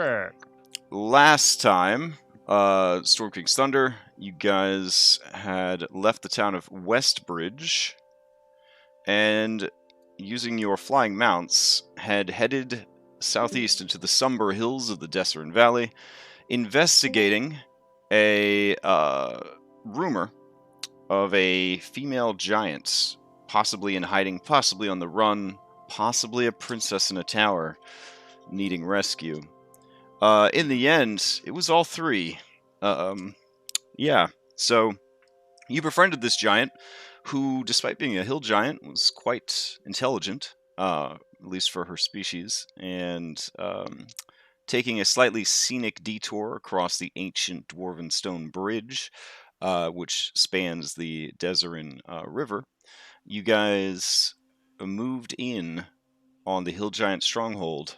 Frick. last time, Storm King's Thunder, you guys had left the town of Westbridge, and using your flying mounts, had headed southeast into the somber hills of the Desserin Valley, investigating a rumor of a female giant, possibly in hiding, possibly on the run, possibly a princess in a tower, needing rescue. In the end, it was all three. Yeah, so you befriended this giant, who, despite being a hill giant, was quite intelligent, at least for her species, and taking a slightly scenic detour across the ancient dwarven stone bridge, which spans the Desserin River, you guys moved in on the hill giant stronghold,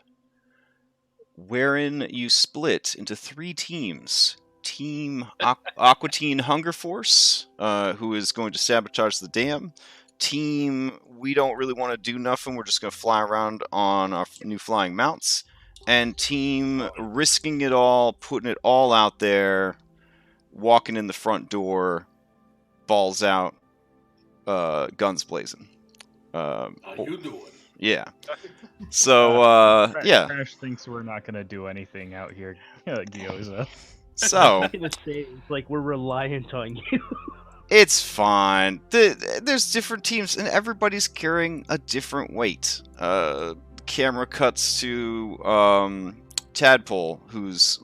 wherein you split into 3 teams. Team Aquatine Hunger Force, who is going to sabotage the dam. Team We Don't Really Want to Do Nothing, we're just going to fly around on our new flying mounts. And Team Risking It All, putting it all out there, walking in the front door, balls out, guns blazing. How you doing? Yeah. So, yeah. Crash thinks we're not gonna do anything out here, Gyoza. So, I was gonna say, it's like we're reliant on you. it's fine. There's different teams, and everybody's carrying a different weight. Camera cuts to Tadpole, who's,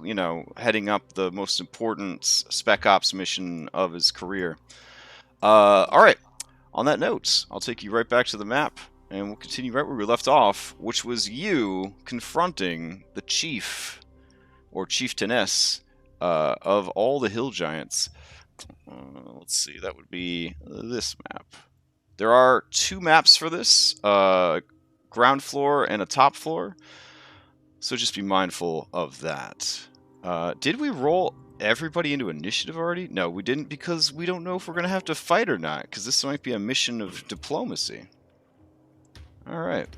heading up the most important spec ops mission of his career. Alright, on that note, I'll take you right back to the map, and we'll continue right where we left off, which was you confronting the chief, or chieftainess, of all the hill giants. Let's see, that would be this map. There are 2 maps for this, ground floor and a top floor, so just be mindful of that. Did we roll everybody into initiative already? No, we didn't, because we don't know if we're going to have to fight or not, because this might be a mission of diplomacy. Alright.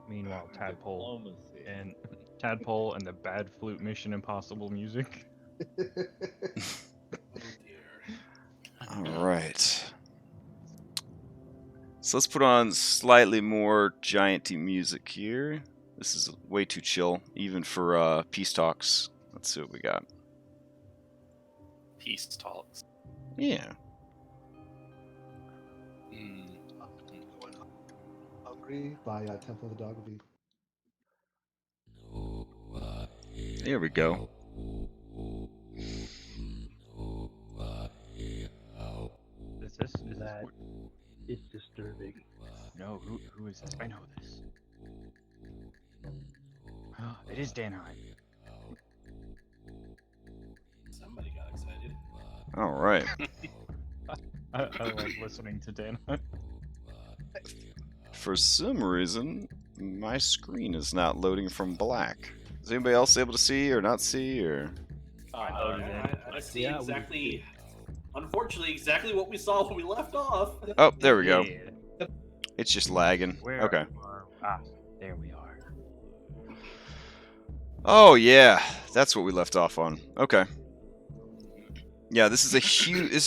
Meanwhile, Tadpole and the bad flute Mission Impossible music. Alright. So let's put on slightly more giant-y music here. This is way too chill, even for peace talks. Let's see what we got. Peace talks. Yeah. Hungry by Temple of the Dog Beat. There we go. Is this? Is That this? is disturbing. No, who is this? I know this. It is Danheim. Somebody got excited. Alright. I love listening to Danheim. For some reason, my screen is not loading from black. Is anybody else able to see or not see, or? I see exactly, unfortunately, exactly what we saw when we left off. Oh, there we go. Yeah. It's just lagging. Where Okay. are- there we are. Oh yeah, that's what we left off on. Okay. Yeah, this is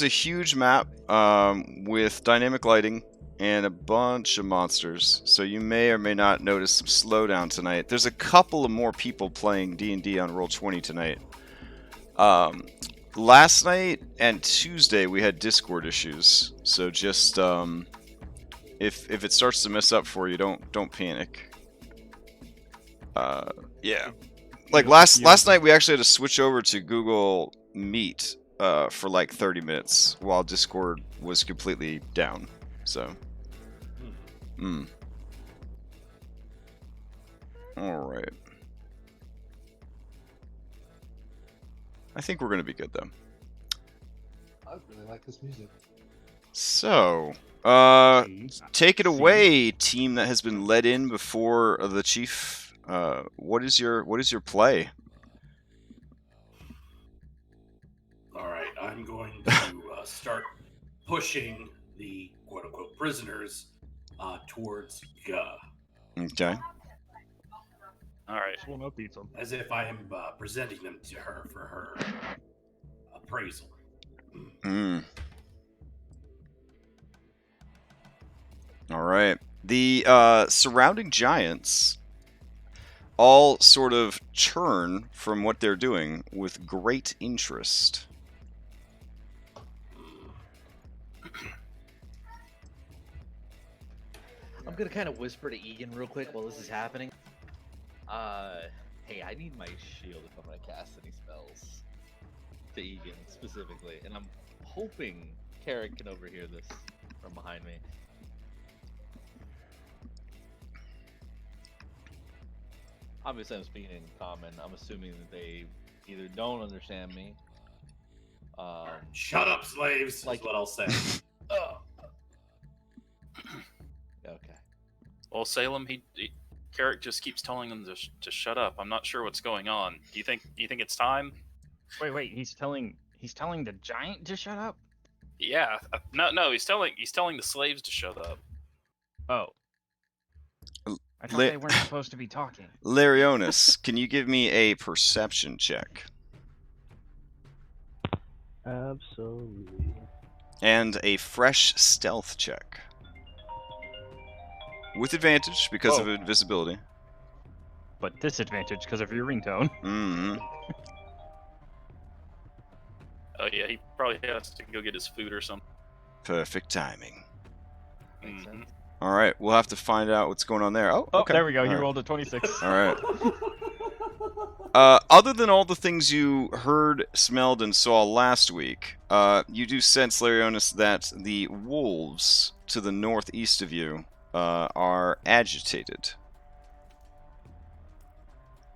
a huge map with dynamic lighting and a bunch of monsters. So you may or may not notice some slowdown tonight. There's a couple of more people playing D&D on Roll20 tonight. Last night and Tuesday we had Discord issues. So just if it starts to mess up for you, don't panic. Yeah. Like last night we actually had to switch over to Google Meet for like 30 minutes while Discord was completely down. So Alright. I think we're gonna be good though. I really like this music. So, take it away, team that has been led in before the chief. What is your play? All right, I'm going to start pushing the quote-unquote prisoners towards Ga. Okay. All right. Just won't up eat them. As if I am presenting them to her for her appraisal. Hmm. All right. The surrounding giants all sort of churn from what they're doing with great interest. I'm gonna kind of whisper to Egan real quick while this is happening. Hey, I need my shield if I'm gonna cast any spells. To Egan specifically, and I'm hoping Carrick can overhear this from behind me. Obviously, I'm speaking in common. I'm assuming that they either don't understand me. Shut up, slaves! Like what I'll say. Okay. Well, Salem, Carrick just keeps telling them to shut up. I'm not sure what's going on. Do you think it's time? Wait, he's telling the giant to shut up? Yeah. No, he's telling the slaves to shut up. Oh. I thought they weren't supposed to be talking. Larionis, can you give me a perception check? Absolutely. And a fresh stealth check. With advantage because of invisibility. But disadvantage because of your ringtone. Mm-hmm. Oh yeah, he probably has to go get his food or something. Perfect timing. Makes sense. All right, we'll have to find out what's going on there. Oh, Oh, okay. there we go. All He right. rolled a 26. All right. Other than all the things you heard, smelled, and saw last week, you do sense, Larionis, that the wolves to the northeast of you are agitated.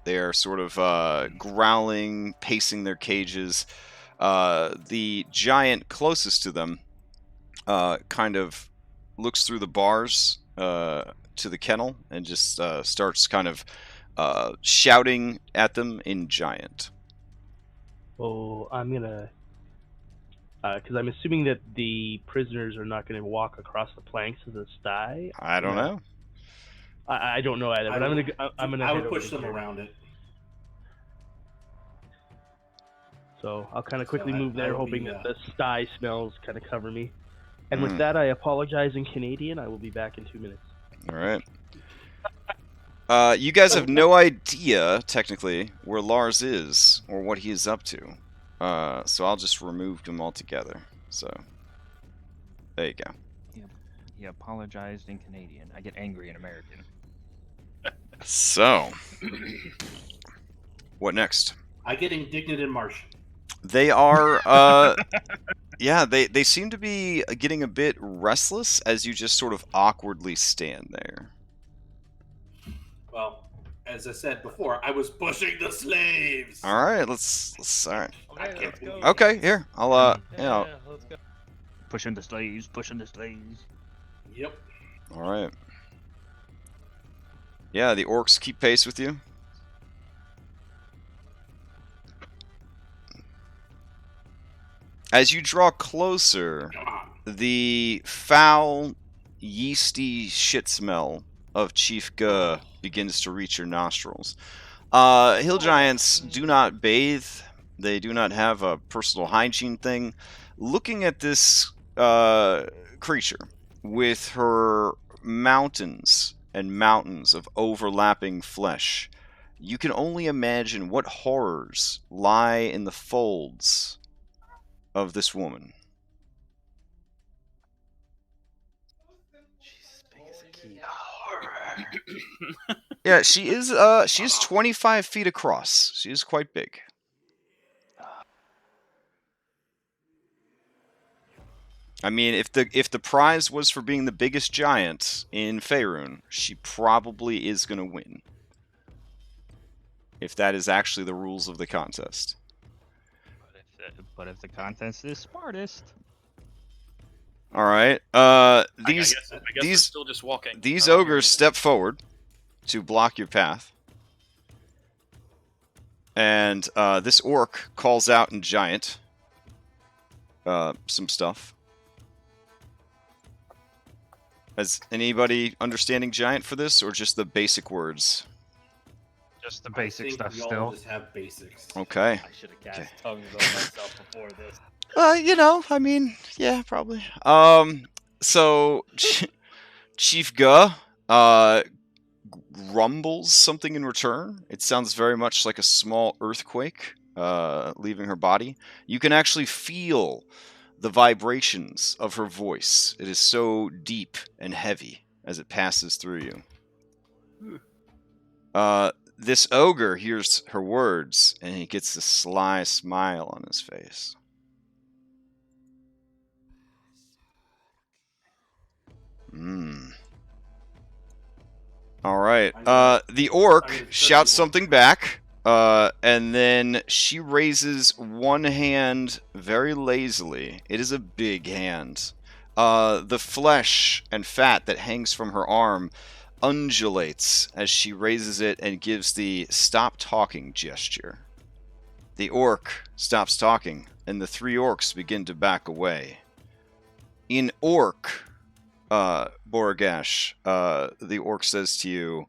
They are sort of growling, pacing their cages. The giant closest to them kind of looks through the bars to the kennel and just starts kind of shouting at them in giant. Oh, I'm gonna, because I'm assuming that the prisoners are not gonna walk across the planks of the sty. I don't know. I don't know either, but I'm gonna. I head would over push to them here. around it. So I'll kind of quickly So move there, I will hoping be, that the sty smells kind of cover me. And Mm. with that, I apologize in Canadian. I will be back in 2 minutes. All right. You guys have no idea, technically, where Lars is or what he is up to. So I'll just remove him altogether. So, there you go. He apologized in Canadian. I get angry in American. So, what next? I get indignant in Martian. They are, yeah, they seem to be getting a bit restless as you just sort of awkwardly stand there. Well, as I said before, I was pushing the slaves. All right, let's all right. I Okay, can't let's go. believe Okay, here, I'll, yeah, Let's go. Pushing the slaves, pushing the slaves. Yep. all right. Yeah, the orcs keep pace with you. As you draw closer, Come on. the foul, yeasty shit smell of Chief Guh begins to reach your nostrils. Hill giants do not bathe. They do not have a personal hygiene thing. Looking at this creature with her mountains and mountains of overlapping flesh, you can only imagine what horrors lie in the folds of this woman. She's as big as a key. Yeah, she is 25 feet across. She is quite big. I mean, if the prize was for being the biggest giant in Faerun, she probably is going to win. If that is actually the rules of the contest. But if the contest is smartest. All right. I These guess they're these still just walking. these I don't ogres know. step forward to block your path. And this orc calls out in giant some stuff. Is anybody understanding giant for this, or just the basic words? Just the I basic think stuff we all still. just have basics. Okay. I should have cast tongues on myself before this. I mean, yeah, probably. So Chief Guh, grumbles something in return. It sounds very much like a small earthquake, leaving her body. You can actually feel the vibrations of her voice. It is so deep and heavy as it passes through you. This ogre hears her words, and he gets a sly smile on his face. All right. The orc shouts something back, and then she raises one hand very lazily. It is a big hand. The flesh and fat that hangs from her arm undulates as she raises it and gives the stop talking gesture. The orc stops talking, and the three orcs begin to back away. In orc, Boragash, the orc says to you,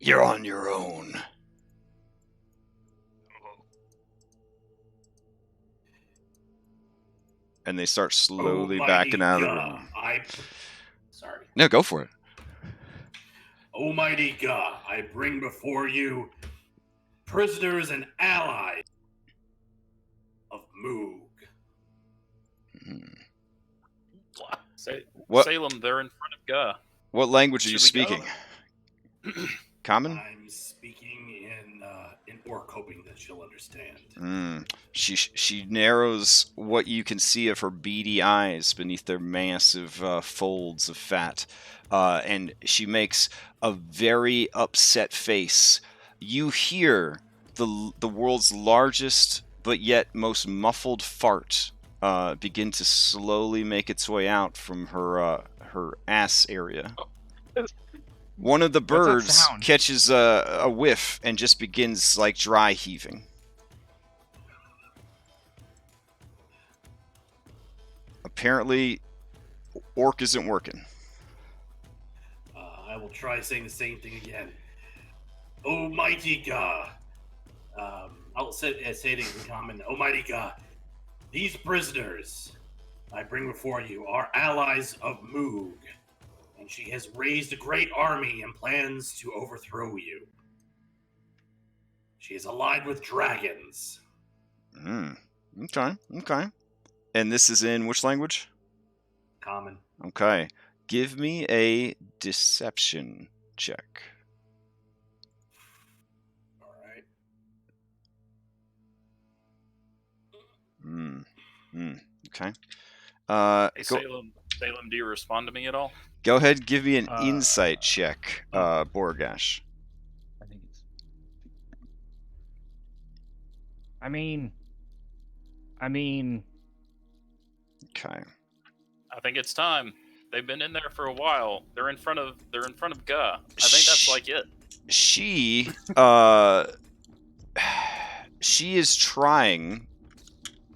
"You're on your own." And they start slowly backing out of the room. Sorry. No, go for it. Almighty God, I bring before you prisoners and allies of Moog. What? Salem, they're in front of Guh. What language are you Should we go? speaking? Common? I'm speaking in Orc, hoping that she'll understand. She narrows what you can see of her beady eyes beneath their massive folds of fat, and she makes a very upset face. You hear the world's largest but yet most muffled fart begin to slowly make its way out from her ass area. One of the birds catches a whiff and just begins like dry heaving. Apparently, orc isn't working. I will try saying the same thing again. Almighty God. I'll say it in common. Almighty God. These prisoners I bring before you are allies of Moog, and she has raised a great army and plans to overthrow you. She is allied with dragons. Okay. And this is in which language? Common. Okay. Give me a deception check. All right. Okay. Hey, Salem, do you respond to me at all? Go ahead and give me an insight check, Borgash. I think it's... I mean... Okay. I think it's time. They've been in there for a while. They're in front of Guh. I think that's like it. She is trying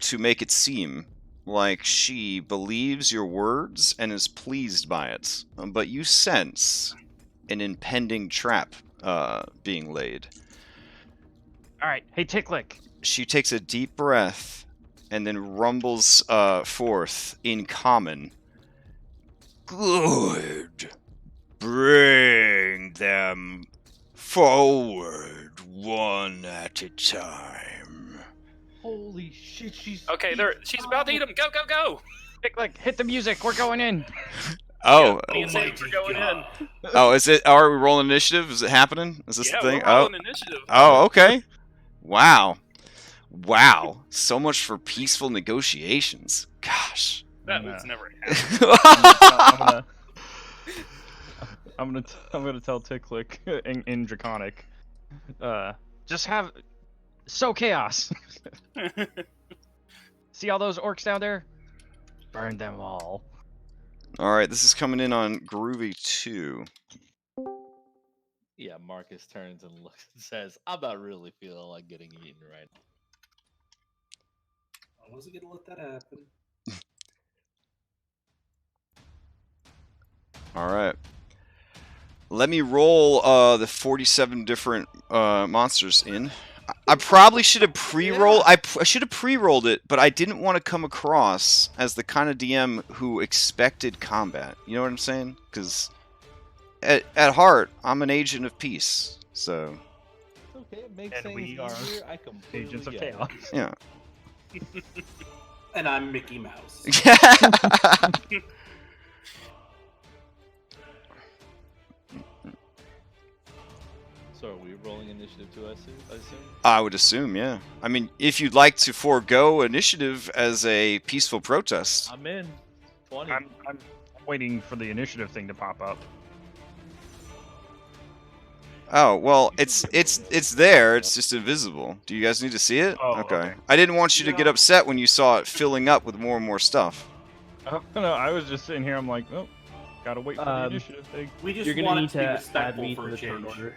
to make it seem like she believes your words and is pleased by it, but you sense an impending trap being laid. All right, hey Ticklick. She takes a deep breath and then rumbles forth in common. Good. Bring them forward one at a time. Holy shit, she's... Okay, she's about to eat him. Go, go, go! Ticklick, hit the music. We're going in. Oh. Me and Sam are going in. Oh, is it? Are we rolling initiative? Is it happening? Is this the thing? We're rolling initiative. Oh, okay. Wow. So much for peaceful negotiations. Gosh. That was never happened. I'm gonna tell Ticklick in Draconic. Just have sow chaos. See all those orcs down there? Burn them all. All right, this is coming in on Groovy 2. Yeah, Marcus turns and looks and says, "I'm not really feeling like getting eaten right now." I wasn't gonna let that happen. All right. Let me roll the 47 different monsters in. I probably should have pre-rolled. I should have pre-rolled it, but I didn't want to come across as the kind of DM who expected combat. You know what I'm saying? Because at heart, I'm an agent of peace. So It's okay. It makes And things we are easier. I completely Agents of get it. Chaos. yeah. And I'm Mickey Mouse. So are we rolling initiative too, I assume? I would assume, yeah. I mean, if you'd like to forego initiative as a peaceful protest. I'm in. 20. I'm waiting for the initiative thing to pop up. Oh, well, it's there. It's just invisible. Do you guys need to see it? Oh, okay. I didn't want you to get Yeah. upset when you saw it filling up with more and more stuff. Oh, no, I was just sitting here. I'm like, oh, gotta wait for the Um, initiative thing. We just You're gonna want need it to be to add respectful me for to a the turn change. order.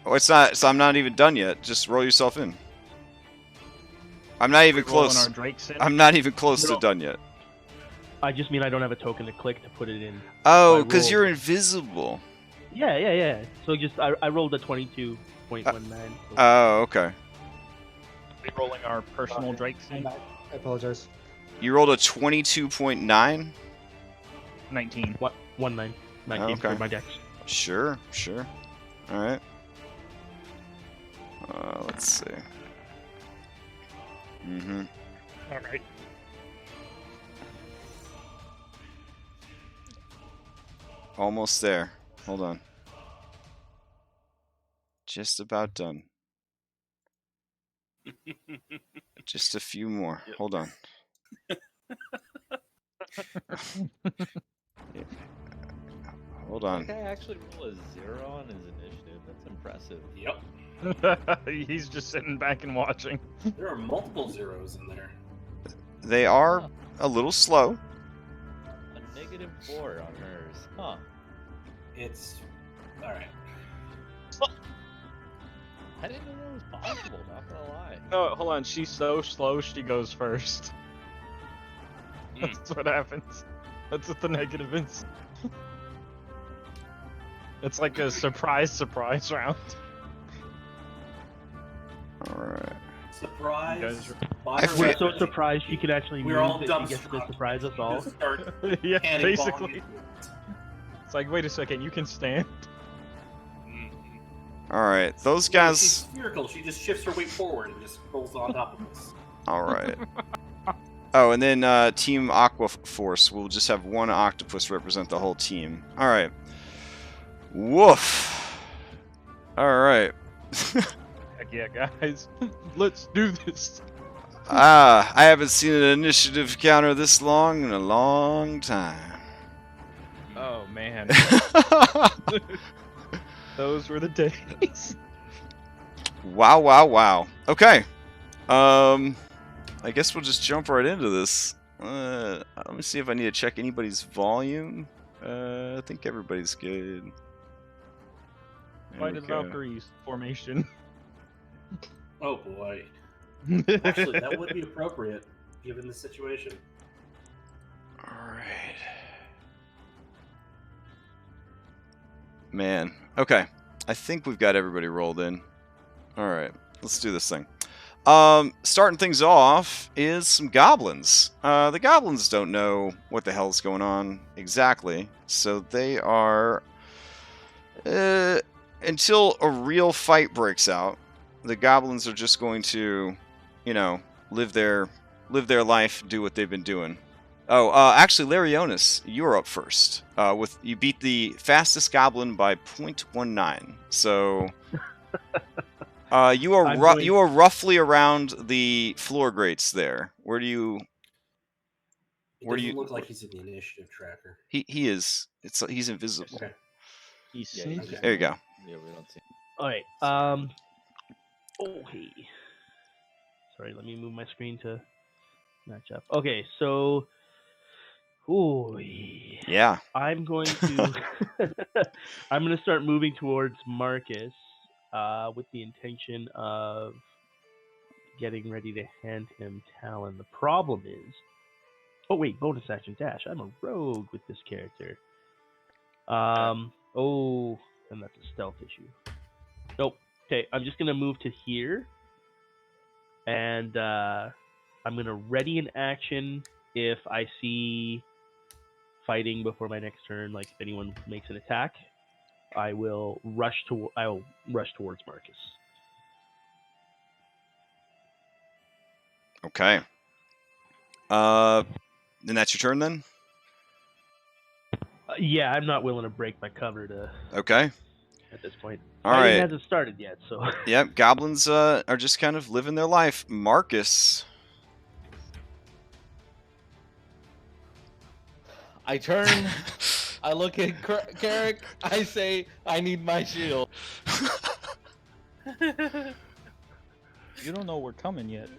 Oh, it's not. So I'm not even done yet. Just roll yourself in. I'm not even Rolling close. our Drakes in. I'm not even close to No. done yet. I just mean I don't have a token to click to put it in. Oh, I because rolled. you're invisible. Yeah. So just I rolled a 22.19. So Oh, okay. Rolling our personal Drakes in. I apologize. You rolled a 22.9. 19. what 19 19 Okay. for my dex. Sure. All right. Let's see. All right. Almost there. Hold on. Just about done. Just a few more. Yep. Hold on. Hold That on. guy actually roll a 0 on his initiative. That's impressive. Yep. He's just sitting back and watching. There are multiple zeros in there. They are a little slow. A -4 on hers. Huh. It's alright. I didn't know that was possible, not gonna lie. No, hold on. She's so slow, she goes first. That's what happens. That's what the negative is. It's like a surprise round. Alright. Surprise. You guys By I her We're feel- so weapon. surprised she could actually We're move all that she gets to dumbstruck. surprise us all. Just start yeah, cannonballing basically. into it. It's like, wait a second, you can stand. Alright. Those No, she's guys. spherical. She just shifts her weight forward and just rolls on top of us. Alright. Oh, and then Team Aqua Force will just have one octopus represent the whole team. Alright. Woof. Alright. Heck yeah, guys. Let's do this. I haven't seen an initiative counter this long in a long time. Oh, man. Those were the days. Wow. Okay. I guess we'll just jump right into this. Let me see if I need to check anybody's volume. I think everybody's good. There Fight we of the go. Valkyries formation. Oh boy. Actually, that would be appropriate given the situation. Alright. Man. Okay. I think we've got everybody rolled in. Alright. Let's do this thing. Starting things off is some goblins. The goblins don't know what the hell's going on exactly, so they are... until a real fight breaks out, the goblins are just going to, live their life, do what they've been doing. Oh, actually, Larionis, you're up first. You beat the fastest goblin by 0.19. So, you are roughly around the floor grates there. Where do you? It Where do doesn't you? look like he's in the initiative tracker. He is. He's invisible. Okay. He's Yeah, sneaky. just- There you go. Yeah, we don't see. Alright, okay. Sorry, let me move my screen to match up. Okay, so... Ooh, Yeah. I'm going to... I'm going to start moving towards Marcus with the intention of getting ready to hand him Talon. The problem is... Oh, wait, bonus action dash. I'm a rogue with this character. Oh, and that's a stealth issue. Nope. Okay, I'm just gonna move to here, and I'm gonna ready an action if I see fighting before my next turn. Like if anyone makes an attack, I will rush towards Marcus. Okay. Then that's your turn then? Yeah, I'm not willing to break my cover Okay. at this point. All Fighting right. hasn't started yet, so. Yep, goblins are just kind of living their life. Marcus. I turn. I look at Carrick. I say, I need my shield. You don't know we're coming yet.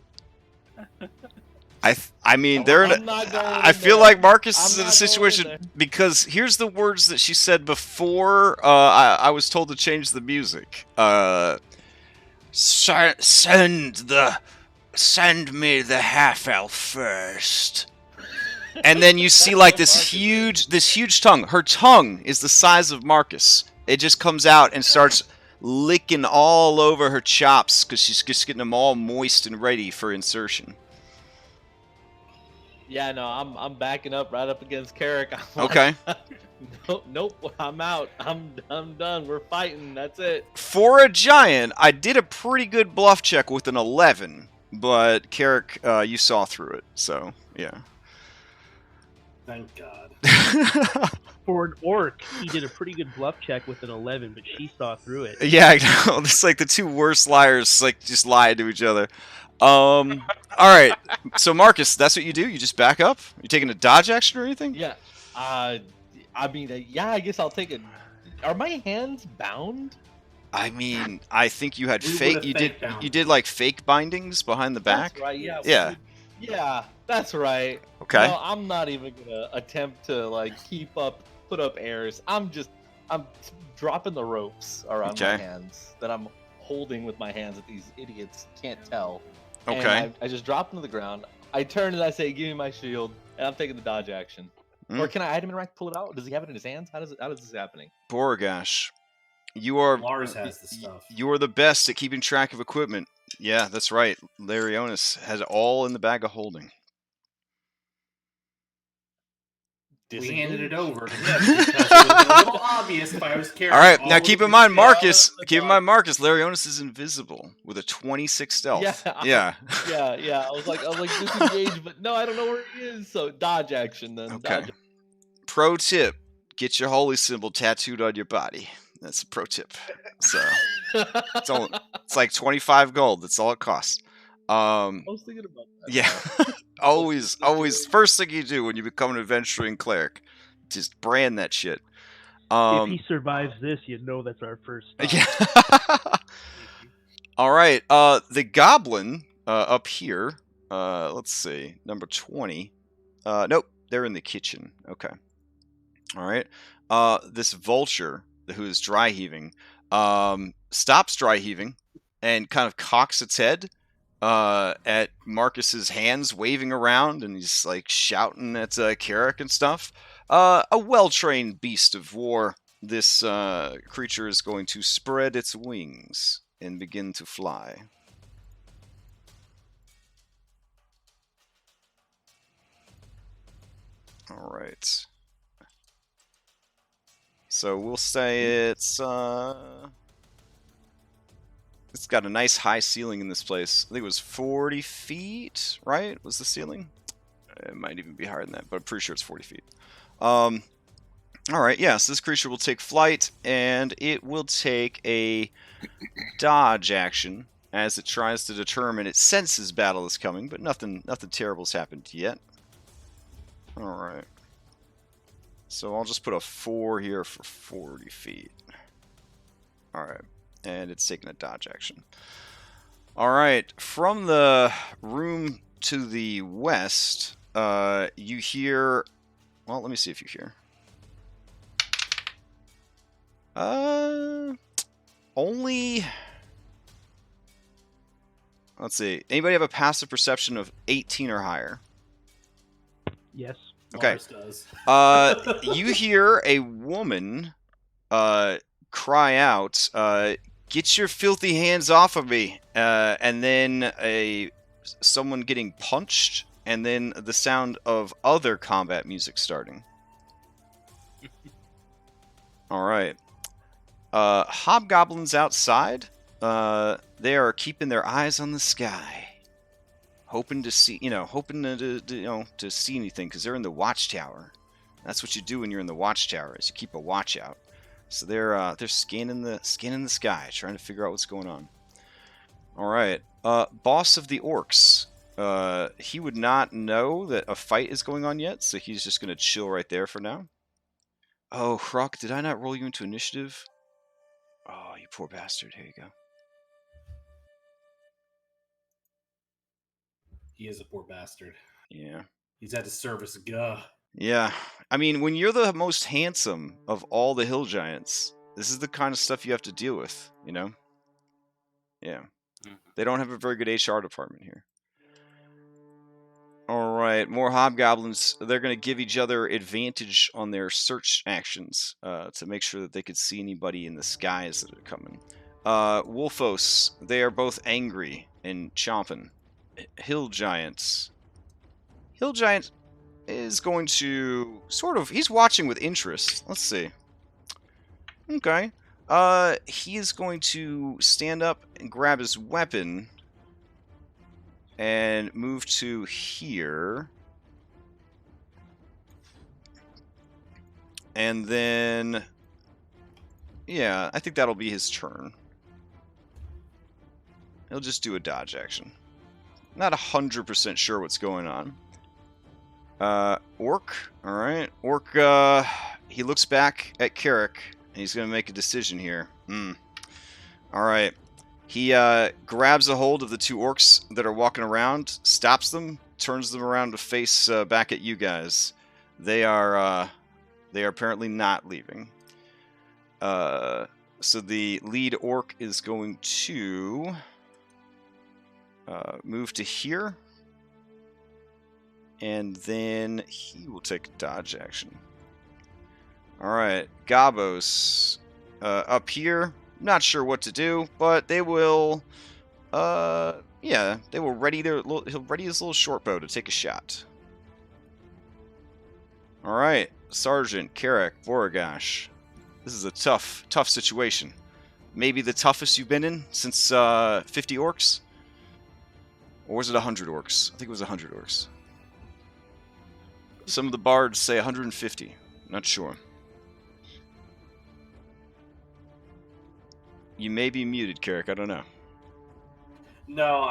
I mean, they're in. I'm not going I in feel there. like Marcus I'm is in a not going in situation there. because here's the words that she said before. I was told to change the music. Send me the half elf first. And then you see like this huge tongue. Her tongue is the size of Marcus. It just comes out and starts licking all over her chops because she's just getting them all moist and ready for insertion. Yeah, no, I'm backing up right up against Carrick. I'm like, Okay. Nope, I'm out. I'm done. We're fighting. That's it. For a giant, I did a pretty good bluff check with an 11, but Carrick, you saw through it, so yeah. Thank God. For an orc, he did a pretty good bluff check with an 11, but she saw through it. Yeah, I know. It's like the two worst liars, like just lied to each other. All right. So Marcus, that's what you do? You just back up? You taking a dodge action or anything? Yeah. I mean, yeah. I guess I'll take it. Are my hands bound? I mean, I think you had We fake. would've You faked did. down. You did like fake bindings behind the back. That's right. Yeah. Yeah. Yeah. That's right. Okay. No, I'm not even gonna attempt to like put up airs. I'm dropping the ropes around my Okay. hands that I'm holding with my hands that these idiots can't tell. Okay. And I just drop them to the ground. I turn and I say, "Give me my shield," and I'm taking the dodge action. Or can I item interact pull it out? Does he have it in his hands? How is this happening? Boragash, you are Lars has the stuff. you are the best at keeping track of equipment. Yeah, that's right. Larionis has it all in the bag of holding. We handed it over to him because it would have been a little obvious if I was carrying. All right, all now of keep the in mind, shit. Marcus. that's Keep in mind, Marcus. Larionis is invisible with a 26 stealth. Yeah. Yeah. Yeah. I was like disengaged, but no, I don't know where he is. So dodge action then. Okay. Dodge. Pro tip: get your holy symbol tattooed on your body. That's a pro tip. So it's like 25 gold. That's all it costs. I was thinking about that. Yeah. always. First thing you do when you become an adventuring cleric, just brand that shit. If he survives this, you know that's our first stop. Yeah. All right. The goblin up here. Let's see. Number 20. Nope. They're in the kitchen. Okay. All right. This vulture who is dry heaving stops dry heaving and kind of cocks its head at Marcus's hands waving around, and he's like shouting at Carrick and stuff. A well-trained beast of war. This creature is going to spread its wings and begin to fly. All right. So we'll say it's got a nice high ceiling in this place. I think it was 40 feet, right? Was the ceiling? It might even be higher than that, but I'm pretty sure it's 40 feet. All right, yeah, so this creature will take flight, and it will take a dodge action as it tries to determine. It senses battle is coming, but nothing terrible's happened yet. All right. So I'll just put a 4 here for 40 feet. All right. And it's taking a dodge action. All right. From the room to the west, you hear... Well, let me see if you hear. Only... Let's see. Anybody have a passive perception of 18 or higher? Yes. Okay. Lars does. You hear a woman cry out, "Get your filthy hands off of me!" And then someone getting punched, and then the sound of other combat music starting. All right. Hobgoblins outside. They are keeping their eyes on the sky, hoping to see, to see anything, because they're in the watchtower. That's what you do when you're in the watchtower, is you keep a watch out. So they're scanning the sky, trying to figure out what's going on. All right. Boss of the orcs. He would not know that a fight is going on yet, so he's just going to chill right there for now. Oh, Hrok, did I not roll you into initiative? Oh, you poor bastard. Here you go. He is a poor bastard. Yeah. He's at his service. Gah. Yeah. I mean, when you're the most handsome of all the hill giants, this is the kind of stuff you have to deal with, you know? Yeah. They don't have a very good HR department here. Alright, more hobgoblins. They're going to give each other advantage on their search actions to make sure that they could see anybody in the skies that are coming. Wolfos, they are both angry and chomping. Hill giants. Hill giant is going to he's watching with interest. Let's see. Okay. He is going to stand up and grab his weapon and move to here. And then, yeah, I think that'll be his turn. He'll just do a dodge action. Not 100% sure what's going on. Orc, alright. Orc, he looks back at Carrick, and he's going to make a decision here. Alright. He grabs a hold of the two orcs that are walking around, stops them, turns them around to face back at you guys. They are apparently not leaving. So the lead orc is going to move to here, and then he will take a dodge action. All right, Gabos up here. Not sure what to do, but they will. They will ready he'll ready his little short bow to take a shot. All right, Sergeant Carrick Voragash. This is a tough situation. Maybe the toughest you've been in since 50 orcs, or was it 100 orcs? I think it was 100 orcs. Some of the bards say 150. Not sure. You may be muted, Carrick. I don't know. No,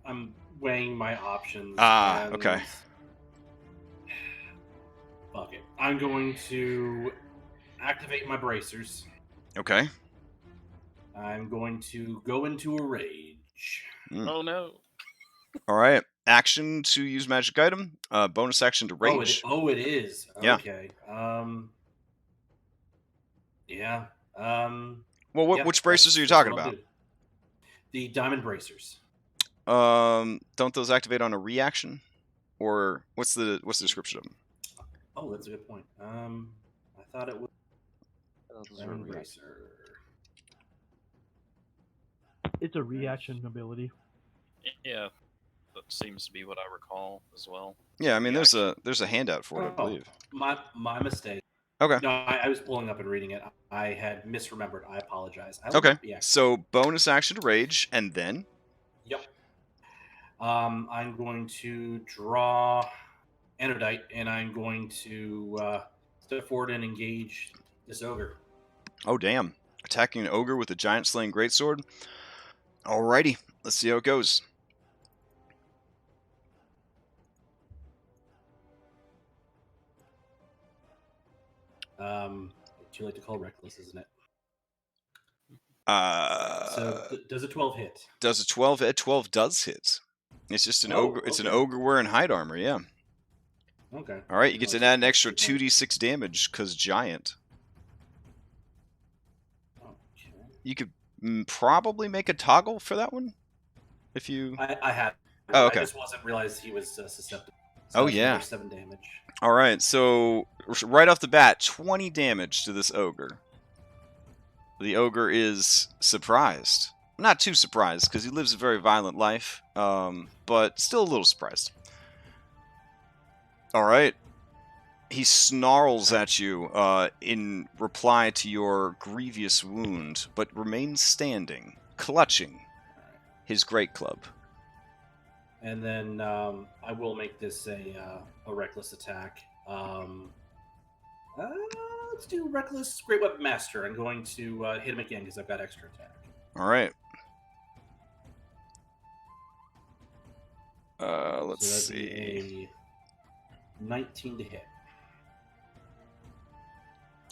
I'm weighing my options. Okay. Fuck it. I'm going to activate my bracers. Okay. I'm going to go into a rage. Oh no. All right. Action to use magic item. Bonus action to rage. It is. Yeah. Okay. Yeah. Well, which bracers are you talking about? The diamond bracers. Don't those activate on a reaction, or what's the description of them? Oh, that's a good point. I thought it was diamond bracer. It's a reaction ability. Yeah, that seems to be what I recall as well. Yeah, I mean, there's a handout for it, I believe. My mistake. Okay. No, I was pulling up and reading it. I had misremembered. I apologize. Okay. So bonus action to rage, and then. Yep. I'm going to draw Anodite, and I'm going to step forward and engage this ogre. Oh damn! Attacking an ogre with a giant slaying greatsword. Alrighty, let's see how it goes. Too late to call reckless, isn't it? So does a 12 hit? Does a 12 hit? 12 does hit. It's just an ogre. It's an ogre wearing hide armor. Yeah. Okay. All right, you get to add an extra 2d6 damage because giant. Okay. You could probably make a toggle for that one, if you. I had. Oh, okay. I just wasn't realized he was susceptible. So yeah. 7 damage. All right, so right off the bat, 20 damage to this ogre. the ogre is surprised. Not too surprised, because he lives a very violent life, but still a little surprised. Alright. He snarls at you in reply to your grievous wound, but remains standing, clutching his great club. And then I will make this a reckless attack. Let's do reckless great weapon master. I'm going to hit him again because I've got extra attack. All right. Let's So that'd see. be a 19 to hit.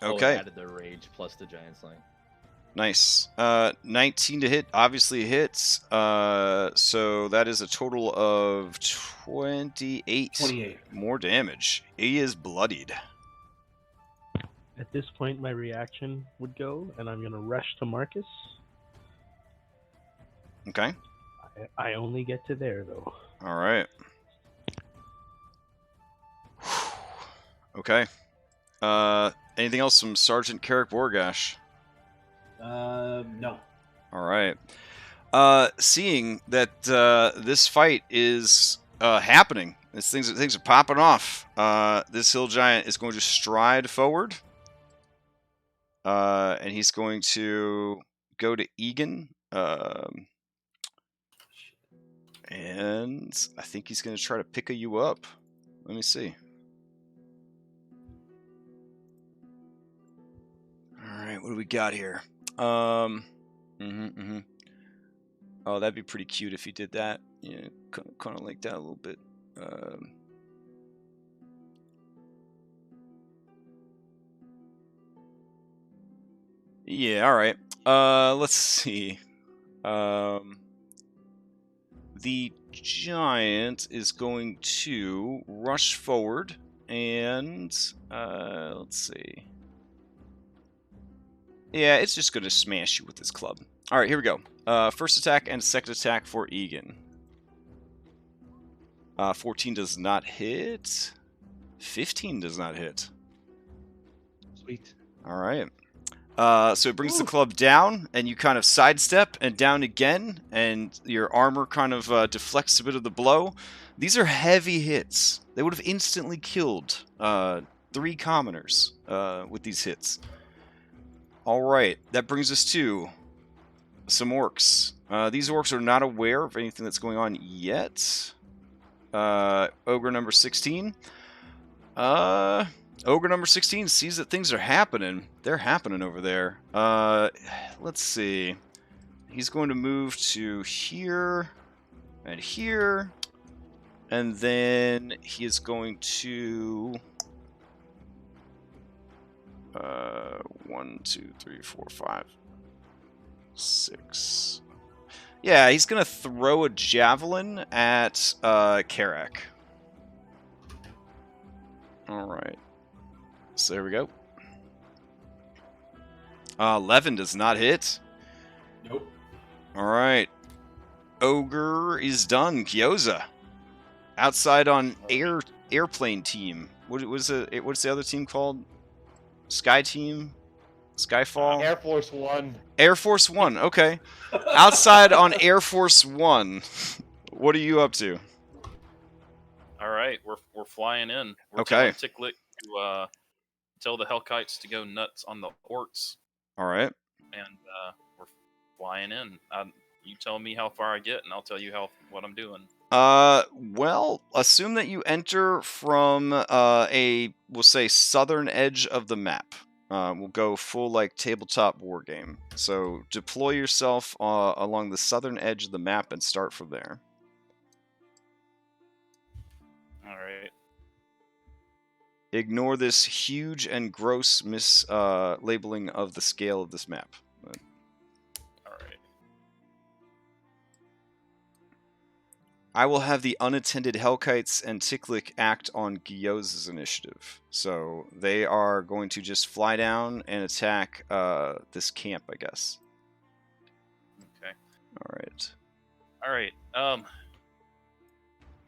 Okay. Added the rage plus the giant sling. Nice. 19 to hit obviously hits. So that is a total of 28. 28. More damage. He is bloodied. At this point, my reaction would go, and I'm going to rush to Marcus. Okay. I only get to there, though. All right. Okay. Anything else from Sergeant Carrick Borgash? No. All right. Seeing that this fight is happening, things are popping off. This hill giant is going to stride forward, and he's going to go to Egan, and I think he's going to try to pick you up. Let me see. All right, what do we got here? Oh, that'd be pretty cute if he did that. Yeah, kind of like that a little bit. Yeah, all right. Let's see. The giant is going to rush forward and let's see. Yeah, it's just going to smash you with this club. All right, here we go. First attack and second attack for Egan. 14 does not hit. 15 does not hit. Sweet. All right. So it brings the club down, and you kind of sidestep and down again, and your armor kind of deflects a bit of the blow. These are heavy hits. They would have instantly killed 3 commoners with these hits. All right, that brings us to some orcs. These orcs are not aware of anything that's going on yet. Ogre number 16. Ogre number 16 sees that things are happening. They're happening over there. Let's see. He's going to move to here and here. And then he is going to... 1, 2, 3, 4, 5, 6. Yeah, he's gonna throw a javelin at Carrick. All right. So there we go. 11 does not hit. Nope. All right. Ogre is done. Gyoza. Outside on airplane team. What's the other team called? Sky team? Skyfall? Air Force One. Air Force One, okay. Outside on Air Force One, what are you up to? All right, we're flying in. We're Okay. telling Ticklick to tell the Hellkites to go nuts on the orcs, All right. and we're flying in. You tell me how far I get, and I'll tell you what I'm doing. Well, assume that you enter from we'll say, southern edge of the map. We'll go full, like, tabletop war game. So deploy yourself along the southern edge of the map and start from there. All right. Ignore this huge and gross mislabeling of the scale of this map. All right. I will have the unattended Hellkites and Ticklick act on Gyoza's initiative. So they are going to just fly down and attack this camp, I guess. Okay. All right.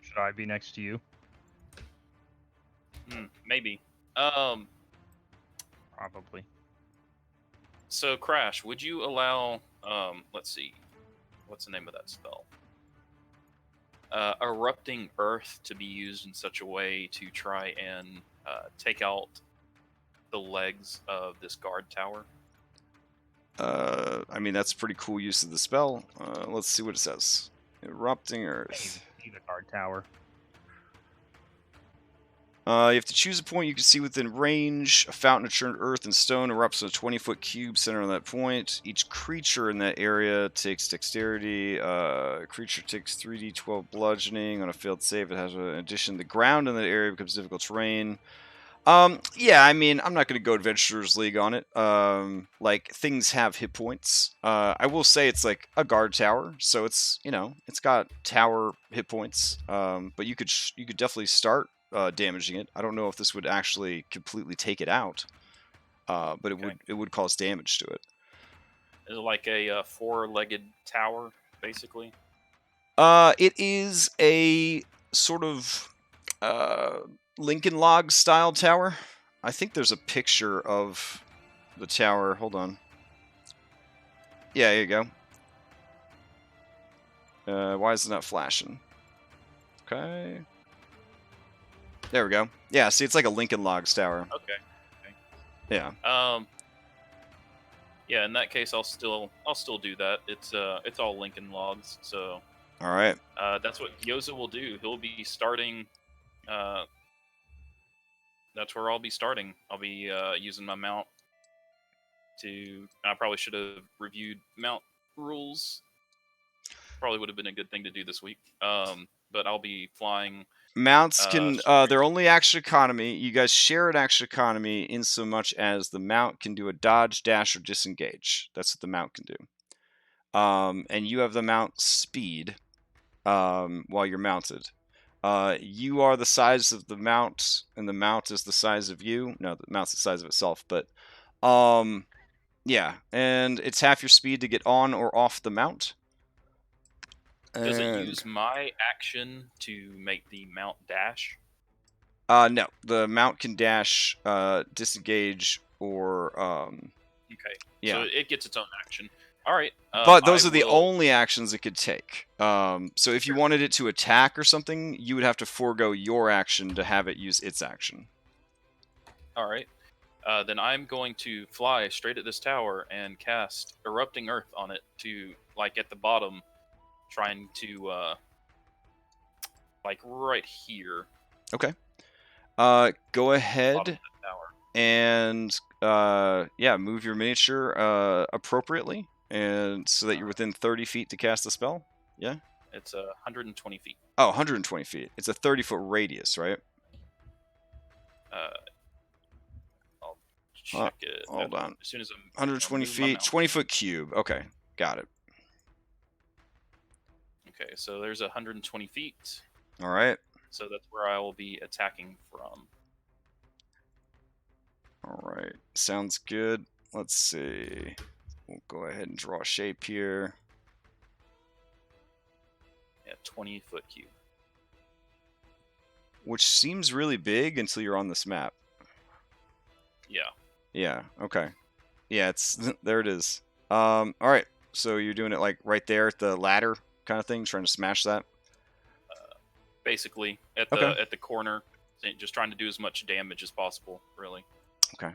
Should I be next to you? Maybe. Probably. So Crash, would you allow? Let's see, what's the name of that spell? Erupting Earth to be used in such a way to try and take out the legs of this guard tower. I mean, that's a pretty cool use of the spell. Let's see what it says. Erupting Earth. See the guard tower. You have to choose a point you can see within range. A fountain of churned earth and stone erupts in a 20-foot cube centered on that point. Each creature in that area takes dexterity. A creature takes 3d12 bludgeoning. On a failed save, it has an addition. The ground in that area becomes difficult terrain. Yeah, I mean, I'm not going to go Adventurers League on it. Like, things have hit points. I will say it's like a guard tower, so it's, you know, it's got tower hit points. But you could definitely start damaging it. I don't know if this would actually completely take it out, but it would cause damage to it. Is it like a four-legged tower, basically? It is a sort of Lincoln Log style tower. I think there's a picture of the tower. Hold on. Yeah, here you go. Why is it not flashing? Okay. There we go. Yeah, see, it's like a Lincoln Logs tower. Okay. Yeah. Yeah. In that case, I'll still do that. It's all Lincoln Logs, so. All right. That's what Gyoza will do. He'll be starting. That's where I'll be starting. I'll be using my mount to. I probably should have reviewed mount rules. Probably would have been a good thing to do this week. But I'll be flying. Mounts can. They're only action economy. You guys share an action economy in so much as the mount can do a dodge, dash, or disengage. That's what the mount can do. And you have the mount speed while you're mounted. You are the size of the mount, and the mount is the size of you. No, the mount's the size of itself, but yeah, and it's half your speed to get on or off the mount. Does it use my action to make the mount dash? No, the mount can dash, disengage, or Okay. Yeah. So it gets its own action. All right. But those are the only actions it could take. So if you wanted it to attack or something, you would have to forego your action to have it use its action. All right. Then I'm going to fly straight at this tower and cast Erupting Earth on it to, like, at the bottom, trying to, like, right here. Okay. Go ahead and, yeah, move your miniature appropriately, and so that you're within 30 feet to cast the spell. Yeah? It's 120 feet. Oh, 120 feet. It's a 30-foot radius, right? I'll check it. Hold on. As soon as I'm 120 feet, 20-foot cube. Okay, got it. Okay, so there's 120 feet. All right. So that's where I will be attacking from. All right. Sounds good. Let's see. We'll go ahead and draw a shape here. Yeah, 20-foot cube. Which seems really big until you're on this map. Yeah. Yeah, okay. Yeah, it's there it is. All right. So you're doing it like right there at the ladder kind of thing, trying to smash that? Basically, at the corner, just trying to do as much damage as possible, really. Okay.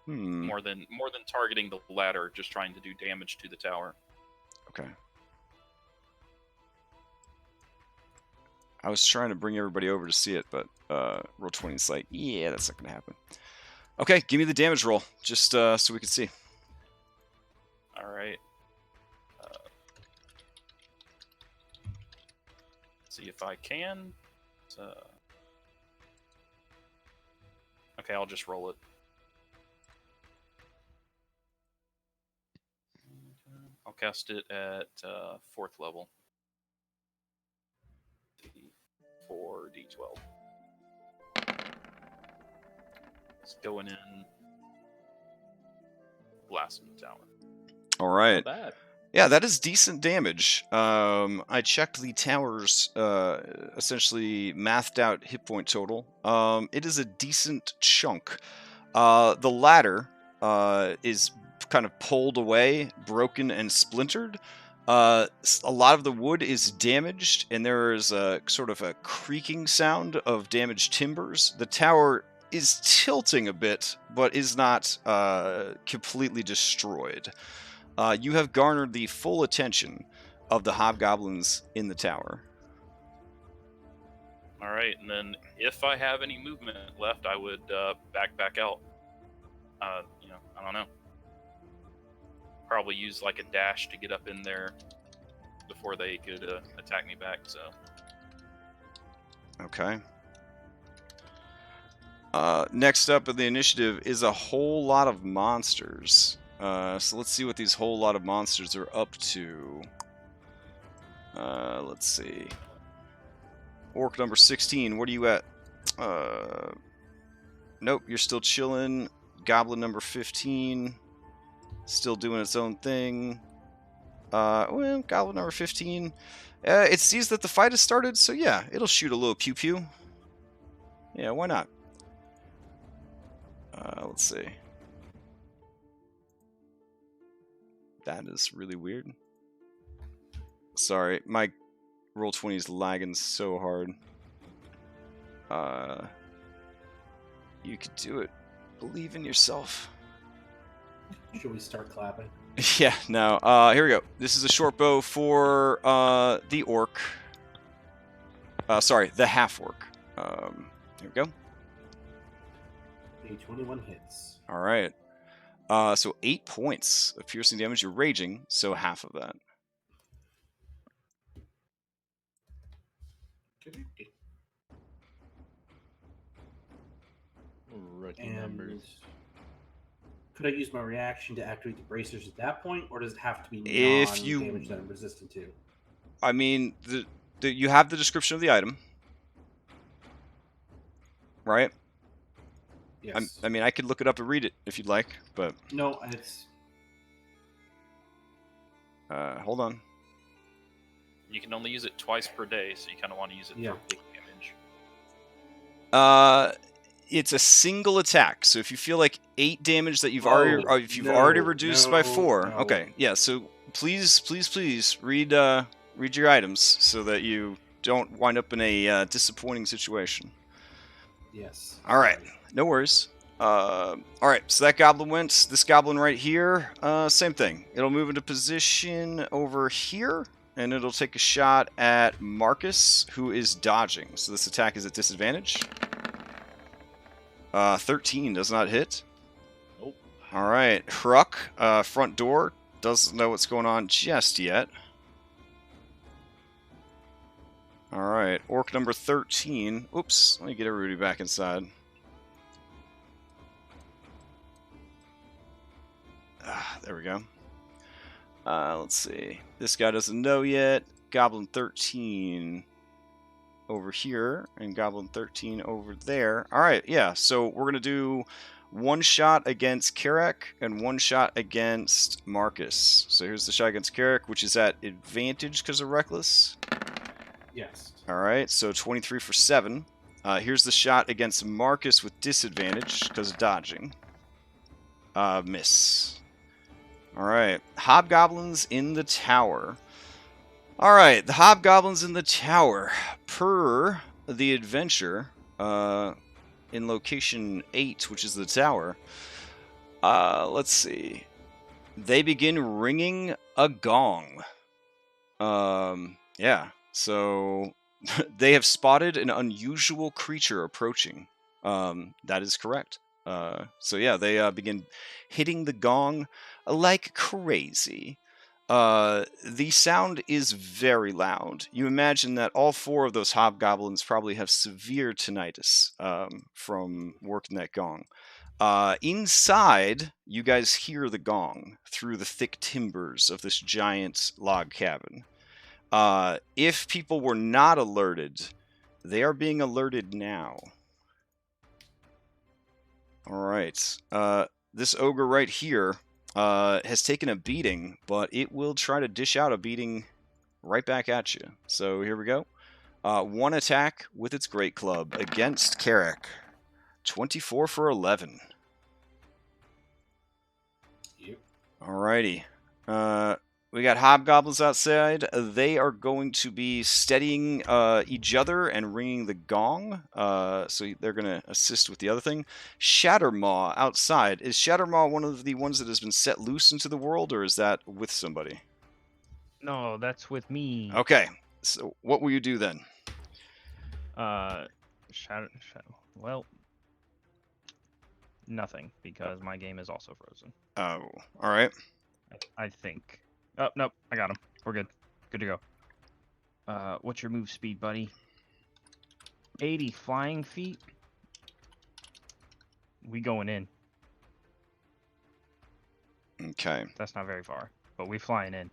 More than targeting the ladder, just trying to do damage to the tower. Okay. I was trying to bring everybody over to see it, but Roll20's like, yeah, that's not going to happen. Okay, give me the damage roll, just so we can see. All right. See if I can. Okay, I'll just roll it. I'll cast it at 4th level. 4d12. It's going in. Blasting the tower. All right. Not bad. Yeah, that is decent damage. I checked the tower's essentially mathed out hit point total. It is a decent chunk. The ladder is kind of pulled away, broken and splintered. A lot of the wood is damaged, and there is a sort of a creaking sound of damaged timbers. The tower is tilting a bit, but is not completely destroyed. You have garnered the full attention of the hobgoblins in the tower. All right, and then if I have any movement left, I would back out. I don't know. Probably use like a dash to get up in there before they could attack me back. So. Okay. Next up in the initiative is a whole lot of monsters. So let's see what these whole lot of monsters are up to. Let's see. Orc number 16, what are you at? Nope, you're still chilling. Goblin number 15, still doing its own thing. Well, Goblin number 15, it sees that the fight has started, so yeah, it'll shoot a little pew-pew. Yeah, why not? Let's see. That is really weird. Sorry, my Roll20 is lagging so hard. You could do it. Believe in yourself. Should we start clapping? Yeah, no. Here we go. This is a short bow for the orc. Sorry, the half-orc. Here we go. A 21 hits. All right. So 8 points of piercing damage. You're raging, so half of that. Rookie And numbers. could I use my reaction to activate the bracers at that point, or does it have to be If you- non-damage that I'm resistant to? I mean, you have the description of the item, right? Yes. I mean, I could look it up and read it if you'd like, but No, it's hold on. You can only use it twice per day, so you kind of want to use it Yeah. for big damage. It's a single attack, so if you feel like 8 damage that you've already reduced by 4, no. okay, yeah. So please read your items so that you don't wind up in a disappointing situation. yes. All right, no worries. All right, so that goblin went. This goblin right here, same thing. It'll move into position over here, and it'll take a shot at Marcus, who is dodging. So this attack is at disadvantage. 13 does not hit. Nope. All right, Hruck, front door, doesn't know what's going on just yet. All right, Orc number 13. Oops, let me get everybody back inside. There we go. Let's see. This guy doesn't know yet. Goblin 13 over here, and Goblin 13 over there. All right, yeah, so we're going to do 1 shot against Karak and 1 shot against Marcus. So here's the shot against Karak, which is at advantage because of Reckless. Yes. All right, so 23 for 7. Here's the shot against Marcus with disadvantage because of dodging. Miss. All right, Hobgoblins in the tower. All right, the Hobgoblins in the tower. Per the adventure, in location 8, which is the tower, let's see. They begin ringing a gong. Yeah, so they have spotted an unusual creature approaching. That is correct. So yeah, they begin hitting the gong like crazy. The sound is very loud. You imagine that all 4 of those hobgoblins probably have severe tinnitus from working that gong. Inside, you guys hear the gong through the thick timbers of this giant log cabin. If people were not alerted, they are being alerted now. All right. This ogre right here has taken a beating, but it will try to dish out a beating right back at you. So here we go. 1 attack with its great club against Karak. 24 for 11. Alrighty. We got hobgoblins outside. They are going to be steadying each other and ringing the gong. So they're going to assist with the other thing. Shattermaw outside. Is Shattermaw one of the ones that has been set loose into the world, or is that with somebody? No, that's with me. Okay. So what will you do then? Shadow. Well, nothing, because my game is also frozen. Oh, all right. I think. Oh, nope, I got him. We're good. Good to go. What's your move speed, buddy? 80 flying feet? We going in. Okay. That's not very far, but we flying in.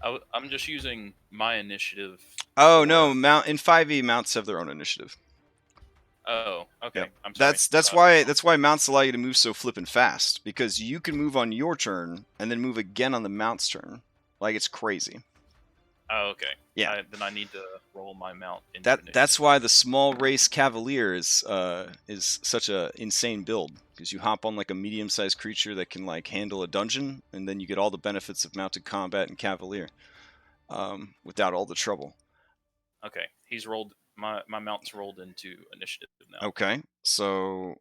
I'm just using my initiative. Oh for- no, in 5e mounts have their own initiative. Oh, okay. Yep. I'm sorry. That's why mounts allow you to move so flippin' fast, because you can move on your turn and then move again on the mount's turn. Like, it's crazy. Oh, okay. Yeah. Then I need to roll my mount. Into That's why the small race cavalier is such a insane build, because you hop on like a medium-sized creature that can like handle a dungeon, and then you get all the benefits of mounted combat and cavalier, without all the trouble. Okay, he's rolled. My mount's rolled into initiative now. Okay, so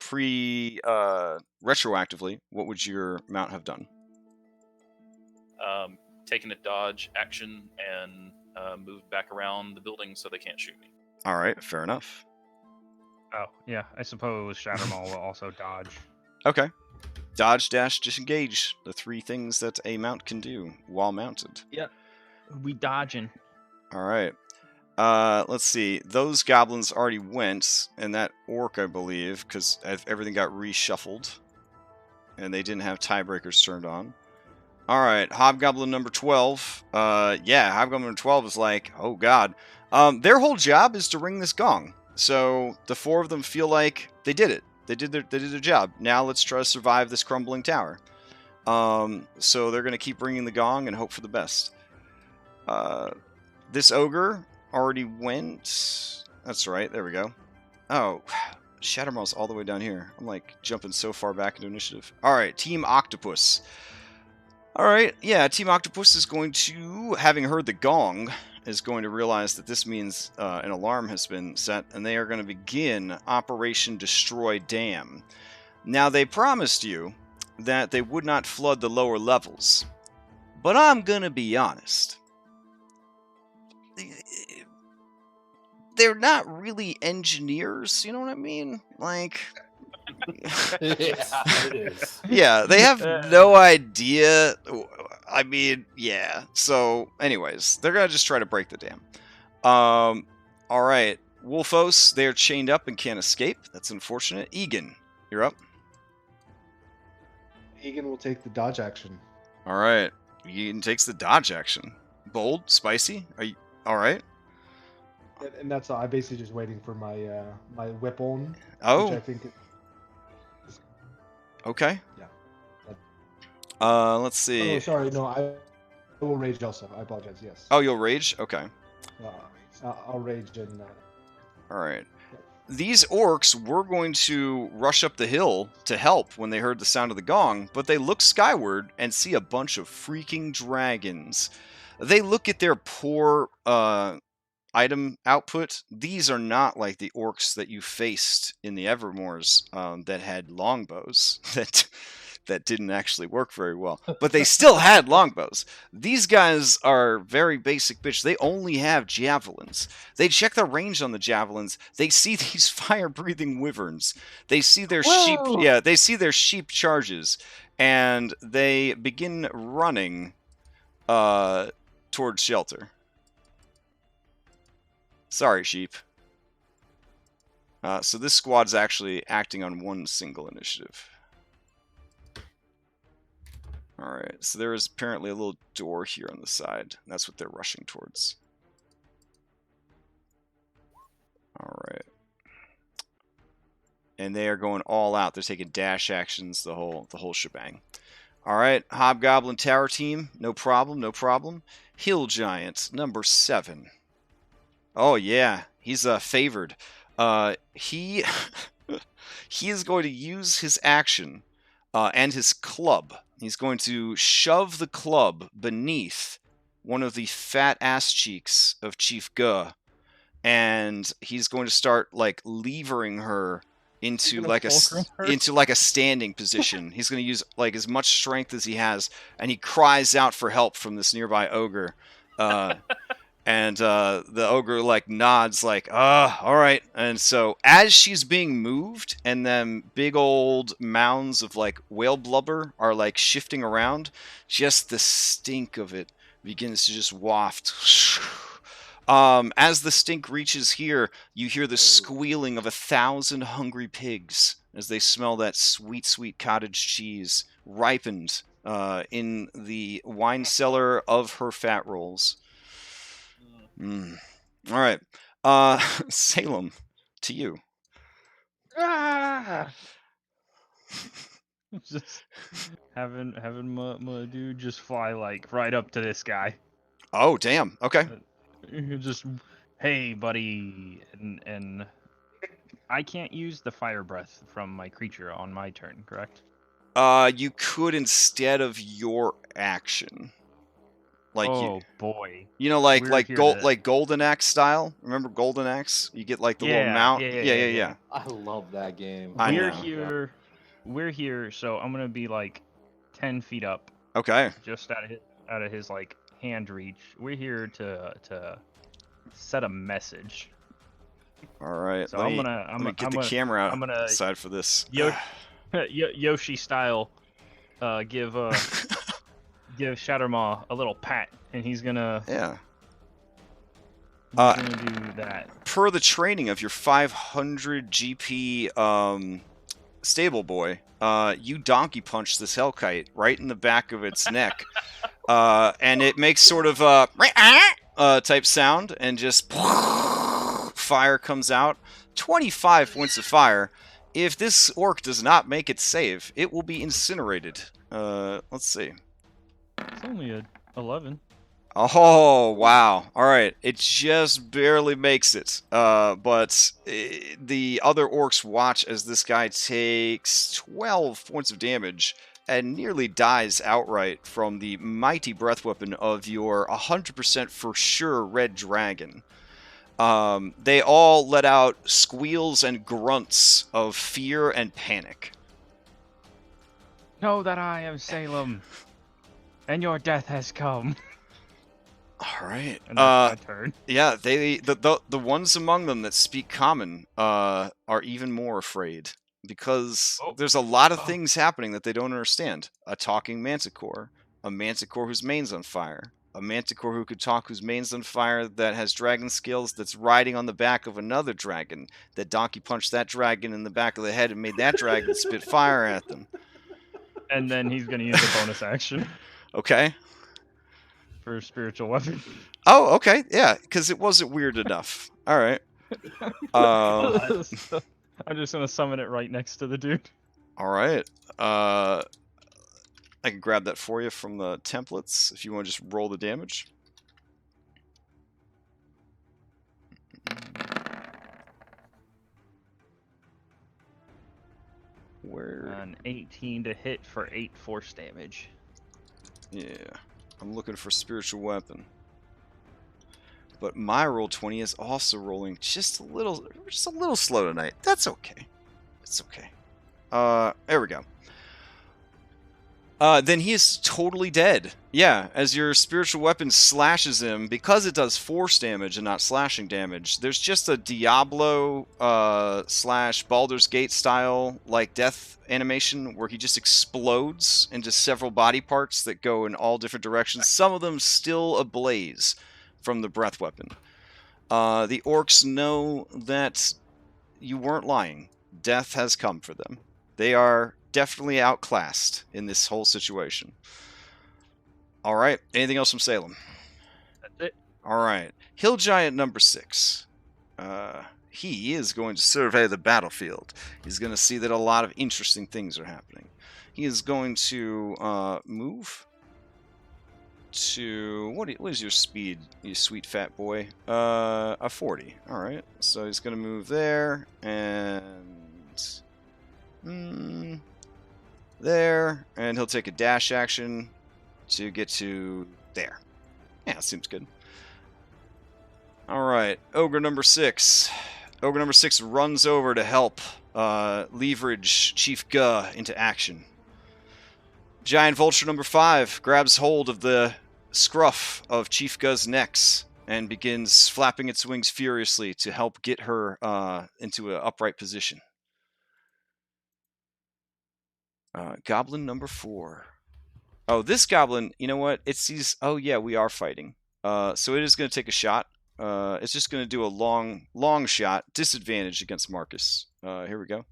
retroactively, what would your mount have done? Taking a dodge action and moved back around the building so they can't shoot me. All right, fair enough. Oh, yeah, I suppose Shattermaw will also dodge. Okay. Dodge, dash, disengage. The three things that a mount can do while mounted. Yep. We dodging. All right. Let's see. Those goblins already went, and that orc, I believe, because everything got reshuffled, and they didn't have tiebreakers turned on. All right, Hobgoblin number 12. Yeah, Hobgoblin number 12 is like, oh god. Their whole job is to ring this gong. So the four of them feel like they did it. They did their job. Now let's try to survive this crumbling tower. So they're gonna keep ringing the gong and hope for the best. This ogre already went. That's right. There we go. Oh, Shattermaw's all the way down here. I'm like jumping so far back into initiative. All right, Team Octopus. All right, yeah, Team Octopus is going to, having heard the gong, is going to realize that this means an alarm has been set, and they are going to begin Operation Destroy Dam. Now, they promised you that they would not flood the lower levels, but I'm going to be honest. They're not really engineers, you know what I mean? Like... It is. Yeah, they have no idea. I mean, yeah. So, anyways, they're gonna just try to break the dam. All right, Wolfos, they're chained up and can't escape. That's unfortunate. Egan, you're up. Egan will take the dodge action. All right, Egan takes the dodge action. Bold, spicy. Are you all right? And that's all. I'm basically just waiting for my my weapon, which Oh, I think. okay. Yeah. Let's see. Oh, sorry. No, I will rage also. I apologize. Yes. Oh, you'll rage. Okay. I'll rage and. All right. These orcs were going to rush up the hill to help when they heard the sound of the gong, but they look skyward and see a bunch of freaking dragons. They look at their poor item output. These are not like the orcs that you faced in the Evermoors that had longbows that didn't actually work very well. But they still had longbows. These guys are very basic bitch. They only have javelins. They check the range on the javelins. They see these fire-breathing wyverns. They see their sheep. Yeah, they see their sheep charges, and they begin running towards shelter. Sorry, sheep. So this squad's actually acting on one single initiative. Alright, so there is apparently a little door here on the side. That's what they're rushing towards. Alright. And they are going all out. They're taking dash actions, the whole shebang. Alright, Hobgoblin Tower Team, no problem, no problem. Hill Giant, number 7. Oh yeah, he's favored. He He is going to use his action and his club. He's going to shove the club beneath one of the fat ass cheeks of Chief Guh, and he's going to start like levering her into like a standing position. He's going to use like as much strength as he has, and he cries out for help from this nearby ogre. And the ogre like nods like, all right. And so as she's being moved and them big old mounds of like whale blubber are like shifting around, just the stink of it begins to just waft. As the stink reaches here, you hear the squealing of 1,000 hungry pigs as they smell that sweet, sweet cottage cheese ripened in the wine cellar of her fat rolls. All right. Salem, to you. Just having my dude just fly like right up to this guy. Oh, damn. Okay. Just, hey, buddy, and I can't use the fire breath from my creature on my turn, correct? You could instead of your action. Like boy. You know, like Golden Axe style. Remember Golden Axe? You get like the little mount. Yeah. I love that game. We're here, so I'm gonna be like 10 feet up. Okay. Just out of his like hand reach. We're here to set a message. All right. So I'm gonna get the camera out. I'm gonna aside for this. Yoshi style. Give Shattermaw a little pat, and he's gonna do that. Per the training of your 500 GP stable boy, you donkey punch this hellkite right in the back of its neck, and it makes sort of a type sound, and just fire comes out. 25 points of fire. If this orc does not make it save, it will be incinerated. Let's see. It's only a 11. Oh, wow. All right. It just barely makes it. But the other orcs watch as this guy takes 12 points of damage and nearly dies outright from the mighty breath weapon of your 100% for sure red dragon. They all let out squeals and grunts of fear and panic. Know that I am Salem, and your death has come. All right. And that's my turn. Yeah, the ones among them that speak common are even more afraid because there's a lot of things happening that they don't understand. A talking manticore, a manticore whose mane's on fire, a manticore who could talk whose mane's on fire that has dragon skills that's riding on the back of another dragon that donkey punched that dragon in the back of the head and made that dragon spit fire at them. And then he's going to use a bonus action. Okay. For a spiritual weapon. Oh, okay. Yeah, because it wasn't weird enough. All right. I'm just going to summon it right next to the dude. All right. I can grab that for you from the templates if you want to just roll the damage. Where? An 18 to hit for 8 force damage. Yeah, I'm looking for spiritual weapon. But my Roll20 is also rolling just a little slow tonight. That's okay. It's okay. There we go. Then he is totally dead. Yeah, as your spiritual weapon slashes him, because it does force damage and not slashing damage, there's just a Diablo / Baldur's Gate style like death animation where he just explodes into several body parts that go in all different directions, some of them still ablaze from the breath weapon. The orcs know that you weren't lying. Death has come for them. They are definitely outclassed in this whole situation. All right. Anything else from Salem? That's it. All right. Hill Giant number 6. He is going to survey the battlefield. He's going to see that a lot of interesting things are happening. He is going to move to... What is your speed, you sweet fat boy? A 40. All right. So he's going to move there and about there, and he'll take a dash action to get to there. Yeah, seems good. All right, Ogre number 6. Ogre number 6 runs over to help leverage Chief Guh into action. Giant Vulture number 5 grabs hold of the scruff of Chief Guh's necks and begins flapping its wings furiously to help get her into an upright position. Goblin number 4. Oh, this goblin, you know what? It sees... Oh, yeah, we are fighting. So it is going to take a shot. It's just going to do a long shot. Disadvantage against Marcus. Here we go.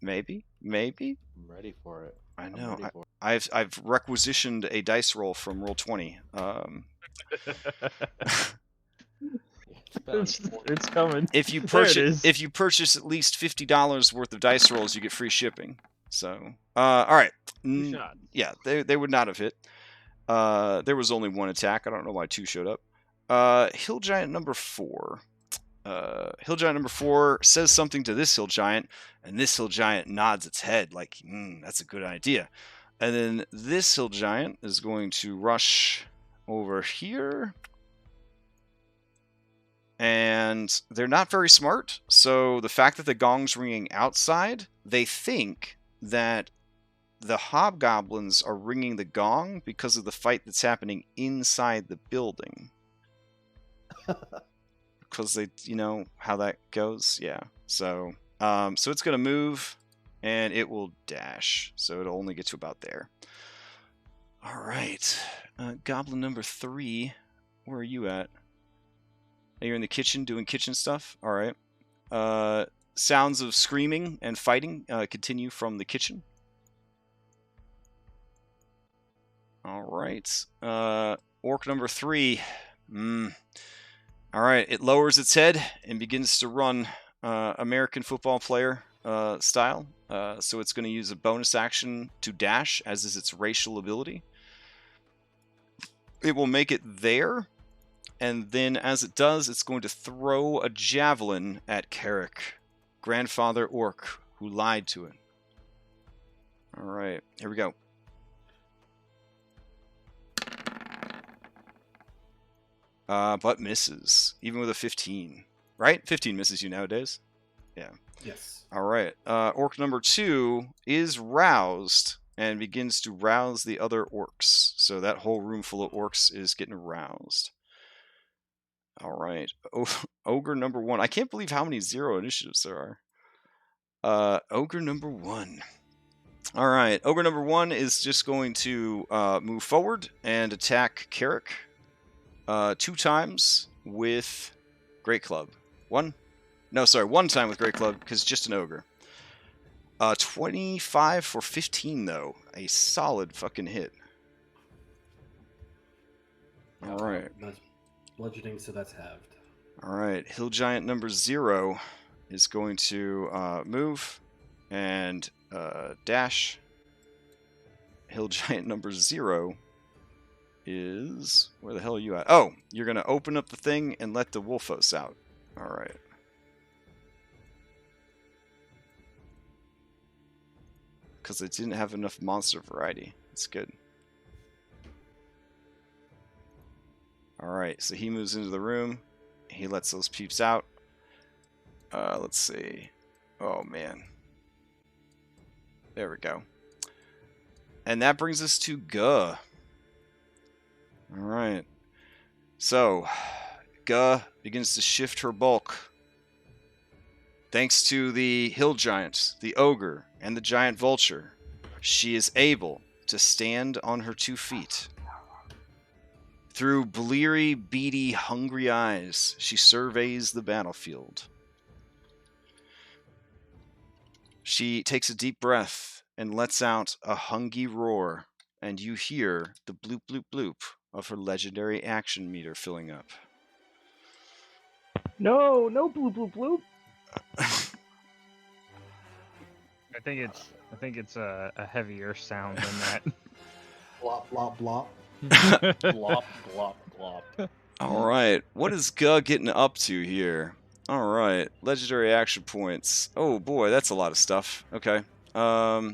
Maybe? I'm ready for it. I know. I've requisitioned a dice roll from Roll20. It's coming. If you There it purchase is. if you purchase at least $50 worth of dice rolls, you get free shipping. So, all right. Shot. Yeah, they would not have hit. There was only one attack. I don't know why 2 showed up. Hill Giant number 4. Hill Giant number 4 says something to this Hill Giant, and this Hill Giant nods its head like, that's a good idea. And then this Hill Giant is going to rush over here. And they're not very smart, so the fact that the gong's ringing outside, they think that the Hobgoblins are ringing the gong because of the fight that's happening inside the building. Because they, you know how that goes? Yeah. So it's going to move, and it will dash, so it'll only get to about there. All right. Goblin number 3, where are you at? Are you in the kitchen doing kitchen stuff? All right. Sounds of screaming and fighting continue from the kitchen. All right. Orc number 3. All right. It lowers its head and begins to run American football player style. So it's going to use a bonus action to dash, as is its racial ability. It will make it there. And then, as it does, it's going to throw a javelin at Carrick, grandfather orc, who lied to it. All right, here we go. But misses, even with a 15. Right? 15 misses you nowadays? Yeah. Yes. All right. Orc number 2 is roused and begins to rouse the other orcs. So that whole room full of orcs is getting roused. All right. Ogre number 1. I can't believe how many 0 initiatives there are. Ogre number 1. All right. Ogre number 1 is just going to move forward and attack Carrick 2 times with Great Club. One time with Great Club, because just an ogre. 25 for 15, though. A solid fucking hit. All right. That's bludgeoning, so that's halved. All right. Hill Giant number 0 is going to move and dash. Hill Giant number 0 is... Where the hell are you at? Oh, you're going to open up the thing and let the Wolfos out. All right. Because it didn't have enough monster variety. It's good. Alright, so he moves into the room. He lets those peeps out. Let's see. Oh, man. There we go. And that brings us to Guh. Alright. So, Guh begins to shift her bulk. Thanks to the Hill Giant, the Ogre, and the Giant Vulture, she is able to stand on her 2 feet. Through bleary, beady, hungry eyes, she surveys the battlefield. She takes a deep breath and lets out a hungry roar, and you hear the bloop bloop bloop of her legendary action meter filling up. No bloop bloop bloop. I think it's a heavier sound than that. Blop, blop, blop. Glop, glop, glop. All right, what is Guh getting up to here? All right, legendary action points. Oh boy, that's a lot of stuff. Okay. All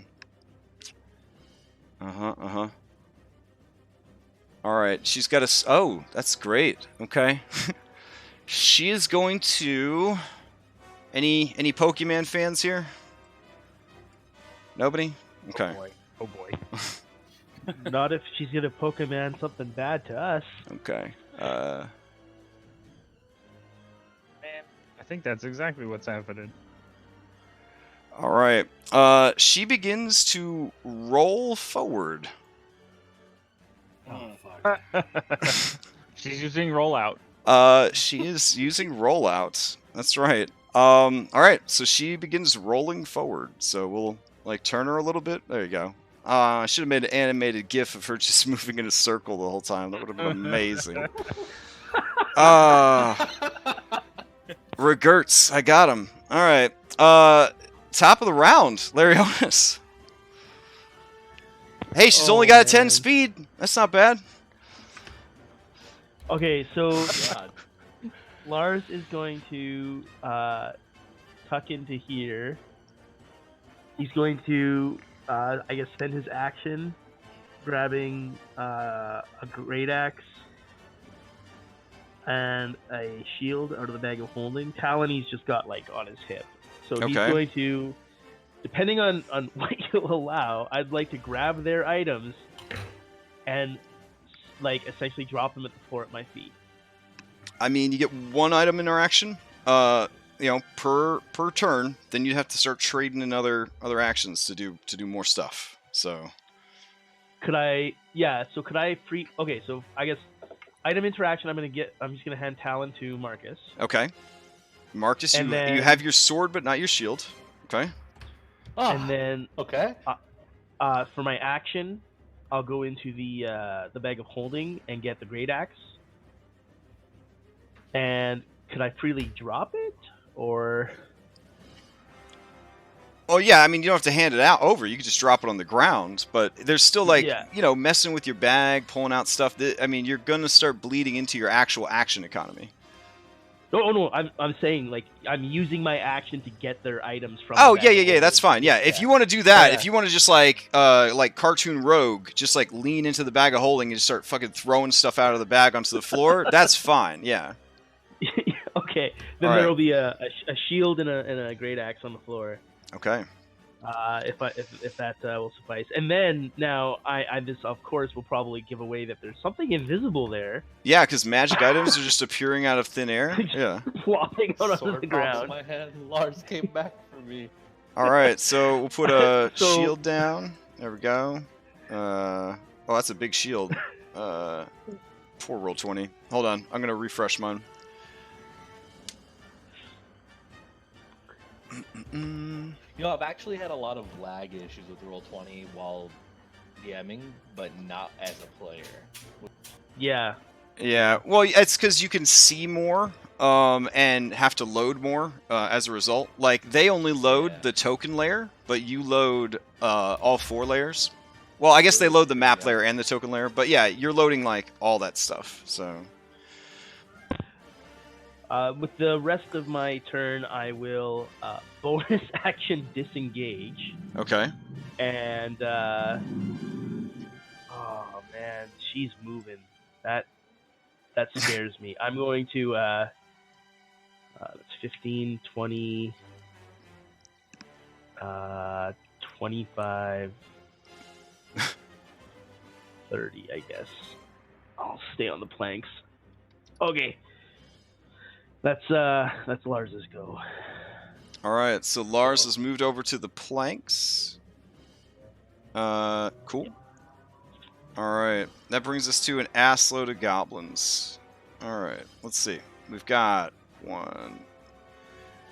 right, she's got a. Oh, that's great. Okay. She is going to. Any Pokemon fans here? Nobody. Okay. Oh boy. Not if she's gonna Pokemon something bad to us. Okay. Man, I think that's exactly what's happening. All right. She begins to roll forward. Oh, fuck. She's using rollout. She is using rollout. That's right. All right. So she begins rolling forward. So we'll like turn her a little bit. There you go. I should have made an animated GIF of her just moving in a circle the whole time. That would have been amazing. Regerts. I got him. All right. Top of the round, Larionis. Hey, she's only got a 10 man. speed. That's not bad. Okay, so God. Lars is going to tuck into here. He's going to, I guess, spend his action grabbing a great axe and a shield out of the bag of holding. Talon he's just got like on his hip. So he's Okay. going to, depending on what you'll allow, I'd like to grab their items and like essentially drop them at the floor at my feet. I mean, you get one item interaction, per turn. Then you have to start trading in other actions to do more stuff. So Could I? Yeah. So could I free? Okay. So I guess item interaction. I'm just gonna hand Talon to Marcus. okay, Marcus, And you then- you have your sword but not your shield. Okay. Oh, And then okay. for my action, I'll go into the bag of holding and get the great axe. And could I freely drop it, or? Oh yeah, I mean you don't have to hand it out over. You can just drop it on the ground. But there's still like Yeah. messing with your bag, pulling out stuff. I mean you're gonna start bleeding into your actual action economy. No. I'm saying like I'm using my action to get their items from. Oh the bag yeah. of That's holding. fine. Yeah, if you want to do that, Yeah. if you want to just like cartoon rogue, just like lean into the bag of holding and just start fucking throwing stuff out of the bag onto the floor, that's fine. Yeah. Okay. Then All right. there'll be a shield and a great axe on the floor. Okay. If that will suffice. And then now this of course will probably give away that there's something invisible there Yeah, because magic items are just appearing out of thin air. Yeah. flopping out onto Sword the pops in ground. my hand. Lars came back for me. All right, so we'll put a So- shield down. There we go. Oh, that's a big shield. Poor Roll20. Hold on, I'm gonna refresh mine. You know, I've actually had a lot of lag issues with Roll20 while DMing, but not as a player. Yeah. Yeah, well, it's because you can see more and have to load more as a result. Like, they only load Yeah. the token layer, but you load all 4 layers. Well, I guess they load the map Yeah. layer and the token layer, but yeah, you're loading, like, all that stuff, so... With the rest of my turn, I will bonus action disengage. Okay. And oh man, she's moving. That scares me. I'm going to that's 15, 20, 25, 30, I guess. I'll stay on the planks. Okay. That's Lars's go. All right, so Lars has moved over to the planks. Cool. All right, that brings us to an ass load of goblins. All right, let's see. We've got one,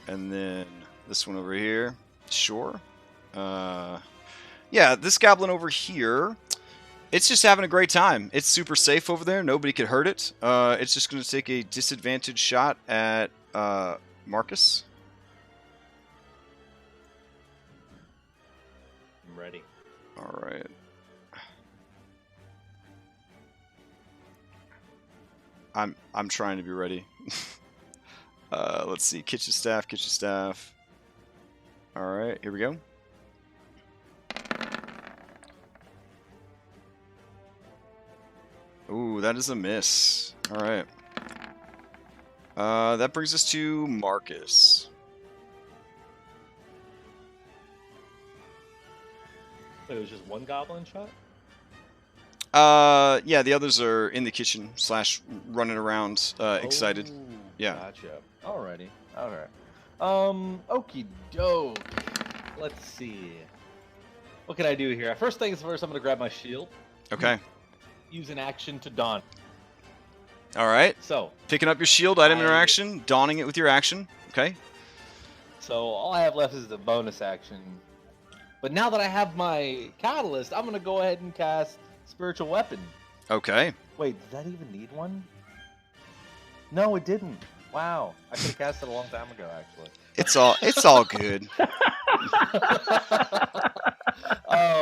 and then this one over here. Sure. Yeah, this goblin over here. It's just having a great time. It's super safe over there. Nobody could hurt it. It's just going to take a disadvantaged shot at Marcus. I'm ready. All right. I'm trying to be ready. Let's see. Kitchen staff. Alright, here we go. Ooh, that is a miss. Alright. That brings us to Marcus. Wait, it was just one goblin shot? Yeah, the others are in the kitchen / running around, excited. Oh, Yeah. Gotcha. Alrighty. Alright. Okie doke. Let's see. What can I do here? First things first, I'm gonna grab my shield. Okay. Use an action to don. Alright. So, Picking up your shield, item interaction, donning it with your action. Okay. so all I have left is the bonus action. But now that I have my catalyst, I'm gonna go ahead and cast Spiritual Weapon. Okay. Wait, did that even need one? No, it didn't. Wow, I could have cast it a long time ago, actually. It's all good.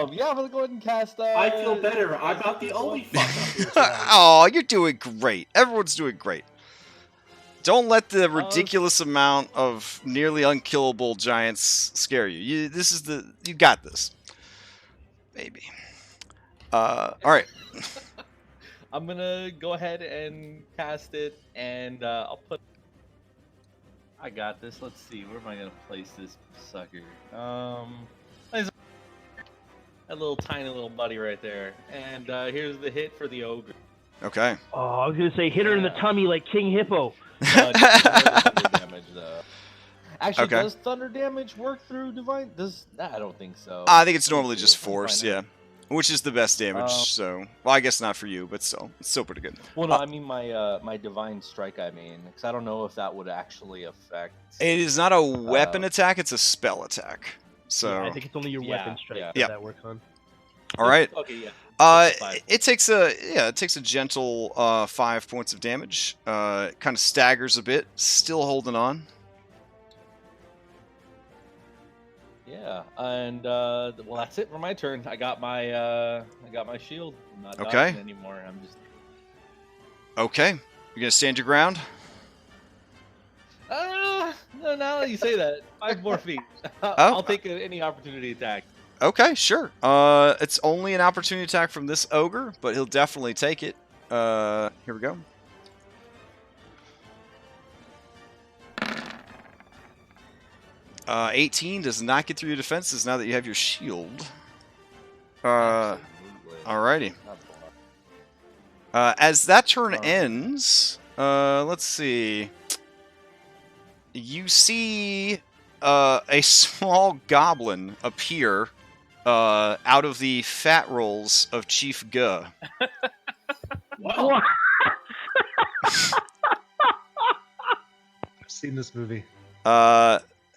Yeah, I'm gonna go ahead and cast. I feel better. I'm not the only fuck up here tonight. Oh, you're doing great. Everyone's doing great. Don't let the ridiculous amount of nearly unkillable giants scare you. You got this. Maybe. All right. I'm gonna go ahead and cast it, and I'll put. I got this. Let's see. Where am I gonna place this sucker? There's that little tiny little buddy right there, and here's the hit for the ogre. Okay. Oh, I was gonna say hit her in the tummy like King Hippo. Thunder damage, though. Actually, Okay. does thunder damage work through divine? I don't think so. I think it's Let me normally see. just Let me force, find yeah. out. Which is the best damage, so... Well, I guess not for you, but still. It's still pretty good. Well, no, I mean my divine strike. Because I don't know if that would actually affect. It is not a weapon attack, it's a spell attack. So... Yeah, I think it's only your Yeah, weapon strike yeah. that Yeah. that works on. Alright. Okay, yeah. It takes a gentle 5 points of damage. It kind of staggers a bit, still holding on. Yeah, and well, that's it for my turn. I got my shield. I'm not Okay. dodging anymore. I'm just. Okay. You're gonna stand your ground? No, now that you say that, 5 more feet. Oh. I'll take any opportunity attack. Okay, sure. It's only an opportunity attack from this ogre, but he'll definitely take it. Here we go. Uh, 18 does not get through your defenses now that you have your shield. Absolutely. Alrighty. Not far. As that turn ends, let's see. You see a small goblin appear out of the fat rolls of Chief Guh. Wow. I've seen this movie.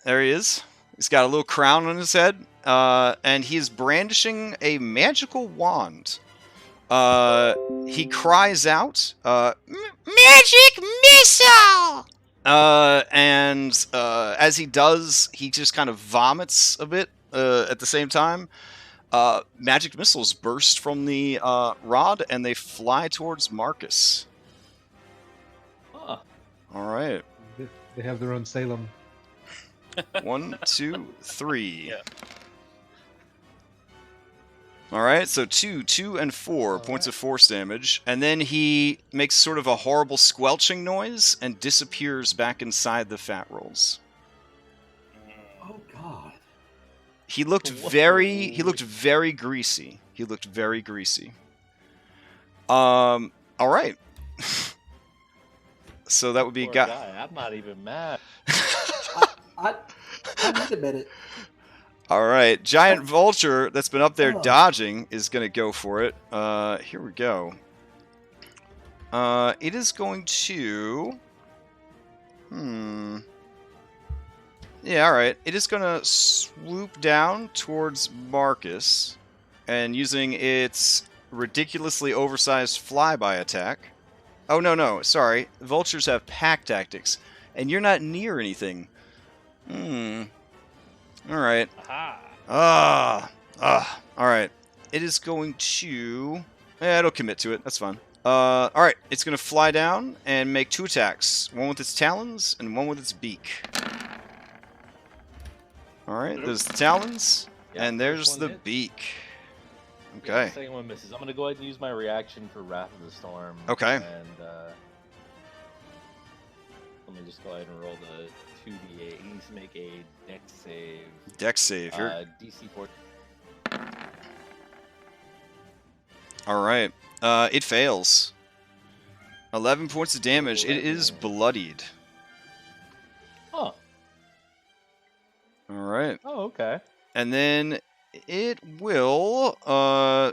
There he is. He's got a little crown on his head, and he is brandishing a magical wand. He cries out, "Magic missile!" And as he does, he just kind of vomits a bit at the same time. Magic missiles burst from the rod, and they fly towards Marcus. Huh. All right. They have their own Salem. 1, 2, 3. Yeah. All right, so 2, and 4 points of force damage, and then he makes sort of a horrible squelching noise and disappears back inside the fat rolls. Oh God. He looked very greasy. He looked very greasy. All right. So that would be Poor guy. guy. I'm not even mad. I need a minute. All right, giant vulture that's been up there dodging is going to go for it. Here we go. It is going to... Yeah, all right. It is going to swoop down towards Marcus, and using its ridiculously oversized flyby attack. Oh, no, sorry. Vultures have pack tactics, and you're not near anything. Alright. Aha. Alright. It is going to... Yeah, it'll commit to it. That's fine. All right, it's going to fly down and make 2 attacks. One with its talons and one with its beak. All right, there's the talons, Yeah, and first there's one the hits. beak. Yeah, Okay. the second one misses. I'm gonna go ahead and use my reaction for Wrath of the Storm. Okay. And let me just go ahead and roll the 2d8. He needs to make a Dex save. Dex save here. DC 4. All right. It fails. 11 points of damage. It is bloodied. Oh. All right. Oh, okay. And then it will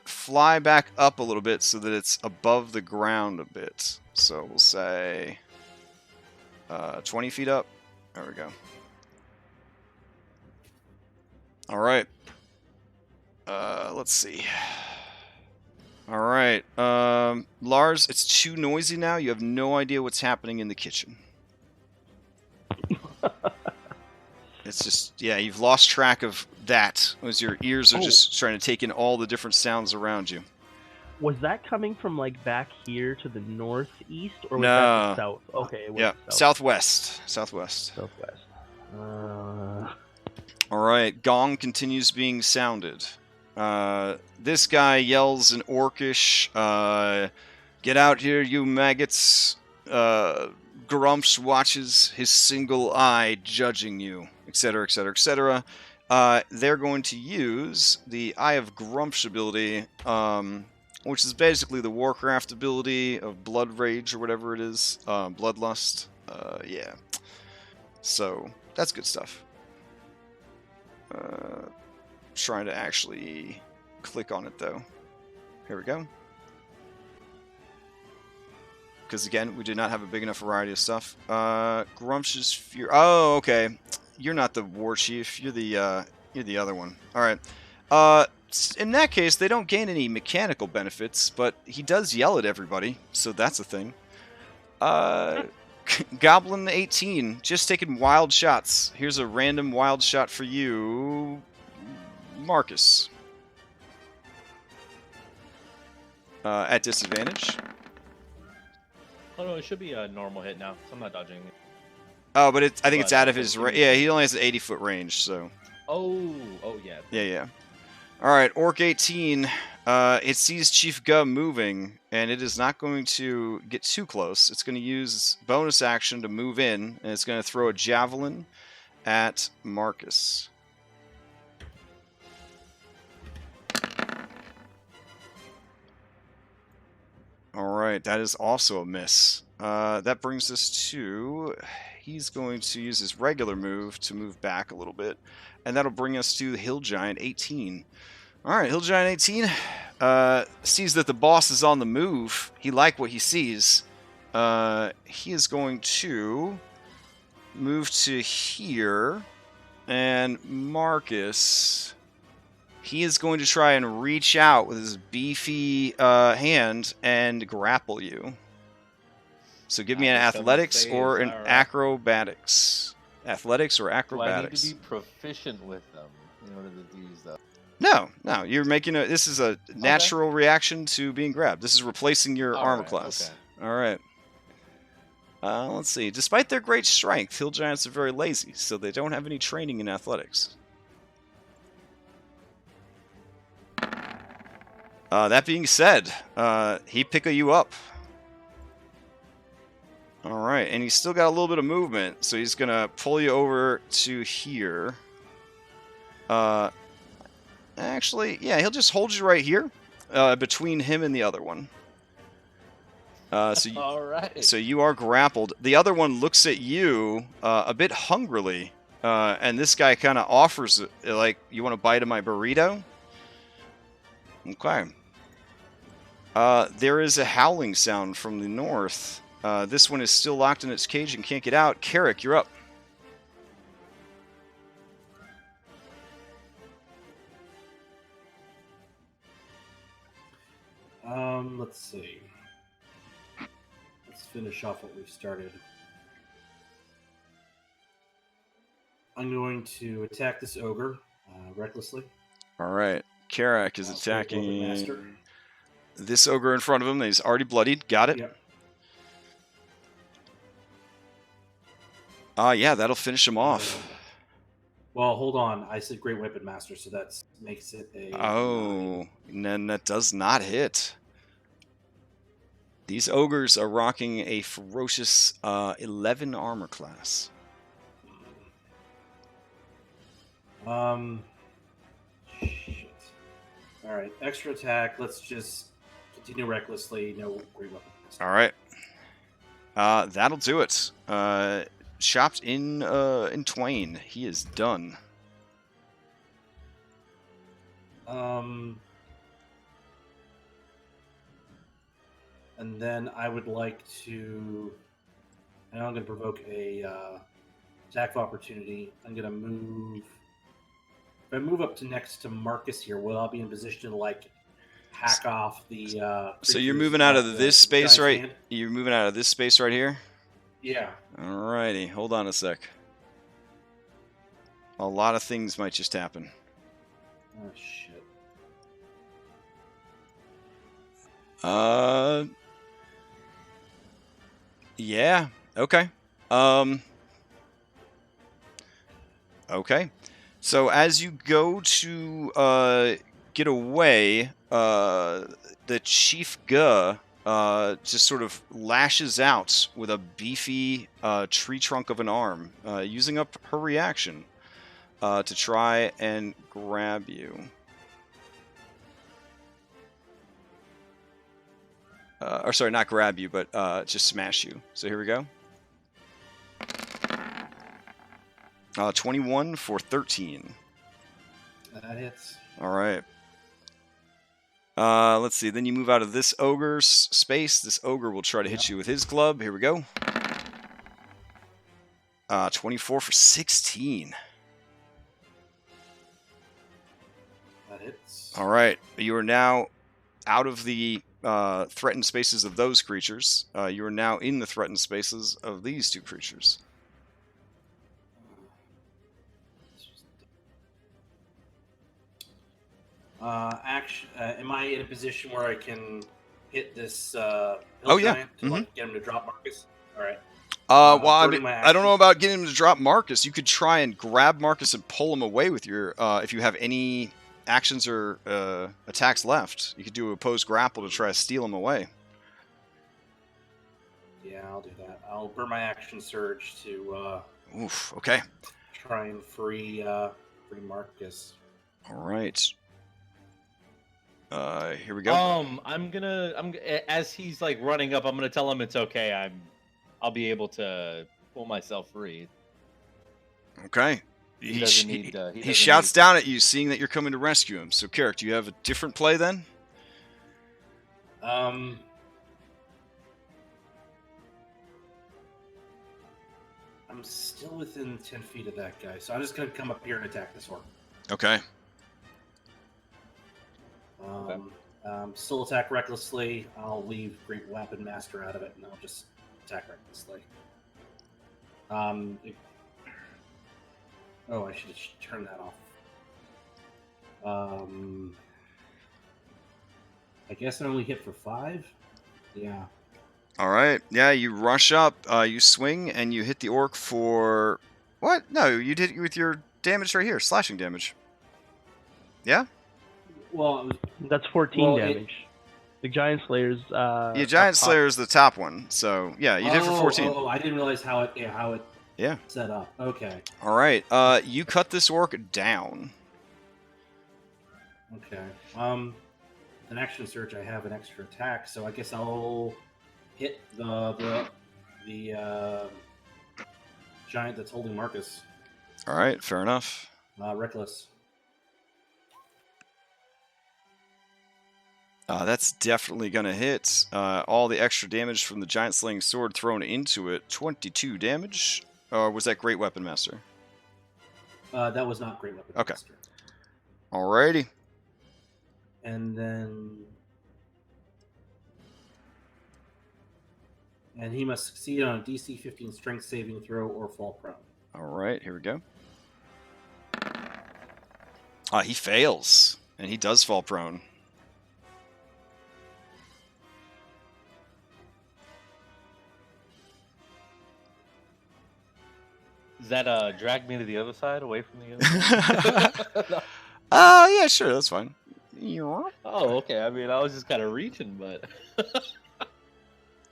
fly back up a little bit so that it's above the ground a bit. So we'll say 20 feet up. There we go. All right. Let's see. All right. Lars, it's too noisy now. You have no idea what's happening in the kitchen. It's just, yeah, you've lost track of that as your ears are just trying to take in all the different sounds around you. Was that coming from like back here to the northeast, or was No. that the south? Okay, it was Yeah, south. southwest. Southwest. Southwest. All right, gong continues being sounded. This guy yells in Orcish, "Get out here, you maggots!" Grumps watches his single eye judging you, etc., etc., etc. They're going to use the Eye of Grumps ability, which is basically the Warcraft ability of Blood Rage or whatever it is, Bloodlust. Yeah. So that's good stuff. Trying to actually click on it though. Here we go. Because again, we did not have a big enough variety of stuff. Grumptious Fury. Oh, okay. You're not the war chief. You're the other one. All right. In that case, they don't gain any mechanical benefits, but he does yell at everybody, so that's a thing. Goblin 18, just taking wild shots. Here's a random wild shot for you, Marcus. At disadvantage. Oh no, it should be a normal hit now, so I'm not dodging it. Oh, but I think it's out of his yeah, he only has an 80-foot range, so. Oh yeah. Yeah. All right, Orc 18. It sees Chief Gum moving, and it is not going to get too close. It's going to use bonus action to move in, and it's going to throw a javelin at Marcus. All right, that is also a miss. That brings us to... He's going to use his regular move to move back a little bit, and that'll bring us to Hill Giant 18. All right, Hill Giant 18 sees that the boss is on the move. He liked what he sees. He is going to move to here, and Marcus... He is going to try and reach out with his beefy hand and grapple you. So give me an athletics or an acrobatics. Athletics or acrobatics. Do I need to be proficient with them in order to use them? No. You're making a... This is a natural reaction to being grabbed. This is replacing your armor class. Okay. All right. Let's see. Despite their great strength, hill giants are very lazy, so they don't have any training in athletics. That being said, he picked you up. Alright, and he's still got a little bit of movement, so he's going to pull you over to here. Actually, yeah, he'll just hold you right here, between him and the other one. So you are grappled. The other one looks at you a bit hungrily, and this guy kind of offers, like, you want a bite of my burrito? Okay. There is a howling sound from the north. This one is still locked in its cage and can't get out. Carrick, you're up. Let's see. Let's finish off what we've started. I'm going to attack this ogre recklessly. All right. Carrick is attacking. this ogre in front of him. He's already bloodied. Got it. Yep. Yeah, that'll finish him off. Well, hold on. I said Great Weapon Master, so that makes it a. Oh, and then that does not hit. These ogres are rocking a ferocious 11 armor class. Shit. All right, extra attack. Let's just continue recklessly. No Great Weapon Master. All right. That'll do it. Chopped in twain. He is done. And then I would like to. And I'm going to provoke a attack of opportunity. I'm going to move. If I move up to next to Marcus here, will I be in position to like hack off the? So you're creatures moving out at of the this space, giant's right? hand? You're moving out of this space right here. Yeah. Alrighty, hold on a sec. A lot of things might just happen. Oh shit. Yeah. Okay. Okay. So as you go to get away, the Chief Guh just sort of lashes out with a beefy tree trunk of an arm, using up her reaction to try and grab you. Or sorry, not grab you, but just smash you. So here we go. 21 for 13. That hits. All right. Let's see. Then you move out of this ogre's space. This ogre will try to hit you with his club. Here we go. 24 for 16. That hits. All right. You are now out of the threatened spaces of those creatures. You are now in the threatened spaces of these two creatures. Am I in a position where I can hit this Oh, hill yeah. giant to like, get him to drop Marcus? All right. Well, I burning mean, my I don't know actions. about getting him to drop Marcus. You could try and grab Marcus and pull him away with your, if you have any actions or attacks left. You could do a opposed grapple to try to steal him away. Yeah, I'll do that. I'll burn my action surge to Oof. Okay. try and free Marcus. All right. Here we go. As he's like running up, I'm gonna tell him it's okay. I'll be able to pull myself free. Okay. He doesn't need. He shouts down at you, seeing that you're coming to rescue him. So, Carrick, do you have a different play then? I'm still within 10 feet of that guy, so I'm just gonna come up here and attack this orc. Okay. Still attack recklessly. I'll leave Great Weapon Master out of it, and I'll just attack recklessly. I should turn that off. I guess I only hit for 5. Yeah. All right. Yeah, you rush up, you swing, and you hit the orc for... What? No, you did it with your damage right here, slashing damage. Yeah? Well, That's 14 Well, damage. The Giant Slayer's. Yeah, Giant Slayer is the top one. So, yeah, you did for 14. Oh, I didn't realize how it Yeah. set up. Okay. All right. You cut this orc down. Okay. An action search. I have an extra attack, so I guess I'll hit the giant that's holding Marcus. All right, fair enough. Reckless. That's definitely going to hit. All the extra damage from the giant slaying sword thrown into it. 22 damage. Or was that Great Weapon Master? That was not Great Weapon Okay. Master. Alrighty. And then... And he must succeed on a DC 15 strength saving throw or fall prone. Alright, here we go. He fails. And he does fall prone. Does that drag me to the other side, away from the other side? No. Yeah, sure, that's fine. Oh, okay. I mean, I was just kind of reaching, but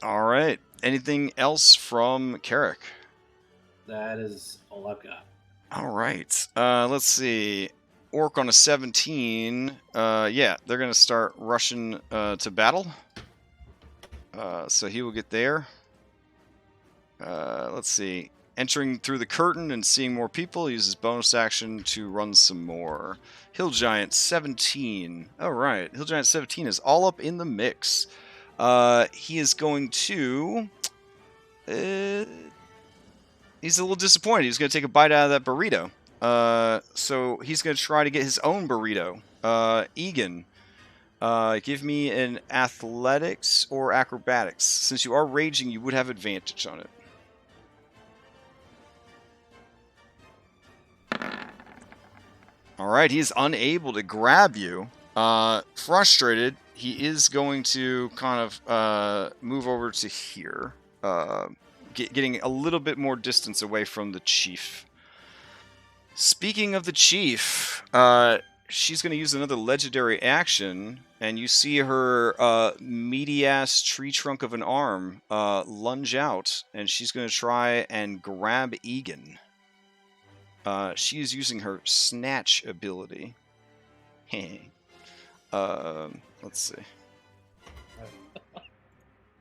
All right. Anything else from Carrick? That is all I've got. All right. Let's see. Orc on a 17. Yeah, they're going to start rushing to battle. So he will get there. Let's see. Entering through the curtain and seeing more people, uses bonus action to run some more. Hill Giant 17. All right. Hill Giant 17 is all up in the mix. He is going to... he's a little disappointed. He's going to take a bite out of that burrito. So he's going to try to get his own burrito. Egan, give me an athletics or acrobatics. Since you are raging, you would have advantage on it. All right, he is unable to grab you. Frustrated, he is going to kind of move over to here, getting a little bit more distance away from the chief. Speaking of the chief, she's going to use another legendary action, and you see her meaty-ass tree trunk of an arm lunge out, and she's going to try and grab Egan. She is using her snatch ability. Let's see.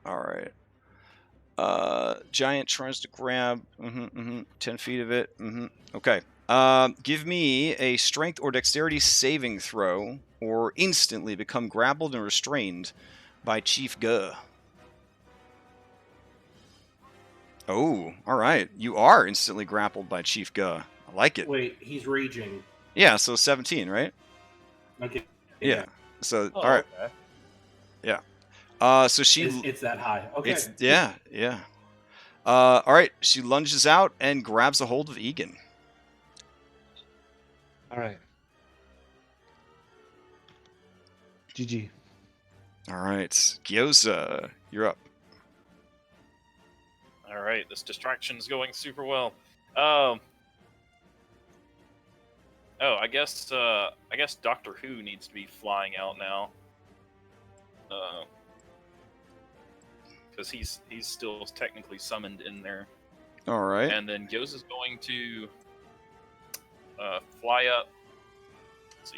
All right. Giant tries to grab 10 feet of it. Okay. Give me a strength or dexterity saving throw, or instantly become grappled and restrained by Chief Guh. Oh, all right. You are instantly grappled by Chief Guh. I like it. Wait, he's raging. Yeah, so 17, right? Okay. Yeah. So, oh, all right. okay. Yeah. So she... It's that high. Okay. Yeah. All right. She lunges out and grabs a hold of Egan. All right. GG. All right. Gyoza, you're up. All right, this distraction is going super well. I guess Doctor Who needs to be flying out now. Because he's still technically summoned in there. All right. And then Gyoza's going to fly up. Let's see.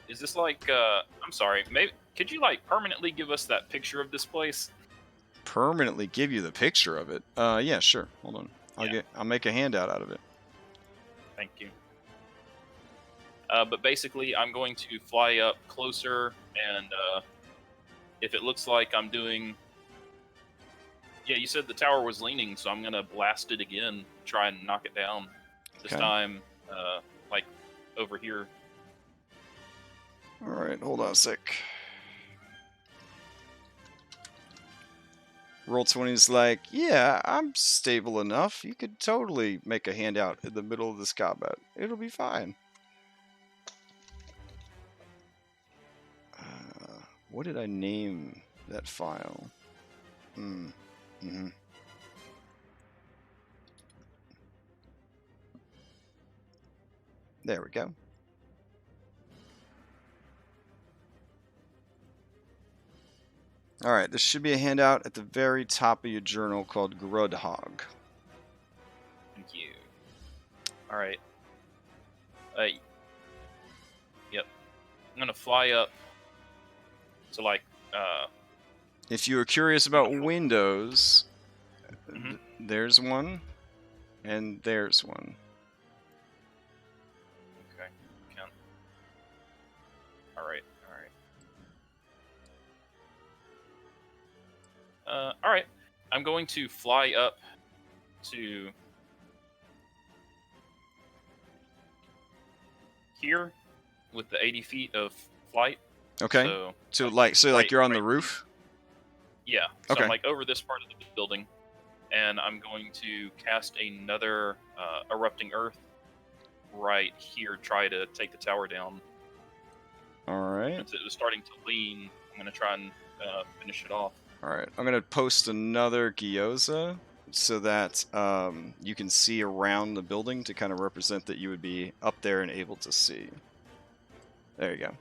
Is this like I'm sorry, maybe could you like permanently give us that picture of this place? Permanently give you the picture of it? Yeah, sure. Hold on. I'll make a handout out of it. Thank you. But basically, I'm going to fly up closer, and if it looks like I'm doing... Yeah, you said the tower was leaning, so I'm going to blast it again, try and knock it down. This time, like, over here. Alright, hold on a sec. Roll20 is like, yeah, I'm stable enough. You could totally make a handout in the middle of this combat. It'll be fine. What did I name that file? There we go. Alright, there should be a handout at the very top of your journal called Grudhog. Thank you. Alright. Yep. I'm gonna fly up to like, If you were curious about windows, there's one, and there's one. Okay, count. Alright. Alright. I'm going to fly up to here with the 80 feet of flight. Okay. So like you're on the roof? Yeah. So Okay. I'm like over this part of the building, and I'm going to cast another Erupting Earth right here, try to take the tower down. Alright. Since it was starting to lean, I'm going to try and finish it off. Alright, I'm going to post another gyoza so that you can see around the building to kind of represent that you would be up there and able to see. There you go.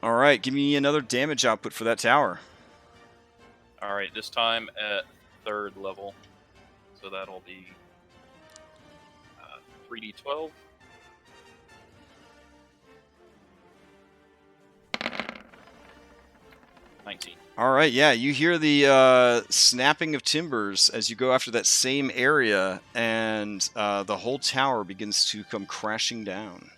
Alright, give me another damage output for that tower. Alright, this time at 3rd level. So that'll be 3d12. Alright, yeah, you hear the snapping of timbers as you go after that same area, and the whole tower begins to come crashing down.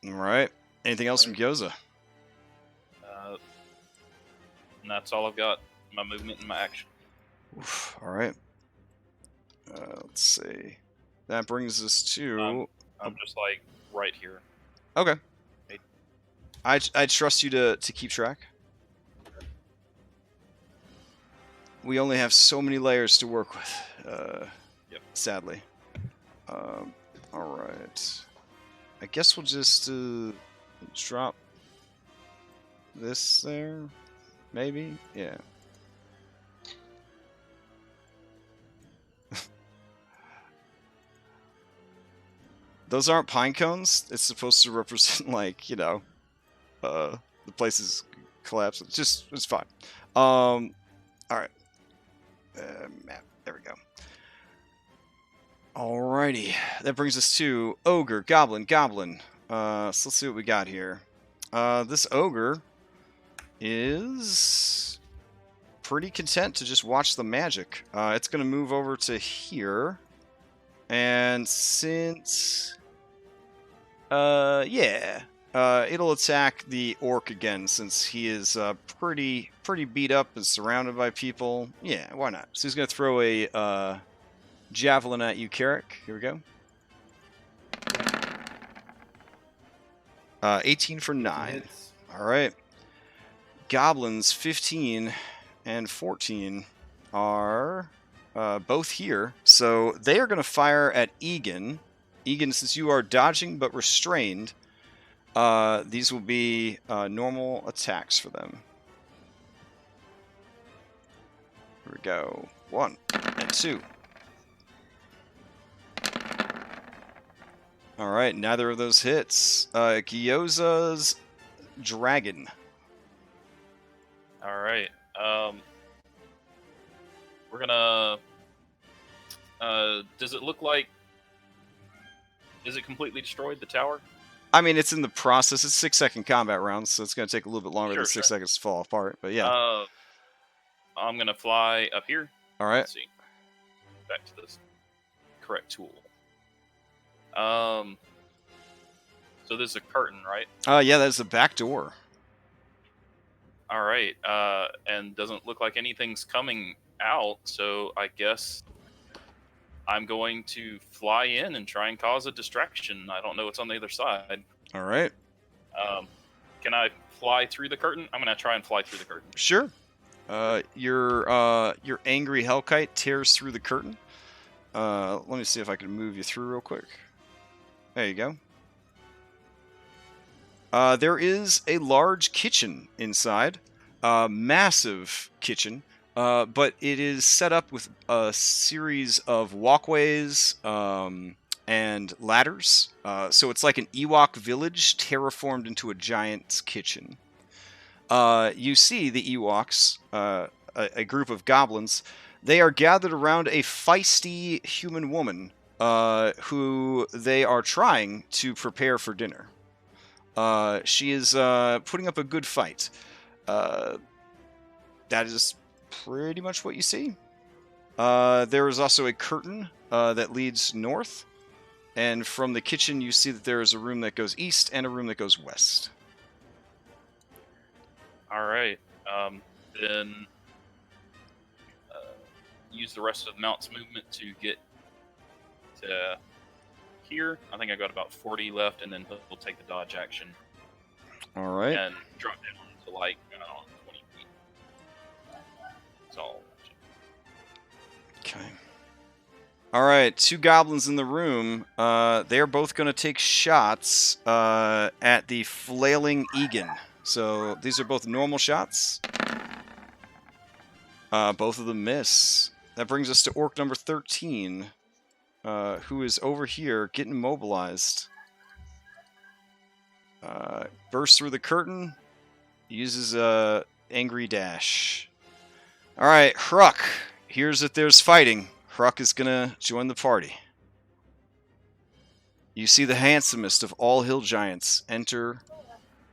Alright, anything else from Gyoza? And that's all I've got. My movement and my action. Alright. Let's see. That brings us to... I'm just like right here. Okay. I trust you to keep track. We only have so many layers to work with, yep. Sadly. Alright. I guess we'll just drop this there, maybe? Yeah. Those aren't pine cones. It's supposed to represent, like, you know, the place is collapsing. It's fine. Alright. Map. There we go. Alrighty. That brings us to Ogre, Goblin. So let's see what we got here. This Ogre is pretty content to just watch the magic. It's going to move over to here. And since... it'll attack the orc again, since he is pretty beat up and surrounded by people. Yeah, why not? So he's going to throw a javelin at you, Carrick. Here we go. 18 for 9. Alright. Goblins 15 and 14 are both here. So they are going to fire at Egan. Egan, since you are dodging but restrained, these will be normal attacks for them. Here we go. 1 and 2. Alright, neither of those hits. Gyoza's dragon. Alright. We're gonna... does it look like... Is it completely destroyed, the tower? I mean, it's in the process. It's 6-second combat rounds, so it's going to take a little bit longer than 6 seconds to fall apart. But yeah. I'm going to fly up here. All right. Let's see. Back to this correct tool. So there's a curtain, right? Yeah, that's the back door. All right. And doesn't look like anything's coming out, so I guess I'm going to fly in and try and cause a distraction. I don't know what's on the other side. All right. Can I fly through the curtain? I'm going to try and fly through the curtain. Sure. Your angry Hellkite tears through the curtain. Let me see if I can move you through real quick. There you go. There is a large kitchen inside. Massive kitchen. But it is set up with a series of walkways and ladders. So it's like an Ewok village terraformed into a giant kitchen. You see the Ewoks, a group of goblins. They are gathered around a feisty human woman who they are trying to prepare for dinner. She is putting up a good fight. That is pretty much what you see. There is also a curtain that leads north, and from the kitchen you see that there is a room that goes east and a room that goes west. Alright, then use the rest of the mount's movement to get to here. I think I got about 40 left, and then we'll take the dodge action. Alright. And drop down to like, 20 feet. That's all. Okay. All right, 2 goblins in the room. They're both going to take shots at the flailing Egan. So these are both normal shots. Both of them miss. That brings us to Orc number 13, who is over here getting mobilized. Bursts through the curtain, uses a angry dash. All right, Hruck hears that there's fighting. Hruck is gonna join the party. You see the handsomest of all hill giants enter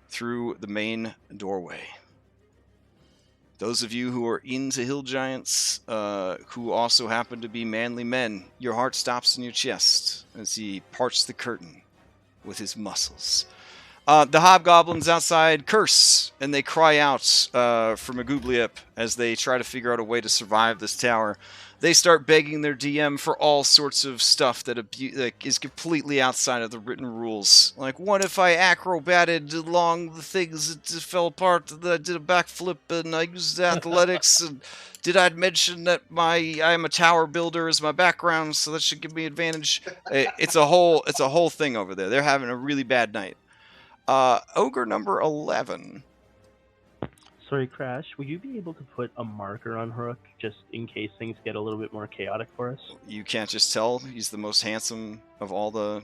through the main doorway. Those of you who are into hill giants, who also happen to be manly men, your heart stops in your chest as he parts the curtain with his muscles. The hobgoblins outside curse, and they cry out for Magoobliep as they try to figure out a way to survive this tower. They start begging their DM for all sorts of stuff that is completely outside of the written rules. Like, what if I acrobated along the things that fell apart, that I did a backflip and I used athletics, and did I mention that I'm a tower builder as my background, so that should give me advantage? It's a whole thing over there. They're having a really bad night. Ogre number 11. Sorry, Crash. Would you be able to put a marker on Hruck just in case things get a little bit more chaotic for us? You can't just tell he's the most handsome of all the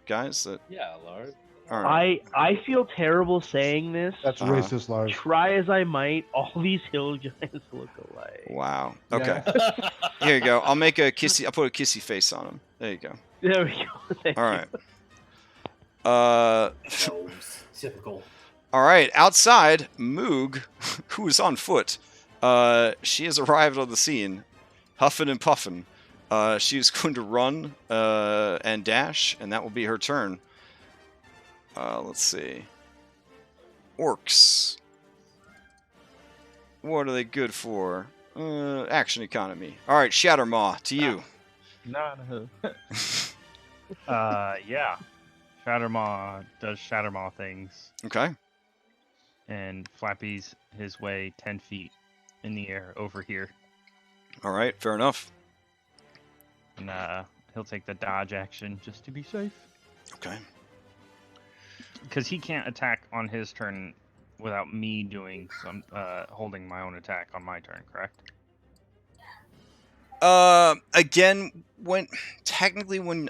guys? Yeah, Lars. All right. I feel terrible saying this. That's racist, Lars. Try as I might, all these hill giants look alike. Wow. Okay. Yeah. Here you go. I'll put a kissy face on him. There you go. There we go. Thank All you. right. Elves. Typical. All right. Outside, Moog, who is on foot, she has arrived on the scene, huffing and puffing. She is going to run and dash, and that will be her turn. Let's see. Orcs. What are they good for? Action economy. All right, Shattermaw, to you. No. Yeah. Shattermaw does Shattermaw things Okay. and flappies his way 10 feet in the air over here. All right, fair enough. And he'll take the dodge action just to be safe. Okay. Because he can't attack on his turn without me doing some holding my own attack on my turn, correct? Again, when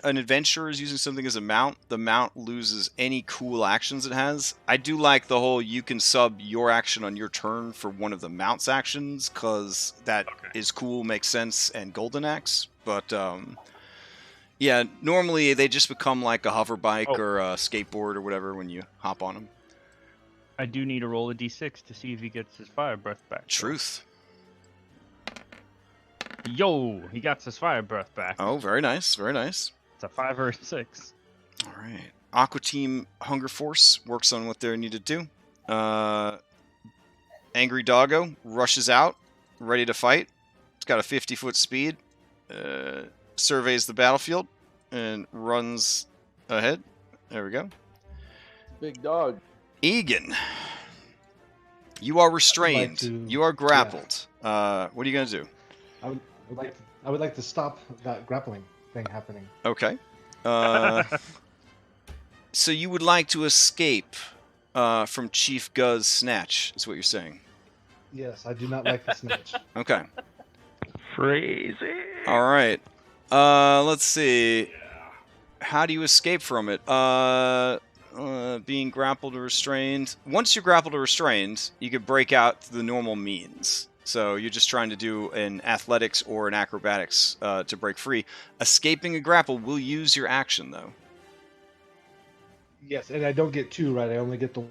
an adventurer is using something as a mount, the mount loses any cool actions it has. I do like the whole you can sub your action on your turn for one of the mount's actions, because that is cool, makes sense, and golden axe. But yeah, normally they just become like a hover bike or a skateboard or whatever when you hop on them. I do need to roll a d6 to see if he gets his fire breath back. Truth. Yo, he got his fire breath back. Oh, very nice, very nice. It's a 5 or a 6. All right. Aqua Team Hunger Force works on what they need to do. Angry Doggo rushes out, ready to fight. It's got a 50-foot speed. Surveys the battlefield and runs ahead. There we go. Big dog. Egan, you are restrained. to- You are grappled. What are you going to do? I would like to stop that grappling thing happening. Okay. So you would like to escape from Chief Guz's snatch, is what you're saying. Yes, I do not like the snitch. Okay. Crazy. All right. Let's see. How do you escape from it? Being grappled or restrained. Once you're grappled or restrained, you could break out the normal means. So you're just trying to do an athletics or an acrobatics to break free. Escaping a grapple will use your action, though. Yes, and I don't get 2, right? I only get the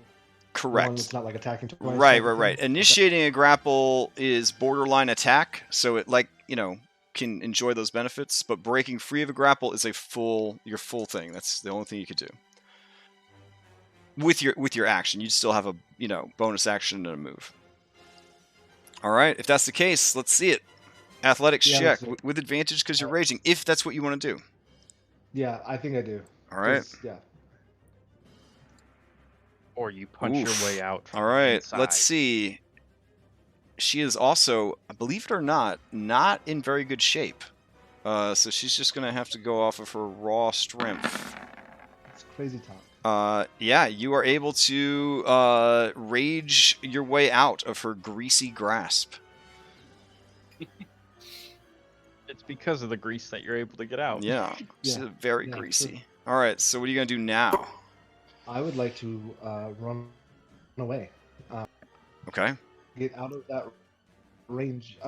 Correct. one that's not like attacking twice. Right. Initiating a grapple is borderline attack, so it can enjoy those benefits. But breaking free of a grapple is your full thing. That's the only thing you could do. With your action, you'd still have a bonus action and a move. All right, if that's the case, let's see it. Athletics check with advantage because you're raging, if that's what you want to do. Yeah, I think I do. All right. 'Cause, Yeah. Or you punch your way out. From All right, inside. let's see. She is also, believe it or not in very good shape. So she's just gonna have to go off of her raw strength. It's crazy talk. Yeah, you are able to rage your way out of her greasy grasp. It's because of the grease that you're able to get out. Yeah, she's Yeah, very yeah, greasy. All right, so what are you gonna do now? I would like to run away. Okay. Get out of that range.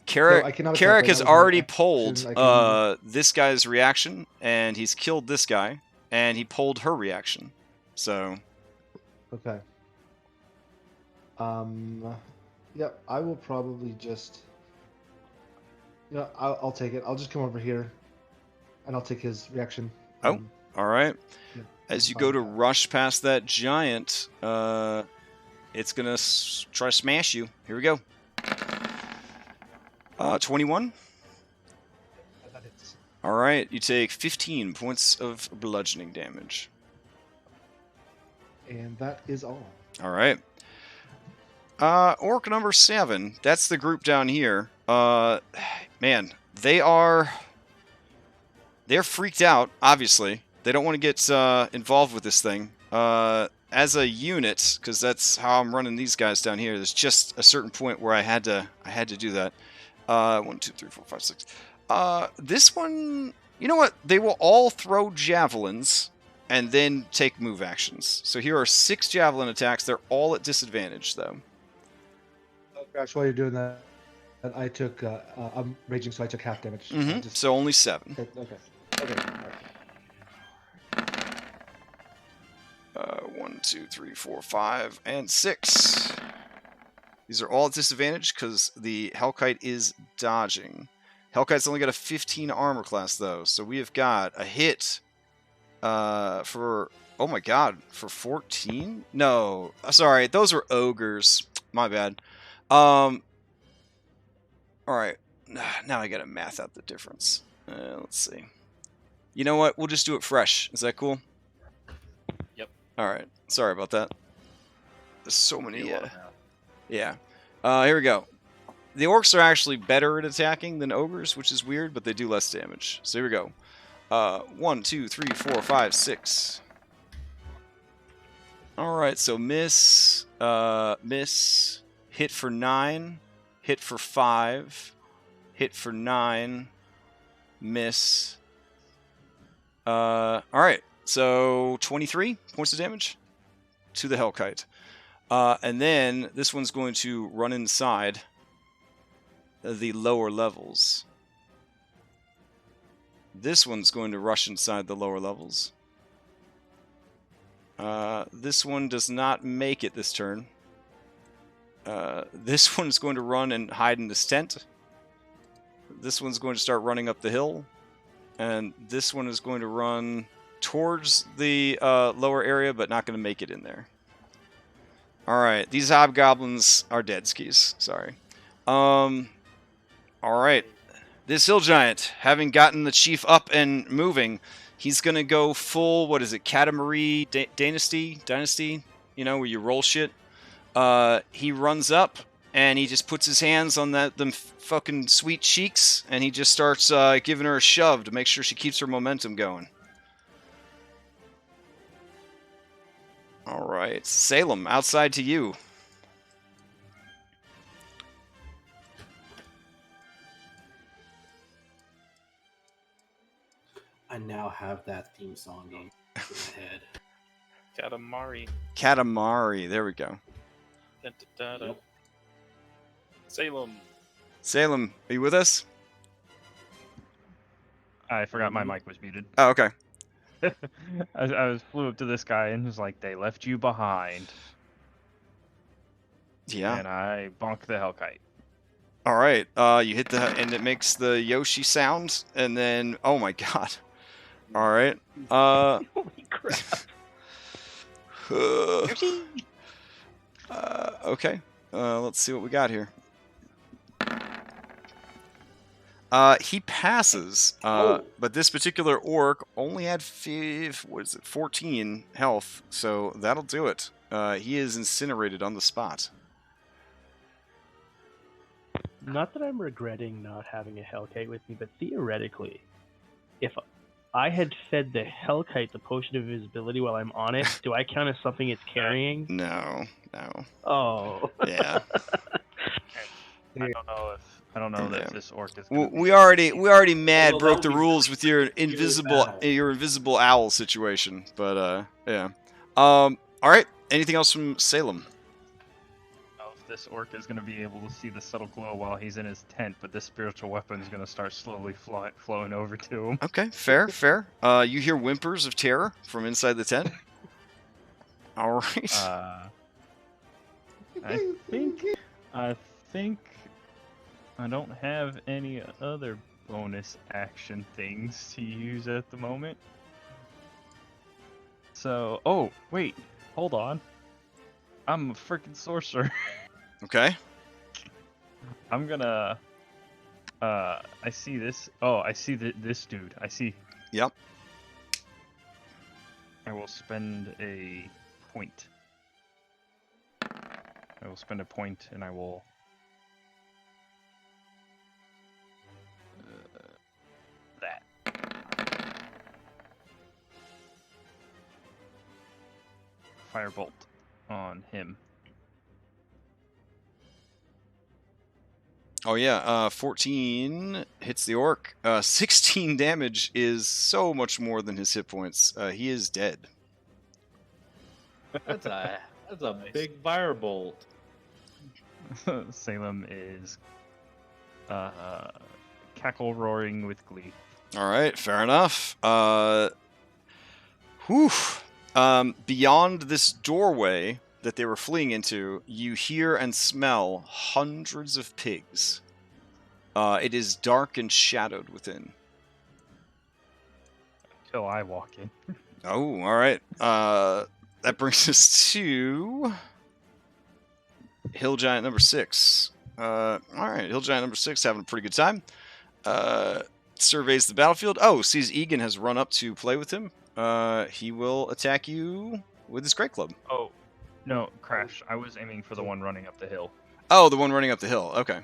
Carrick, I cannot attack Carrick right has now with my already action. pulled I can- this guy's reaction, and he's killed this guy, and he pulled her reaction. So, Okay. Yeah, I will probably just. Yeah, I'll take it. I'll just come over here, and I'll take his reaction. Oh. all right. Yeah, As I'm you fine go with to that. rush past that giant, it's gonna try to smash you. Here we go. 21. That hits. All right, you take 15 points of bludgeoning damage. And that is all. All right. Orc number 7. That's the group down here. Man, they're freaked out. Obviously, they don't want to get involved with this thing. As a unit, because that's how I'm running these guys down here. There's just a certain point where I had to do that. 1, 2, 3, 4, 5, 6. This one, you know what? They will all throw javelins and then take move actions. So here are 6 javelin attacks. They're all at disadvantage, though. Crash, while you're doing that, I took. I'm raging, so I took half damage. Mm-hmm. So only 7. Okay. Okay. All right. 1, 2, 3, 4, 5, and 6. These are all at disadvantage because the Hellkite is dodging. Hellkite's only got a 15 armor class, though, so we have got a hit for... Oh my god, for 14? No, sorry, those were ogres. My bad. Alright, now I gotta math out the difference. Let's see. You know what? We'll just do it fresh. Is that cool? Yep. Alright, sorry about that. There's so many... Do a lot of math. Yeah. Here we go. The orcs are actually better at attacking than ogres, which is weird, but they do less damage. So here we go. 1, 2, 3, 4, 5, 6. Alright, so miss, miss, hit for 9, hit for 5, hit for 9, miss. Alright, so 23 points of damage to the Hellkite. And then this one's going to run inside the lower levels. This one's going to rush inside the lower levels. This one does not make it this turn. This one's going to run and hide in this tent. This one's going to start running up the hill. And this one is going to run towards the lower area, but not going to make it in there. Alright, these hobgoblins are dead skis. Sorry. Alright. This hill giant, having gotten the chief up and moving, he's gonna go full, what is it, Katamari Dynasty? You know, where you roll shit. He runs up, and he just puts his hands on them fucking sweet cheeks, and he just starts giving her a shove to make sure she keeps her momentum going. Alright, Salem, outside to you. I now have that theme song in my head. Katamari. Katamari, there we go. Da-da-da-da. Yep. Salem. Salem, are you with us? I forgot my mic was muted. Oh, okay. I flew up to this guy and was like, "They left you behind," Yeah. and I bonked the Hellkite. Alright, you hit and it makes the Yoshi sound, and then, oh my god. Alright, Holy crap. okay, let's see what we got here. He passes, but this particular orc only had 14 health, so that'll do it. He is incinerated on the spot. Not that I'm regretting not having a Hellkite with me, but theoretically, if I had fed the Hellkite the potion of invisibility while I'm on it, do I count as something it's carrying? No. Oh. Yeah. I don't know Yeah. that this orc is. Gonna We already mad Well, broke that the would be rules with your battle. invisible owl situation, but yeah. All right. Anything else from Salem? If this orc is going to be able to see the subtle glow while he's in his tent, but this spiritual weapon is going to start slowly flowing over to him. Okay, fair. You hear whimpers of terror from inside the tent. All right. I think I don't have any other bonus action things to use at the moment. So, oh wait, hold on. I'm a freaking sorcerer. Okay. I'm gonna. I see this. Oh, I see this dude. I see. Yep. I will spend a point. I will spend a point, and I will. That. Firebolt on him. Oh yeah, 14 hits the orc. 16 damage is so much more than his hit points. He is dead. That's a big firebolt. Salem is cackle roaring with glee. All right, fair enough. Beyond this doorway that they were fleeing into, you hear and smell hundreds of pigs. It is dark and shadowed within. Until I walk in. Oh, all right. That brings us to Hill Giant number 6. All right, Hill Giant number 6 having a pretty good time. Surveys the battlefield. Oh, sees Egan has run up to play with him. He will attack you with his great club. Oh, no, Crash. I was aiming for the one running up the hill. Oh, the one running up the hill. Okay.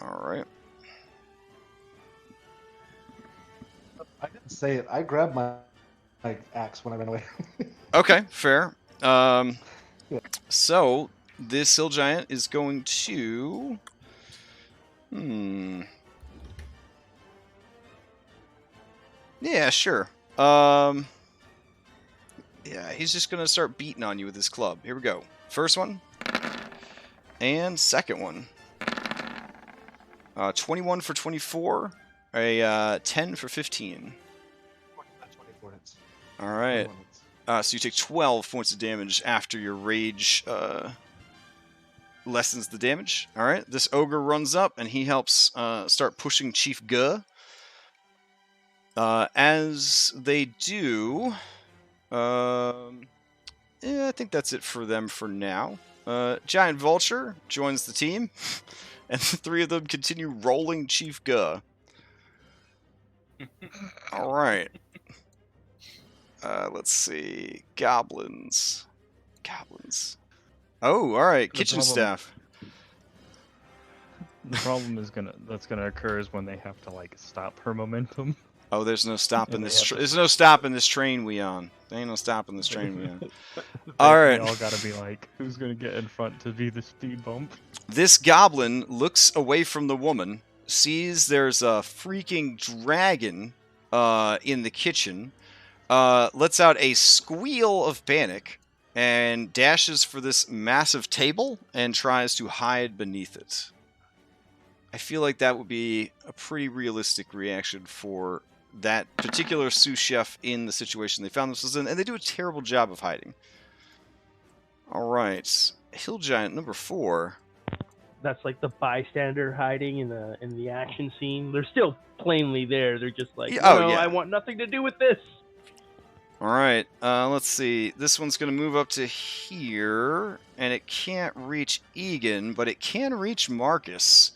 All right. I didn't say it. I grabbed my axe when I ran away. Okay, fair. So this hill giant is going to. Yeah, sure. Yeah, he's just gonna start beating on you with his club. Here we go. First one. And second one. 21 for 24. A 10 for 15. 24 hits. All right. 21 hits. So you take 12 points of damage after your rage lessens the damage. All right. This ogre runs up and he helps start pushing Chief Guh. As they do, yeah, I think that's it for them for now. Giant Vulture joins the team, and the three of them continue rolling Chief Guh. All right. Let's see. Goblins. Oh, all right. The Kitchen problem- staff. The problem that's gonna occur is when they have to like stop her momentum. Oh, there's no stopping And this. they have to- There's no stopping this train we on. There ain't no stopping this train we on. They- All right. They all gotta be like, who's gonna get in front to be the speed bump? This goblin looks away from the woman, sees there's a freaking dragon in the kitchen, lets out a squeal of panic, and dashes for this massive table and tries to hide beneath it. I feel like that would be a pretty realistic reaction for that particular sous chef in the situation they found themselves in, and they do a terrible job of hiding. All right, Hill Giant number 4. That's like the bystander hiding in the action scene. They're still plainly there. They're just like, Yeah, no, oh, yeah. I want nothing to do with this. All right, let's see. This one's going to move up to here, and it can't reach Egan, but it can reach Marcus.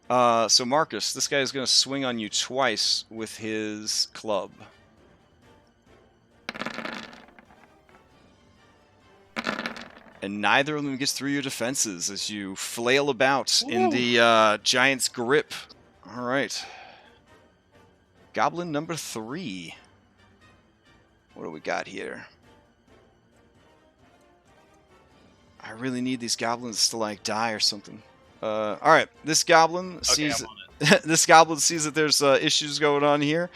So Marcus, this guy is going to swing on you twice with his club. and neither of them gets through your defenses as you flail about in the giant's grip. All right. Goblin number 3. What do we got here? I really need these goblins to like die or something. All right, this goblin sees this goblin sees that there's issues going on here.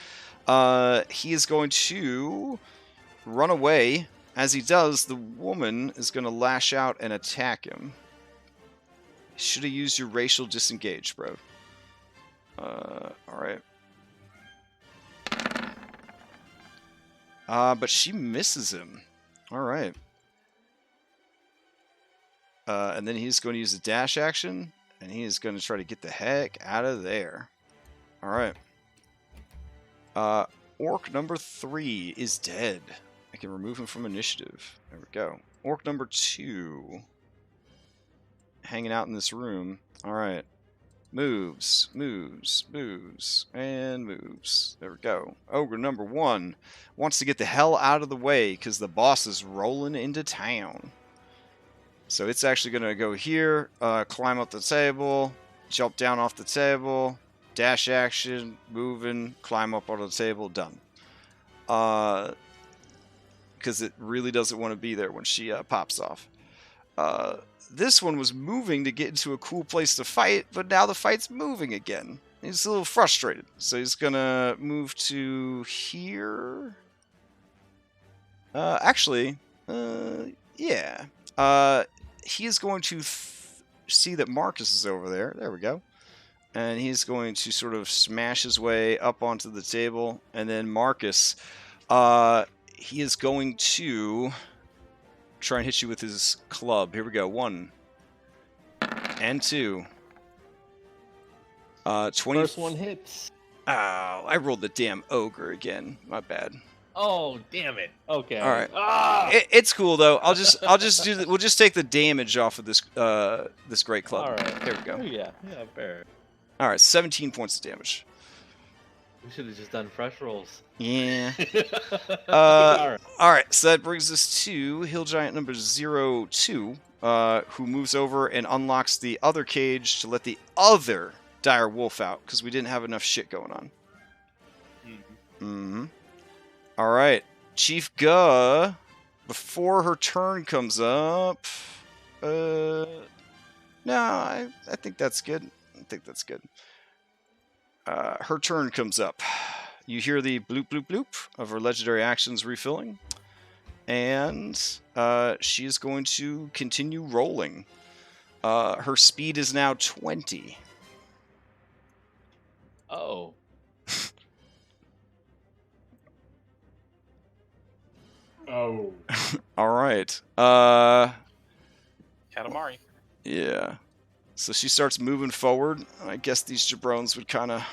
He is going to run away. As he does, the woman is going to lash out and attack him. Should have used your racial disengage, bro. All right. But she misses him. All right. And then he's going to use a dash action, and he is going to try to get the heck out of there. All right. Orc number 3 is dead. I can remove him from initiative. There we go. Orc number 2. Hanging out in this room. All right. Moves, moves, moves, and moves. There we go. Ogre number 1 wants to get the hell out of the way because the boss is rolling into town. So it's actually going to go here, climb up the table, jump down off the table, dash action, moving, climb up on the table, done. Because it really doesn't want to be there when she pops off. This one was moving to get into a cool place to fight, but now the fight's moving again. He's a little frustrated, so he's going to move to here. Yeah. He is going to see that Marcus is over there. There we go. And he's going to sort of smash his way up onto the table. And then Marcus, he is going to try and hit you with his club. Here we go. 1 and 2. 20. First one hits. Oh, I rolled the damn ogre again. My bad. Oh, damn it. Okay. All right. Ah! It's cool though. I'll just do. We'll just take the damage off of this this great club. All right. There we go. Yeah, fair. All right, 17 points of damage. We should have just done fresh rolls. Yeah. All right. All right. So that brings us to Hill Giant number 02, who moves over and unlocks the other cage to let the other dire wolf out because we didn't have enough shit going on. Mm-hmm. All right, Chief Guh, before her turn comes up, no, I think that's good. Her turn comes up. You hear the bloop, bloop, bloop of her legendary actions refilling, and she is going to continue rolling. Her speed is now 20. Oh. Oh. All right. Katamari. Yeah. So she starts moving forward. I guess these jabrones would kind of...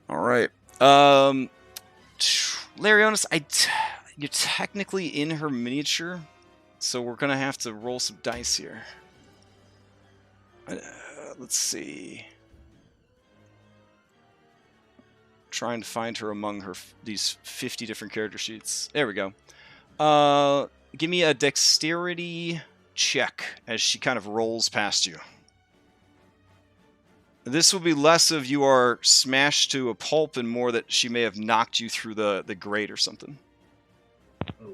All right. Larionis, you're technically in her miniature, so we're going to have to roll some dice here. Let's see. Trying to find her among these 50 different character sheets. There we go. Give me a dexterity check as she kind of rolls past you. This will be less of you are smashed to a pulp and more that she may have knocked you through the grate or something.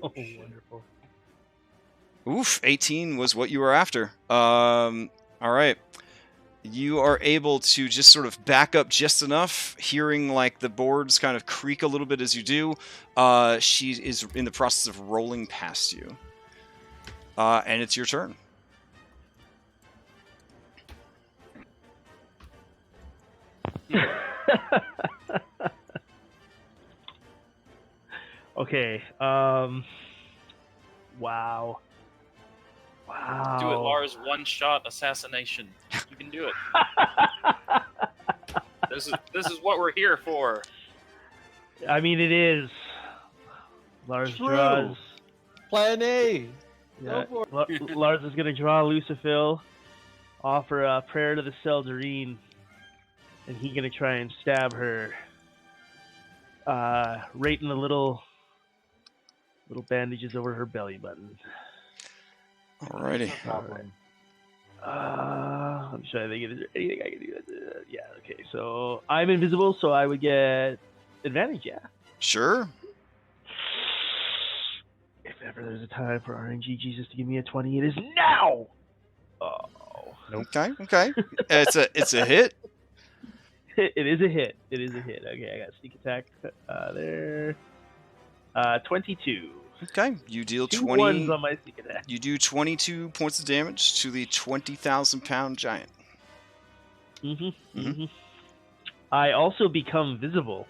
Oh, wonderful. Oof, 18 was what you were after. All right. You are able to just sort of back up just enough, hearing like the boards kind of creak a little bit as you do. She is in the process of rolling past you. And it's your turn. Okay. Wow. Do it, Lars. One-shot assassination. You can do it. This is what we're here for. I mean, it is. Lars True. draws. Plan A. Yeah, Go for it. Lars is going to draw Lucifil, offer a prayer to the Seldarine, and he's going to try and stab her right in the little Little bandages over her belly button. Alrighty. No problem. I'm trying to think. Is there anything I can do? Yeah. Okay. So I'm invisible, so I would get advantage. Yeah. Sure. If ever there's a time for RNG Jesus to give me a 20, it is now. Oh. Okay. It's a hit. It is a hit. It is a hit. Okay, I got sneak attack there. 22. Okay. You deal 2 20. ones on my sneak attack. You do 22 points of damage to the 20,000-pound giant. I also become visible,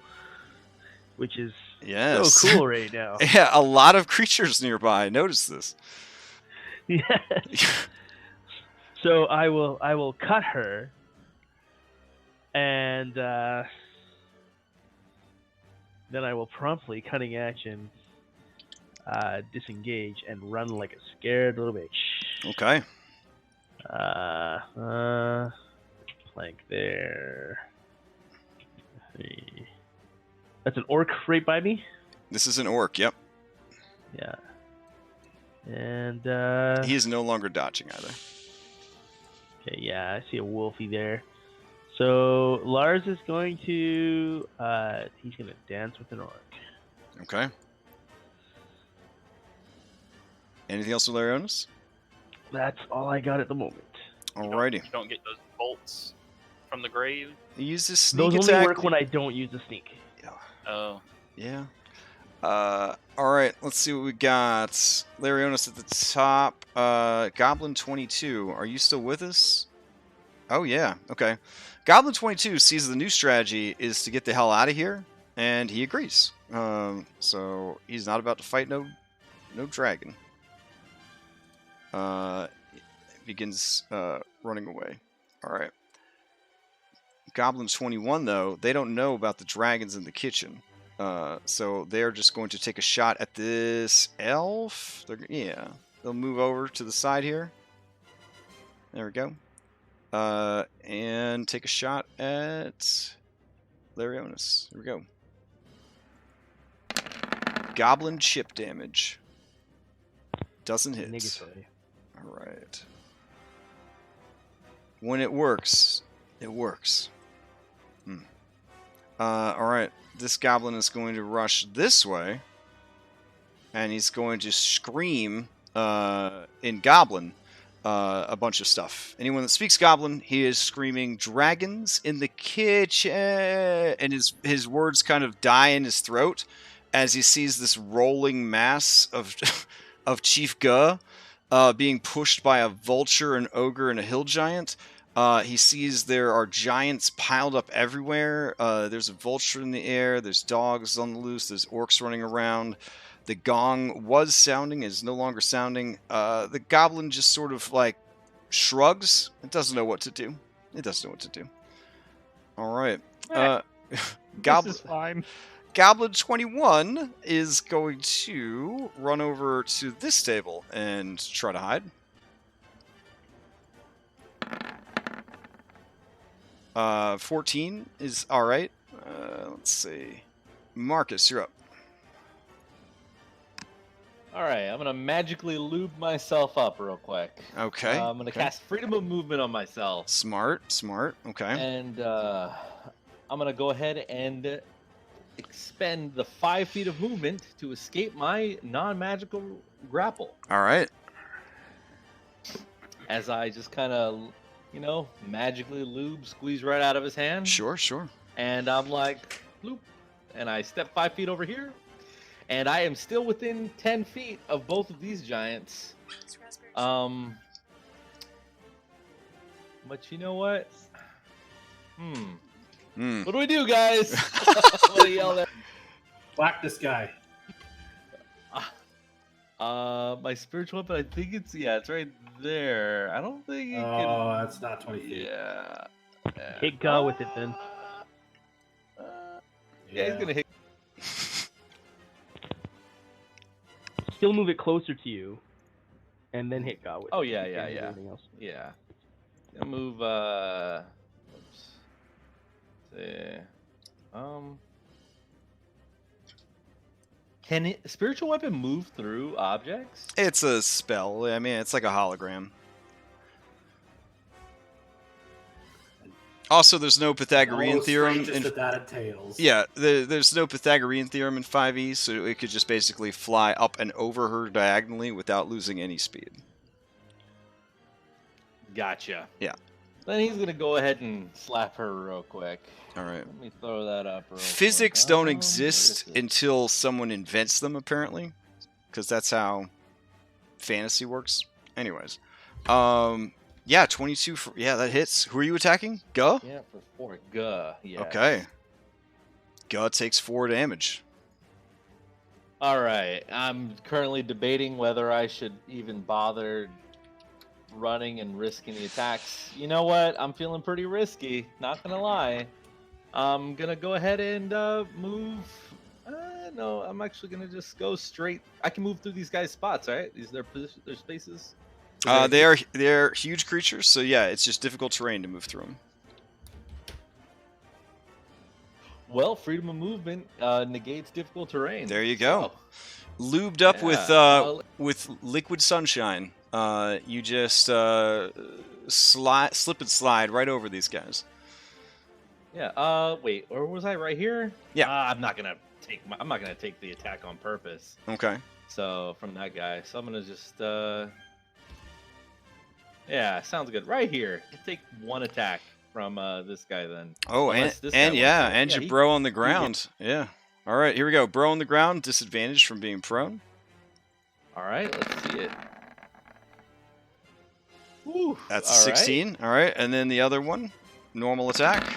which is Yes. so cool right now. Yeah, a lot of creatures nearby. Notice this. Yes. So I will cut her, and then I will promptly cutting action disengage and run like a scared little bitch. Okay. Plank there. Let's see. That's an orc right by me? This is an orc, yep. Yeah. And He is no longer dodging either. okay, yeah, I see a wolfie there. So Lars is going to he's gonna dance with an orc. Okay. Anything else with Larionis? That's all I got at the moment. Alrighty. You don't get those bolts from the grave. He uses sneak Those attack. only work when I don't use the sneak. Oh, Yeah. Alright, let's see what we got. Larionis at the top. Goblin 22. Are you still with us? Oh, yeah. Okay. Goblin 22 sees the new strategy is to get the hell out of here, and he agrees. So he's not about to fight no dragon. Begins running away. Alright. Goblin 21, though, they don't know about the dragons in the kitchen. So they're just going to take a shot at this elf. They'll move over to the side here. There we go. And take a shot at Larionis. Here we go. Goblin chip damage. Doesn't hit. Negatory. Alright. When it works, it works. Alright. This goblin is going to rush this way. And he's going to scream in Goblin a bunch of stuff. Anyone that speaks Goblin, he is screaming, "Dragons in the kitchen!" And his words kind of die in his throat as he sees this rolling mass of of Chief Guh being pushed by a vulture, an ogre, and a hill giant. He sees there are giants piled up everywhere. There's a vulture in the air. There's dogs on the loose. There's orcs running around. The gong was sounding, is no longer sounding. The goblin just sort of like shrugs. It doesn't know what to do. All right. This is fine. Goblin 21 is going to run over to this table and try to hide. 14 is all right. Let's see. Marcus, you're up. All right, I'm gonna magically lube myself up real quick. Okay. I'm gonna cast freedom of movement on myself, Smart. Okay. and I'm gonna go ahead and expend the 5 feet of movement to escape my non-magical grapple. All right. As I just kind of, magically lube, squeeze right out of his hand. Sure. And I'm like, bloop, and I step 5 feet over here, and I am still within 10 feet of both of these giants. But you know what? What do we do, guys? I'm gonna yell there. Whack this guy. My spiritual weapon, I think it's right there. I don't think it can. Oh, that's not 20 feet. Yeah. Hit Guh with it then. Yeah, he's gonna hit. Still move it closer to you, and then hit Guh with it. Oh, yeah, You yeah, can't do yeah. anything else. Yeah. Gonna move. Oops. See. Can spiritual weapon move through objects? It's a spell. I mean, it's like a hologram. Also, there's no Pythagorean All theorem. strangeness that entails. Yeah, there's no Pythagorean theorem in 5e, so it could just basically fly up and over her diagonally without losing any speed. Gotcha. Yeah. Then he's gonna go ahead and slap her real quick. All right. Let me throw that up real Physics quick. don't Where exist is it? until someone invents them, apparently, because that's how fantasy works. Anyways, yeah, 22 for, yeah, that hits. Who are you attacking? Guh? Yeah, for 4. Guh. Yeah. Okay. Guh takes 4 damage. All right. I'm currently debating whether I should even bother running and risking the attacks. You know what? I'm feeling pretty risky. Not gonna lie. I'm gonna go ahead and move. No, I'm actually gonna just go straight. I can move through these guys' spots, right? These their spaces. They're huge creatures, so yeah, it's just difficult terrain to move through them. Well, freedom of movement negates difficult terrain. There you go. So, Lubed up yeah, with liquid sunshine. You just slip and slide right over these guys. yeah. Wait, or was I right here? Yeah. I'm not gonna take the attack on purpose. Okay. So from that guy, so I'm gonna just yeah, sounds good. Right here, take 1 attack from this guy then. Oh, Unless this guy and wants yeah, to- and your he- bro on the ground. Yeah. All right, here we go. Bro on the ground, disadvantage from being prone. All right, let's see it. Woo, That's all right. 16. All right, and then the other one, normal attack.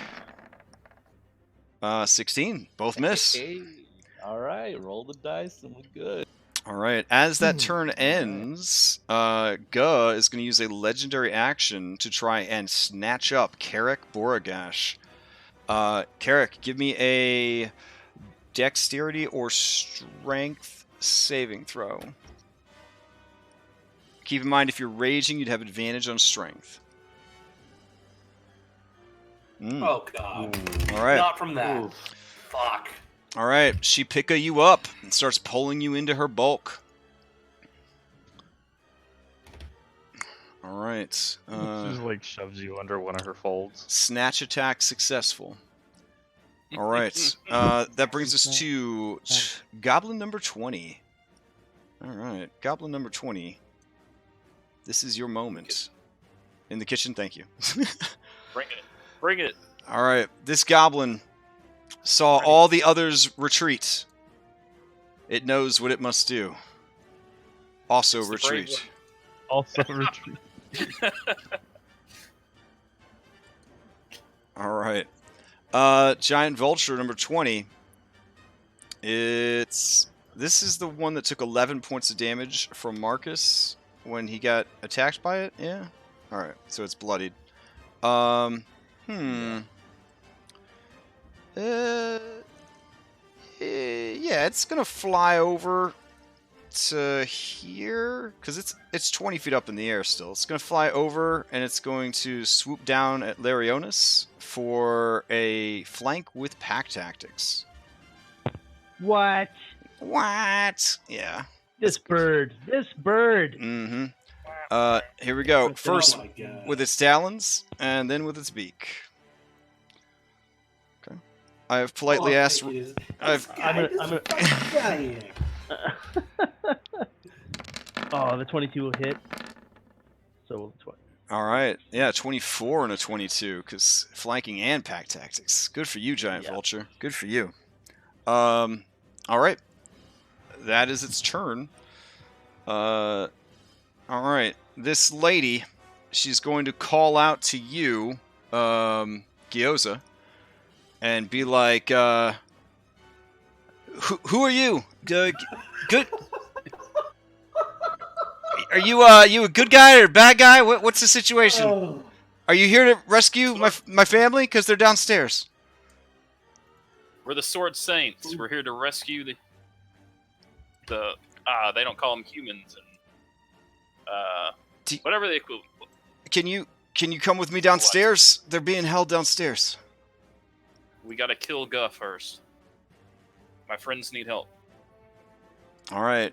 16. Both miss. Hey, all right, roll the dice and we're good. All right. As that turn ends, Guh is going to use a legendary action to try and snatch up Carrick Boragash. Carrick, give me a dexterity or strength saving throw. Keep in mind, if you're raging, you'd have advantage on strength. Oh god. All right. Not from that. Ooh. Fuck. All right. She picka you up and starts pulling you into her bulk. All right. Just like shoves you under one of her folds. Snatch attack successful. All right. That brings us to Goblin number 20. All right. Goblin number 20. This is your moment. In the kitchen, thank you. Bring it. Bring it. All right. This goblin saw all the others retreat. It knows what it must do. Also It's the brave retreat. Also retreat. All right. Giant Vulture number 20. This is the one that took 11 points of damage from Marcus when he got attacked by it. Yeah. All right. So it's bloodied. Yeah, it's gonna fly over to here because it's 20 feet up in the air still. It's gonna fly over and it's going to swoop down at Larionis for a flank with pack tactics. What? What? Yeah. This bird. This bird. Mm-hmm. Here we go. First Oh my god. with its talons and then with its beak. Okay. I have politely asked. I've- I'm gonna- Oh, the 22 will hit. So will the 20. All right. Yeah, 24 and a 22 because flanking and pack tactics. Good for you, Giant Yeah. Vulture. Good for you. All right. That is its turn. All right. This lady, she's going to call out to you, Gyoza, and be like, who are you? Good. Are you a good guy or a bad guy? What's the situation? Oh. Are you here to rescue my family? Because they're downstairs. We're the Sword Saints. We're here to rescue the they don't call them humans and whatever they call. Can you come with me downstairs? They're being held downstairs. We gotta kill Guh first. My friends need help. All right.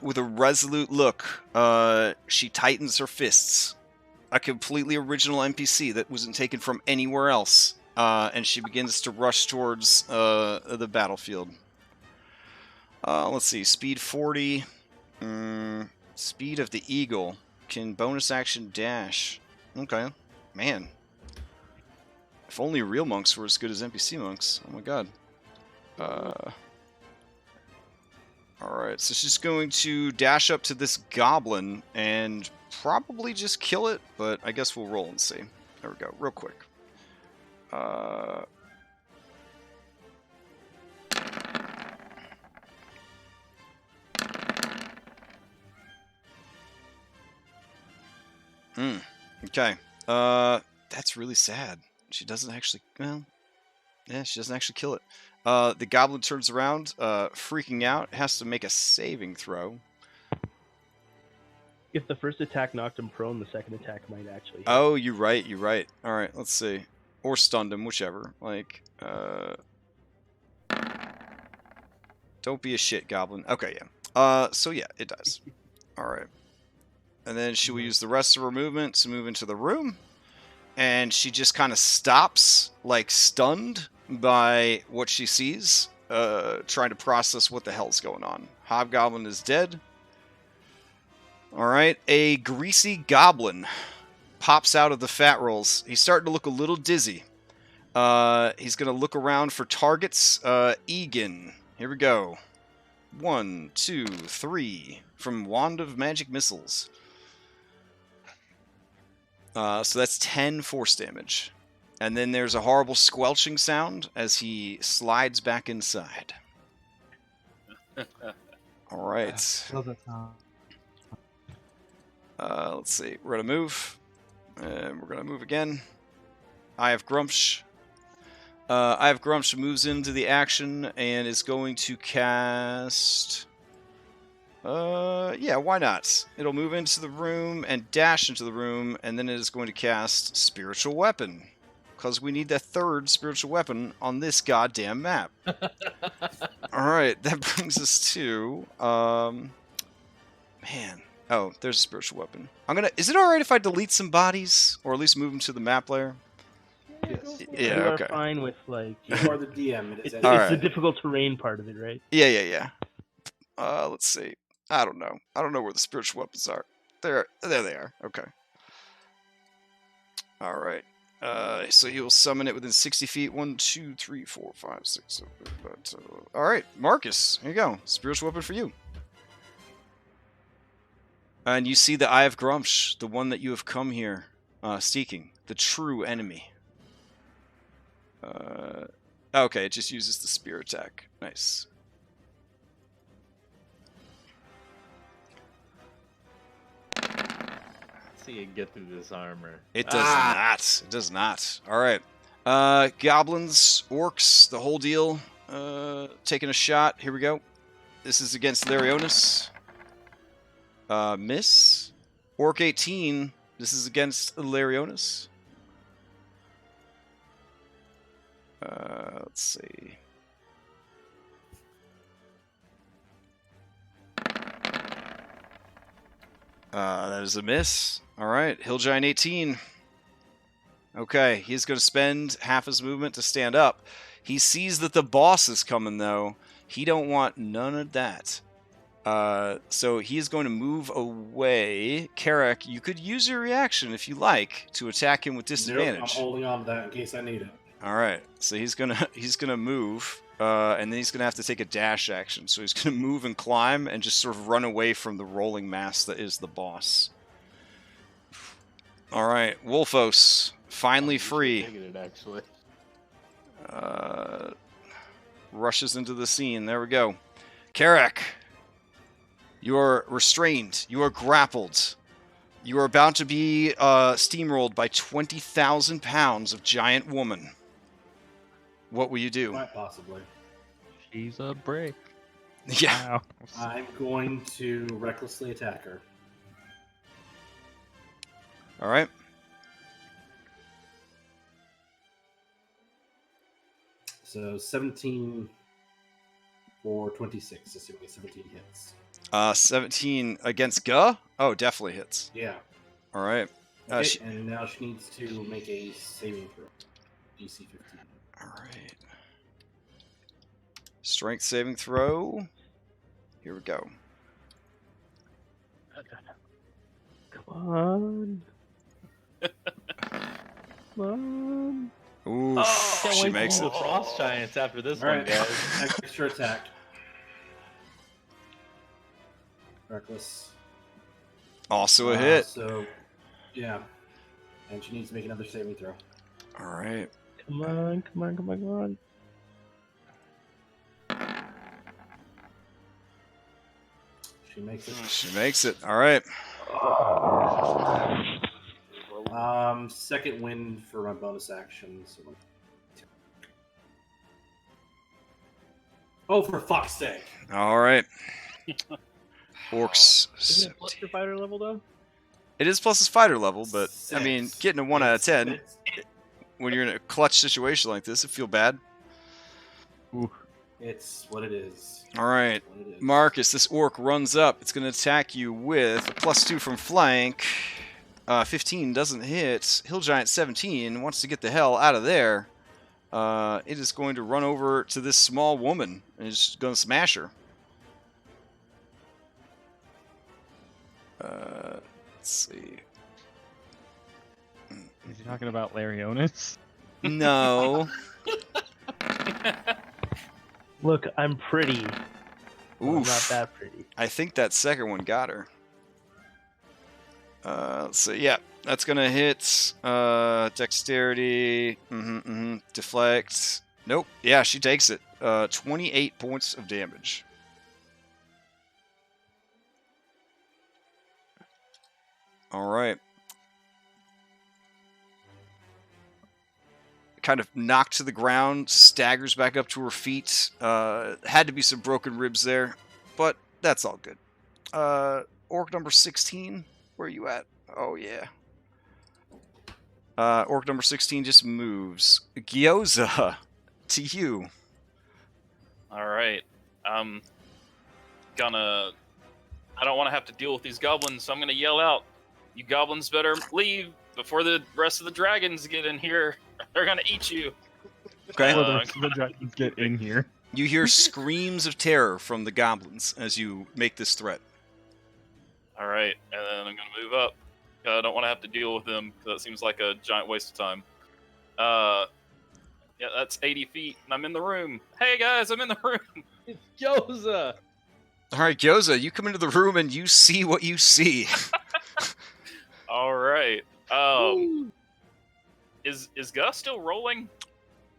With a resolute look, she tightens her fists. A completely original NPC that wasn't taken from anywhere else. And she begins to rush towards the battlefield. Let's see. Speed 40. Speed of the eagle. Can bonus action dash. Okay. Man. If only real monks were as good as NPC monks. Oh my god. Alright, so she's going to dash up to this goblin and probably just kill it, but I guess we'll roll and see. There we go, real quick. Okay. That's really sad. She doesn't actually, well, yeah, she doesn't actually kill it. The goblin turns around, freaking out, has to make a saving throw. If the first attack knocked him prone, the second attack might actually hit. Oh, you're right, you're right. Alright, let's see. Or stunned him, whichever. Like, don't be a shit, goblin. Okay, yeah. So yeah, it does. Alright. And then she will use the rest of her movement to move into the room. And she just kind of stops, like, stunned by what she sees, trying to process what the hell's going on. Hobgoblin is dead. Alright, a greasy goblin pops out of the fat rolls. He's starting to look a little dizzy. He's going to look around for targets. Egan. Here we go. 1, 2, 3. From Wand of Magic Missiles. So that's 10 force damage. And then there's a horrible squelching sound as he slides back inside. Alright. Love that sound. Let's see. We're going to move. And we're going to move again. Eye of Grumps. Eye of Grumps moves into the action and is going to cast... yeah, why not? It'll move into the room and dash into the room, and then it is going to cast Spiritual Weapon. Because we need the third Spiritual Weapon on this goddamn map. Alright, that brings us to... man. Oh, there's a Spiritual Weapon. Is it alright if I delete some bodies? Or at least move them to the map layer? Yes. Yeah, You are okay. fine with, like... You are the DM. It is It's Alright. the difficult terrain part of it, right? Yeah. Let's see. I don't know. I don't know where the spiritual weapons are. There they are. Okay. All right. So you'll summon it within 60 feet. 1, 2, 3, 4, 5, 6, 7, 8, 9, 10. All right, Marcus. Here you go. Spiritual weapon for you. And you see the Eye of Grumps, the one that you have come here seeking, the true enemy. Okay, it just uses the spear attack. Nice. See you get through this armor. It does not. It does not. All right. Goblins, orcs, the whole deal. Taking a shot. Here we go. This is against Larionis. Miss. Orc 18. This is against Larionis. Let's see. That is a miss. All right, Hill Giant 18. Okay, he's going to spend half his movement to stand up. He sees that the boss is coming, though. He don't want none of that. So he's going to move away. Karak, you could use your reaction if you like to attack him with disadvantage. Nope, I'm holding on to that in case I need it. All right, so he's gonna move, and then he's gonna have to take a dash action. So he's gonna move and climb, and just sort of run away from the rolling mass that is the boss. All right, Wolfos, finally free. It, actually. Rushes into the scene. There we go. Karak, you are restrained. You are grappled. You are about to be steamrolled by 20,000 pounds of giant woman. What will you do? Quite possibly. She's a brick. Yeah. Wow. I'm going to recklessly attack her. All right. So 17 for 26, assuming 17 hits. 17 against Guh? Oh, definitely hits. Yeah. All right. Okay, and now she needs to make a saving throw. DC 15. All right. Strength saving throw. Here we go. Come on. Come on. Ooh, Can't she wait makes to it. see the frost giants after this All one, right, guys. extra attack. Reckless. Also a hit. So, yeah. And she needs to make another saving throw. All right. Come on, come on, come on, come on. She makes it. She makes it. All right. Second wind for my bonus action. So oh, for fuck's sake! All right. Orcs. Isn't it plus your fighter level though? It is plus his fighter level, but I mean, Six. getting a 1 out of 10 It's- when you're in a clutch situation like this, it feel bad. It's what it is. All right. What it is. Marcus, this orc runs up. It's going to attack you with a +2 from flank. 15 doesn't hit. Hill Giant 17 wants to get the hell out of there. It is going to run over to this small woman and is going to smash her. Let's see. Is he talking about Larionis? No. Look, I'm pretty. I'm Oof. not that pretty. I think that second one got her. Let's see. Yeah, that's gonna hit. Dexterity. Deflect. Nope. Yeah, she takes it. 28 points of damage. All right. Kind of knocked to the ground, staggers back up to her feet. Had to be some broken ribs there, but that's all good. Orc number 16, where are you at? Oh, yeah. Orc number 16 just moves. Gyoza, to you. All right. I don't want to have to deal with these goblins, so I'm gonna yell out, "You goblins better leave before the rest of the dragons get in here. They're gonna eat you." Okay. Before the dragons get in here. You hear screams of terror from the goblins as you make this threat. All right, and then I'm gonna move up. I don't want to have to deal with them because that seems like a giant waste of time. Yeah, that's 80 feet, and I'm in the room. Hey guys, I'm in the room. It's Gyoza! All right, Gyoza, you come into the room and you see what you see. All right. Is Gus still rolling?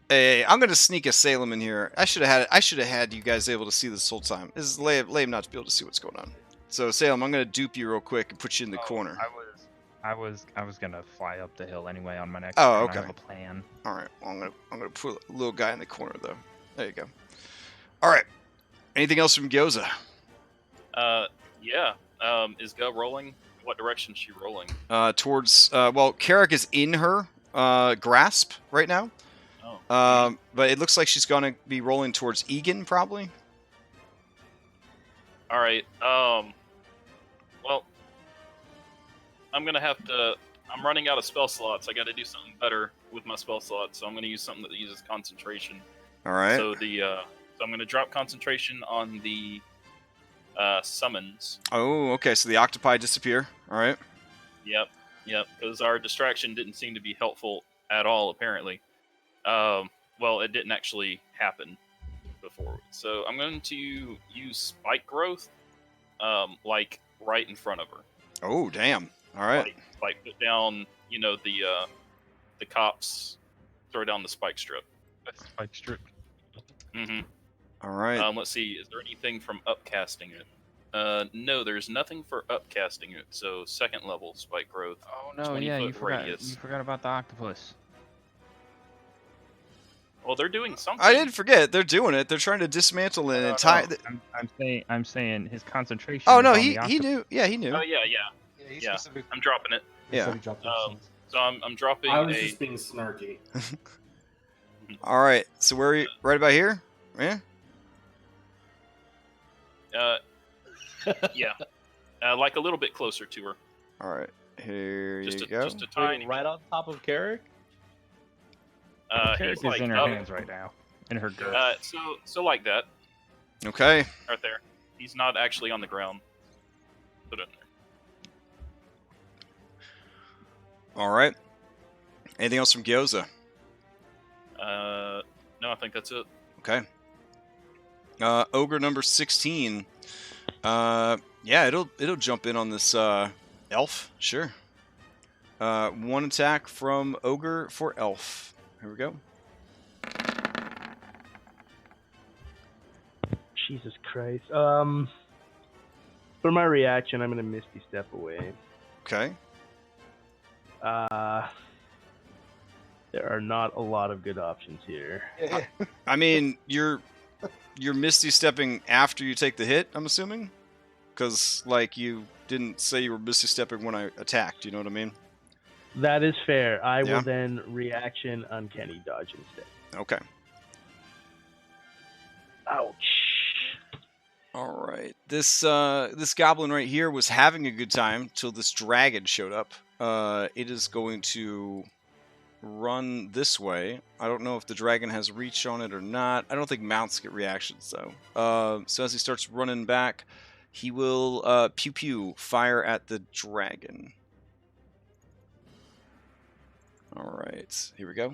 Hey, I'm gonna sneak a Salem in here. I should have had you guys able to see this whole time. This is lame not to be able to see what's going on. So Salem, I'm gonna dupe you real quick and put you in the corner. I was gonna fly up the hill anyway on my next Oh, turn. okay. I have a plan. All right, well, I'm gonna put a little guy in the corner though. There you go. All right. Anything else from Gyoza? Yeah. Is Gus rolling? What direction is she rolling? Towards Carrick is in her grasp right now. Oh. But it looks like she's gonna be rolling towards Egan probably. All right. Well, I'm gonna have to. I'm running out of spell slots. I got to do something better with my spell slots, so I'm gonna use something that uses concentration. All right. So so I'm gonna drop concentration on the summons. Oh, okay. So the octopi disappear. All right. Yep. Because our distraction didn't seem to be helpful at all, apparently. Well, it didn't actually happen before. So I'm going to use spike growth, like right in front of her. Oh, damn. All right. Like put down, the cops, throw down the spike strip. Spike strip. Mm-hmm. All right. Let's see. Is there anything from upcasting it? No, there's nothing for upcasting it. So second level spike growth. Oh no, 20 yeah, foot you forgot. radius. You forgot about the octopus. Well, they're doing something. I didn't forget. They're doing it. They're trying to dismantle an entire. I'm saying his concentration. Oh is no, on he the octopus. knew. Yeah, he knew. Oh yeah. Yeah. I'm dropping it. Yeah. He dropped So I'm dropping I was a. just being snarky. All right. So where are you? Right about here? Yeah. Yeah. Like a little bit closer to her. All right, here Just you a, go. just a tiny right on top of Carrick. bit. Carrick He's is like in her up. hands right now, in her girth. So like that, Okay. right there. He's not actually on the ground. Put it in there. All right. Anything else from Gyoza? No, I think that's it. Okay. Ogre number 16. Yeah, it'll jump in on this elf. Sure. One attack from Ogre for elf. Here we go. Jesus Christ. For my reaction, I'm gonna Misty Step away. Okay. There are not a lot of good options here. I mean, you're Misty stepping after you take the hit, I'm assuming? Because, like, you didn't say you were Misty stepping when I attacked, you know what I mean? That is fair. I Yeah. will then reaction Uncanny Dodge instead. Okay. Ouch. All right. This goblin right here was having a good time till this dragon showed up. It is going to run this way. I don't know if the dragon has reach on it or not. I don't think mounts get reactions though. So as he starts running back, he will pew pew fire at the dragon. All right, here we go.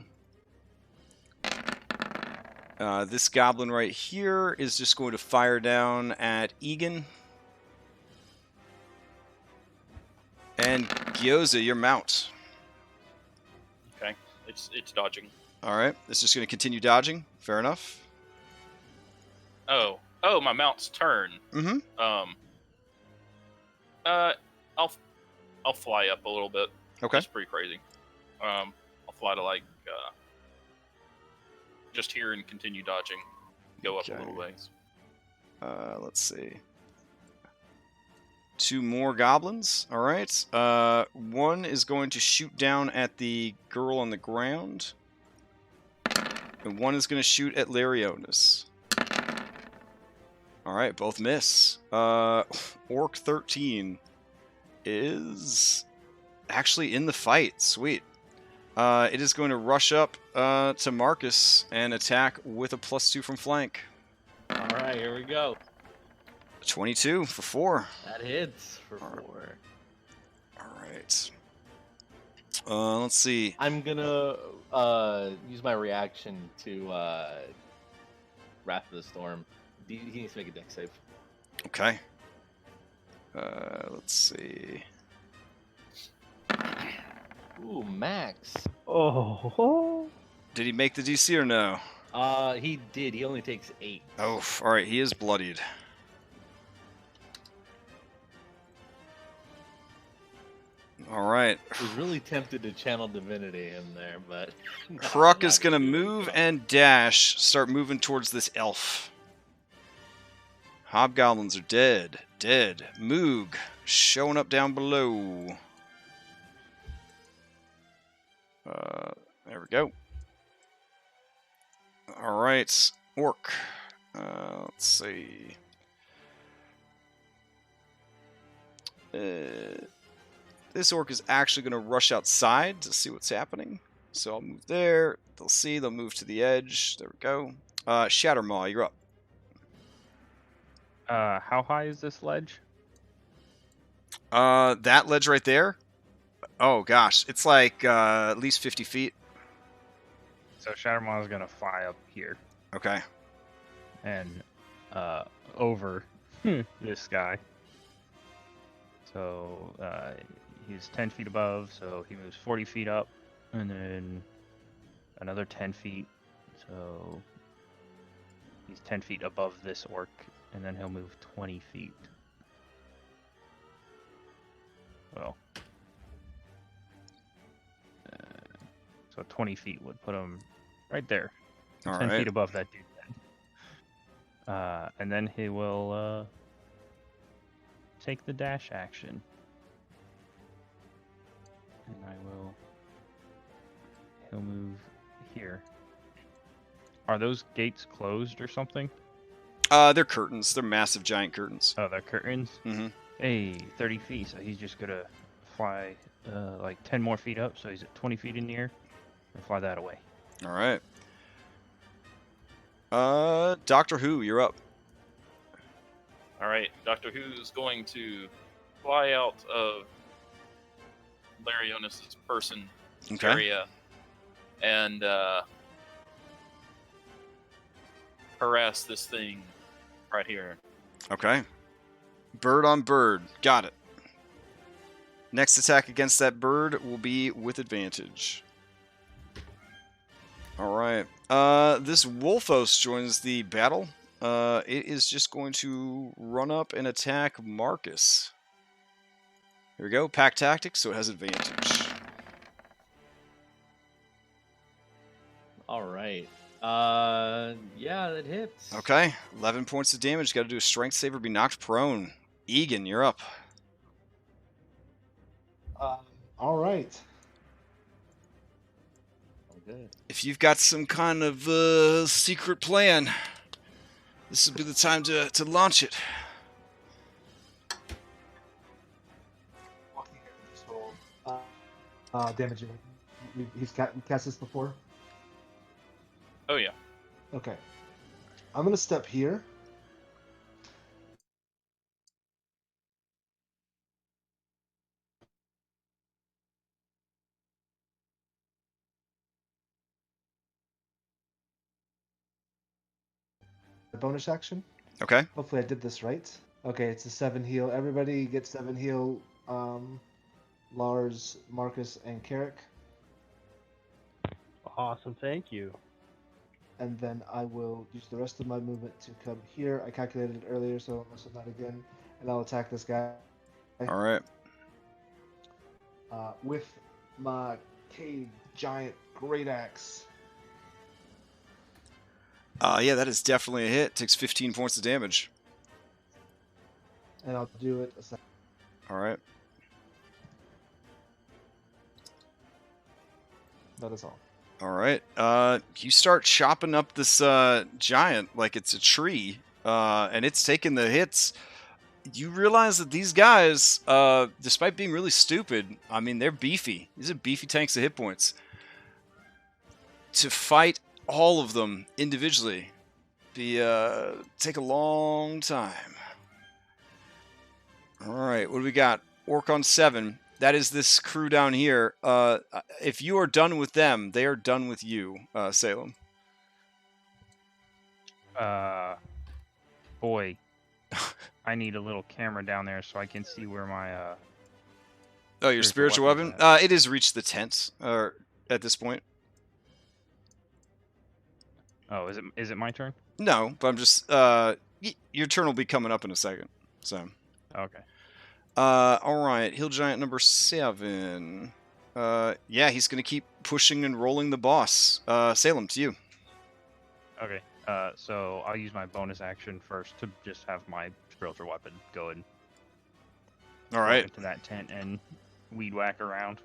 This goblin right here is just going to fire down at Egan. And Gyoza, your mount. Okay, it's dodging. All right, it's just going to continue dodging. Fair enough. Oh, my mount's turn. Mm-hmm. I'll fly up a little bit. Okay. It's pretty crazy. I'll fly to like just here and continue dodging. Go up a little ways. Let's see. 2 more goblins. All right. One is going to shoot down at the girl on the ground. And one is going to shoot at Larionis. All right, both miss. Orc 13 is actually in the fight. Sweet. It is going to rush up to Marcus and attack with a +2 from flank. All right, here we go. 22 for 4. That hits for All right. 4. All right. Let's see. I'm gonna use my reaction to Wrath of the Storm. He needs to make a dex save. Okay. Let's see. Ooh, max. Oh. Did he make the DC or no? He did. He only takes 8. Oh, all right. He is bloodied. All right. I was really tempted to channel divinity in there, but no, Kruk I'm is not going to do it. move and dash, start moving towards this elf. Hobgoblins are dead. Dead. Moog showing up down below. There we go. All right. Orc. Let's see. This orc is actually going to rush outside to see what's happening. So I'll move there. They'll see. They'll move to the edge. There we go. Shattermaw, you're up. How high is this ledge? That ledge right there? Oh, gosh. It's like at least 50 feet. So Shattermaw is gonna fly up here Okay. and over this guy. So he's 10 feet above, so he moves 40 feet up, and then another 10 feet. So he's 10 feet above this orc, and then he'll move 20 feet. Well, so 20 feet would put him right there. All 10 right. feet above that dude then. And then he will take the dash action. And he'll move here. Are those gates closed or something? They're curtains. They're massive, giant curtains. Oh, they're curtains. Mm-hmm. Hey, 30 feet. So he's just gonna fly like 10 more feet up. So he's at 20 feet in the air, and fly that away. All right. Doctor Who, you're up. All right, Doctor Who's going to fly out of Larionis's person area and harass this thing right here. Okay. Bird on bird. Got it. Next attack against that bird will be with advantage. All right. This Wolfos joins the battle. It is just going to run up and attack Marcus. Here we go. Pack tactics, so it has advantage. All right. Yeah, that hits. Okay. 11 points of damage. Got to do a strength save or be knocked prone. Egan, you're up. All right. Okay. If you've got some kind of secret plan, this would be the time to launch it. Damage. He's cast this before? Oh, yeah. Okay. I'm going to step here. Bonus action. Okay. Hopefully I did this right. Okay, it's a 7 heal. Everybody gets 7 heal. Lars, Marcus, and Carrick. Awesome, thank you. And then I will use the rest of my movement to come here. I calculated it earlier, so I'll mess with that again. And I'll attack this guy. All right. With my cave giant great axe. Yeah, that is definitely a hit. Takes 15 points of damage. And I'll do it a second. All right. That is all. All right. You start chopping up this giant like it's a tree, and it's taking the hits. You realize that these guys, despite being really stupid, I mean, they're beefy. These are beefy tanks of hit points. To fight all of them individually take a long time. All right, what do we got? Orc on 7. That is this crew down here. If you are done with them, they are done with you, Salem. Boy, I need a little camera down there so I can see where my Oh, your spiritual weapon? weapon's It has reached the tent at this point. Oh, is it my turn? No, but I'm just your turn will be coming up in a second. So Okay. all right, Hill Giant number 7. Yeah, he's gonna keep pushing and rolling the boss. Salem, to you. Okay. So I'll use my bonus action first to just have my spiritual weapon go and All right. into that tent and weed whack around.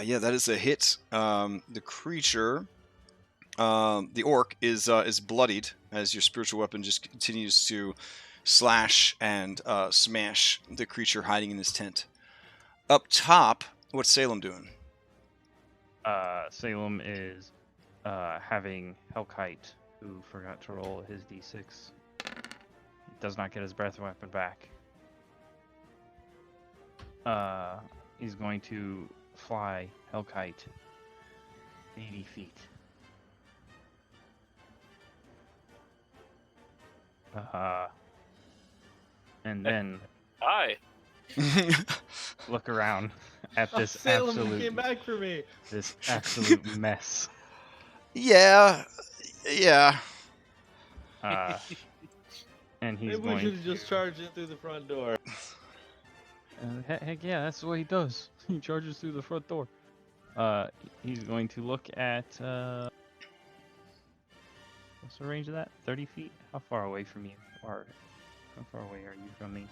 Yeah, that is a hit. The creature, the orc, is bloodied as your spiritual weapon just continues to slash and smash the creature hiding in his tent. Up top, what's Salem doing? Salem is having Hellkite, who forgot to roll his d6. Does not get his breath weapon back. He's going to fly Hellkite 80 feet. And then Hi. look around at this Salem, you absolute came back for me. this absolute mess. Yeah. And he's Maybe we going should have just charged in through the front door. heck yeah, that's what he does. He charges through the front door. He's going to look at what's the range of that? 30 feet? How far away from you? Or how far away are you from me?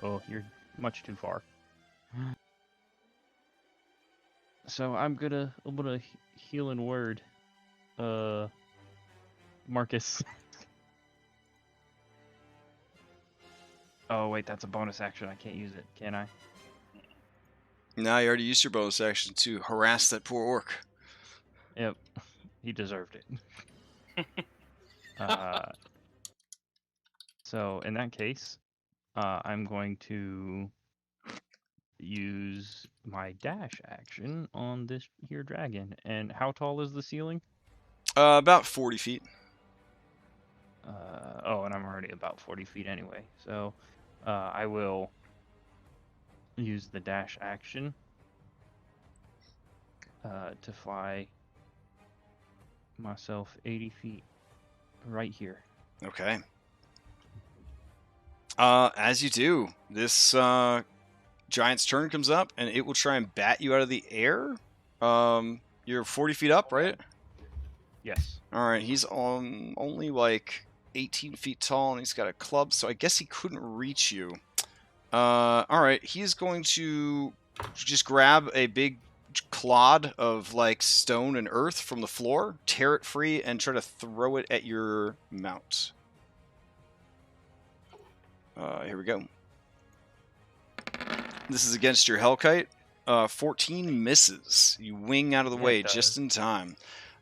Oh, you're much too far. So I'm gonna healing word, Marcus. Oh wait, that's a bonus action. I can't use it, can I? Now you already used your bonus action to harass that poor orc. Yep, he deserved it. So in that case, I'm going to use my dash action on this here dragon. And how tall is the ceiling? About 40 feet. Oh, and I'm already about 40 feet anyway. So I will use the dash action to fly myself 80 feet right here. Okay. As you do, this giant's turn comes up, and it will try and bat you out of the air. You're 40 feet up, right? Yes. All right, he's only like 18 feet tall, and he's got a club, so I guess he couldn't reach you. All right, he's going to just grab a big clod of like stone and earth from the floor, tear it free, and try to throw it at your mount. Here we go. This is against your Hellkite. 14 misses. You wing out of the way just in time.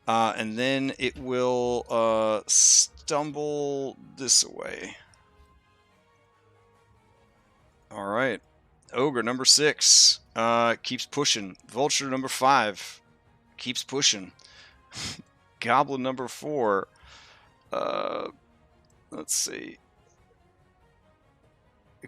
And then it will stumble this way. All right. Ogre number 6 keeps pushing. Vulture number 5 keeps pushing. Goblin number 4. Let's see.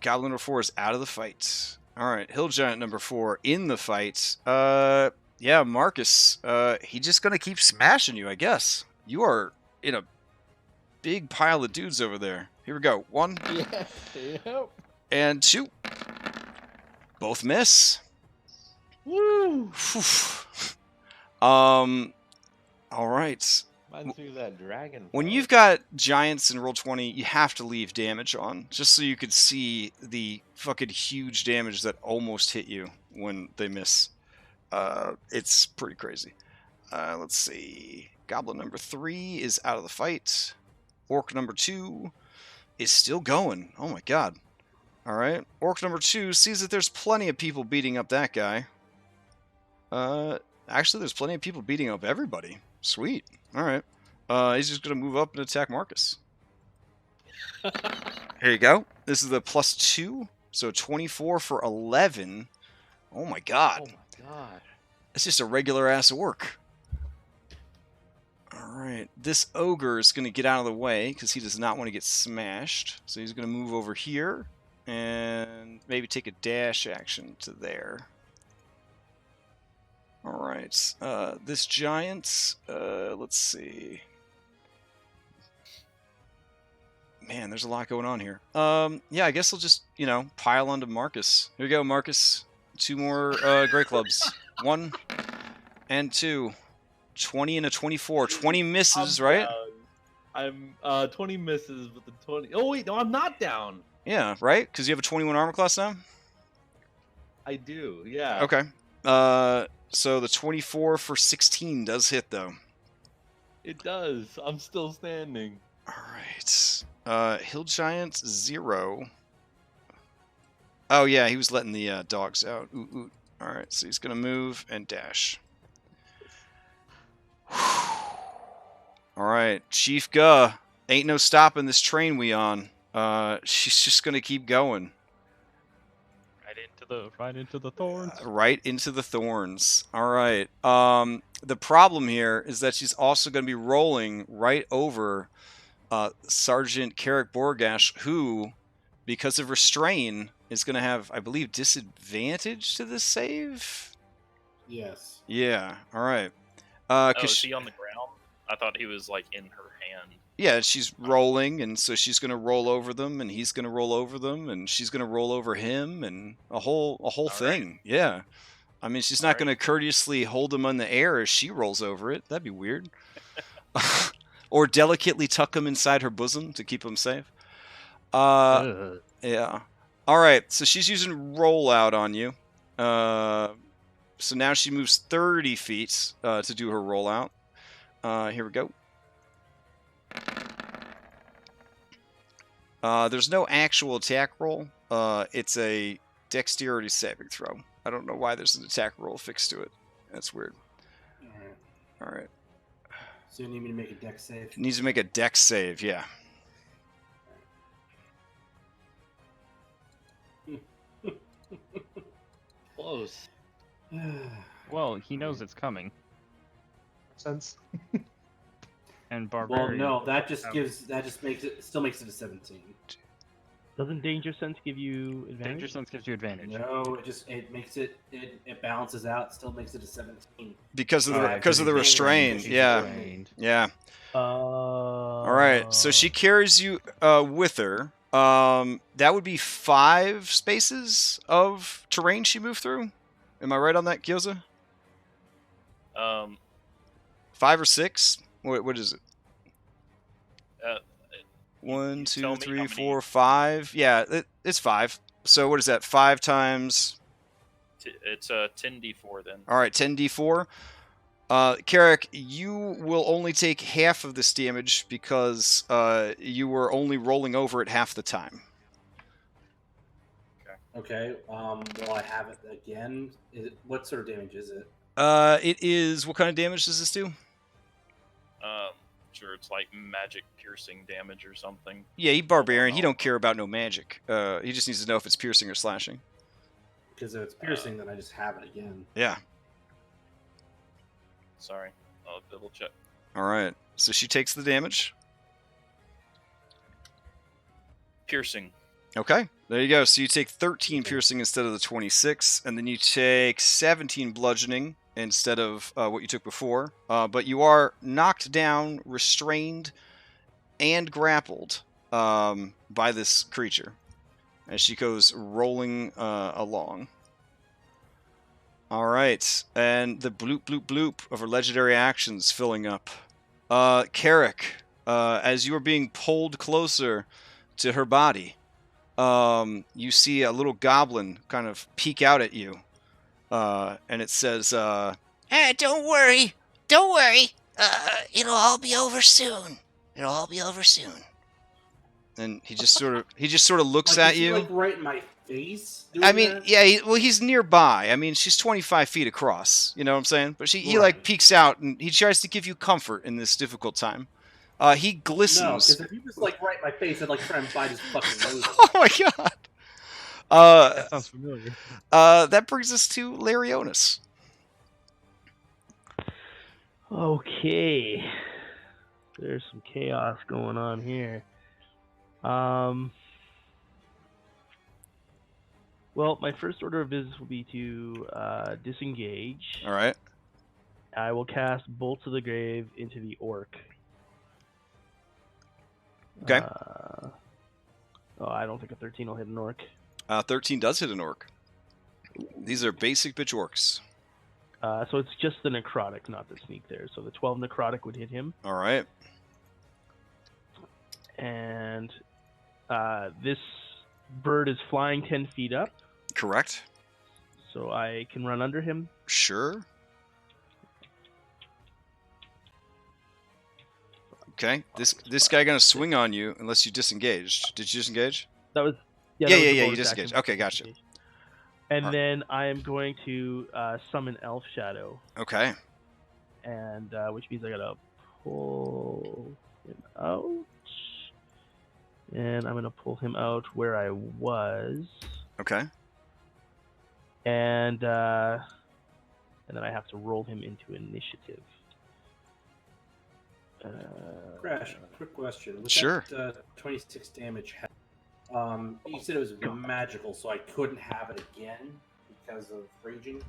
Goblin number 4 is out of the fight. All right. Hill Giant number 4 in the fight. Yeah, Marcus. He's just gonna keep smashing you, I guess. You are in a big pile of dudes over there. Here we go. 1. Yeah. Yep. And 2. Both miss. Woo! All right. Reminds me of that dragon. When fight. you've got giants in Roll20, you have to leave damage on, just so you could see the fucking huge damage that almost hit you when they miss. It's pretty crazy. Let's see. Goblin number 3 is out of the fight. Orc number 2 is still going. Oh my god. Alright. Orc number 2 sees that there's plenty of people beating up that guy. Actually, there's plenty of people beating up everybody. Sweet. Alright. He's just going to move up and attack Marcus. Here you go. This is the +2. So 24 for 11. Oh my god. Oh my god. It's just a regular ass orc. Alright. This ogre is going to get out of the way because he does not want to get smashed. So he's going to move over here and maybe take a dash action to there. Alright. This giant, let's see. Man, there's a lot going on here. Yeah, I guess I'll just, pile onto Marcus. Here we go, Marcus. 2 more Great Clubs. 1 and 2. 20 and a 24. 20 misses, right? I'm 20 misses with the 20. Oh wait, no, I'm not down. Yeah, right? Because you have a 21 armor class now? I do, yeah. Okay. So the 24 for 16 does hit, though. It does. I'm still standing. Alright. Hill Giant 0. Oh, yeah, he was letting the dogs out. Oot, oot. Alright, so he's going to move and dash. Alright, Chief Guh. Ain't no stopping this train we on. She's just going to keep going. Right into the thorns. Right into the thorns. Alright. The problem here is that she's also going to be rolling right over Sergeant Carrick Borgash, who, because of Restrain, is going to have, I believe, disadvantage to this save? Yes. Yeah, alright. Is he on the ground? I thought he was like in her hand. Yeah, she's rolling, and so she's going to roll over them, and he's going to roll over them, and she's going to roll over him, and a whole thing. Right. Yeah. I mean, she's not going to courteously hold him in the air as she rolls over it. That'd be weird. Or delicately tuck him inside her bosom to keep him safe. Yeah. All right, so she's using rollout on you. So now she moves 30 feet to do her rollout. Here we go. There's no actual attack roll. It's a dexterity saving throw. I don't know why there's an attack roll fixed to it. That's weird. All right. So you need me to make a dex save? It needs to make a dex save, yeah. Close. Well, he knows it's coming. Sense. And Well, barbarian. no, that just makes it a 17. Doesn't danger sense give you advantage? Danger sense gives you advantage. No, it makes it balances out, still makes it a 17. Because of Alright, the restraint, she's yeah. restrained. Yeah. All Alright, so she carries you with her. That would be 5 spaces of terrain she moved through. Am I right on that, Gyoza? 5 or 6? What is it? 1, 2, tell me 3, how 4, 5. Yeah, it's 5. So what is that? 5 times. It's a 10d4 then. All right, 10d4. Carrick, you will only take half of this damage because you were only rolling over it half the time. Okay. Will I have it again? What sort of damage is it? It is. What kind of damage does this do? Sure, it's like magic piercing damage or something. Yeah, he barbarian. He don't care about no magic. He just needs to know if it's piercing or slashing. Because if it's piercing, then I just have it again. Yeah. Sorry, I'll double check. All right. So she takes the damage. Piercing. Okay. There you go. So you take 13 piercing instead of the 26, and then you take 17 bludgeoning instead of what you took before. But you are knocked down, restrained, and grappled by this creature as she goes rolling along. All right, and the bloop, bloop, bloop of her legendary actions filling up. Carrick, as you are being pulled closer to her body, you see a little goblin kind of peek out at you. And it says, Don't worry. Don't worry. It'll all be over soon. It'll all be over soon. And he just sort of looks Like, at is he, you. like right in my face? I mean, that? yeah, he's nearby. I mean, she's 25 feet across. You know what I'm saying? But he like Right. peeks out and he tries to give you comfort in this difficult time. He No, glistens. because if he was like right in my face, I'd like try and bite his fucking nose. Oh my god. That sounds familiar. That brings us to Larionus. Okay. There's some chaos going on here. Well, my first order of business will be to disengage. All right. I will cast Bolts of the Grave into the orc. Okay. I don't think a 13 will hit an orc. 13 does hit an orc. These are basic bitch orcs. So it's just the necrotic, not the sneak there. So the 12 necrotic would hit him. All right. And this bird is flying 10 feet up. Correct. So I can run under him. Sure. Okay. This guy gonna swing on you unless you disengaged. Did you disengage? That was Yeah, that was the you bonus disengaged. action. Okay, gotcha. And Alright. then I am going to summon Elf Shadow, Okay. and which means I gotta pull him out. And I'm gonna pull him out where I was, Okay. and then I have to roll him into initiative. Crash, quick question. Was Sure. That, 26 damage. You said it was magical, so I couldn't have it again because of raging.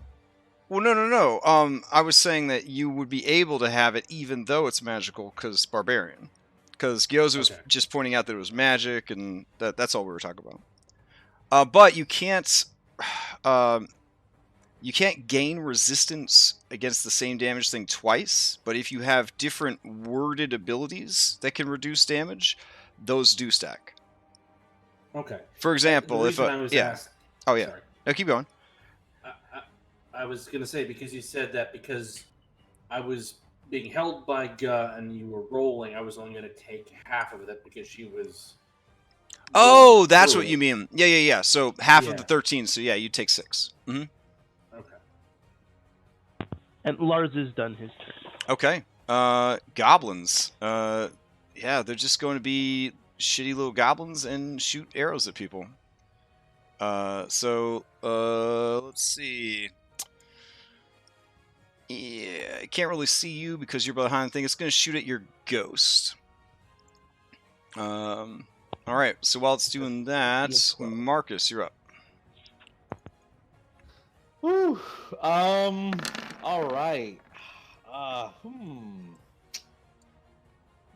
Well, no. I was saying that you would be able to have it even though it's magical because barbarian. Because Gyoza was Okay. just pointing out that it was magic, and that's all we were talking about. But you can't gain resistance against the same damage thing twice. But if you have different worded abilities that can reduce damage, those do stack. Okay. For example, The if reason I was asked, oh yeah, sorry. no, keep going. I was gonna say, because you said that because I was being held by Guh and you were rolling, I was only gonna take half of it because she was. Oh, rolling that's through what it. you mean. Yeah. So half of the Yeah. 13. So yeah, you take 6. Okay. And Lars has done his turn. Okay. Goblins. Yeah, they're just going to be shitty little goblins and shoot arrows at people. Let's see. Yeah, I can't really see you because you're behind the thing. It's going to shoot at your ghost. All right. So while it's doing that, Marcus, you're up. Whew. All right.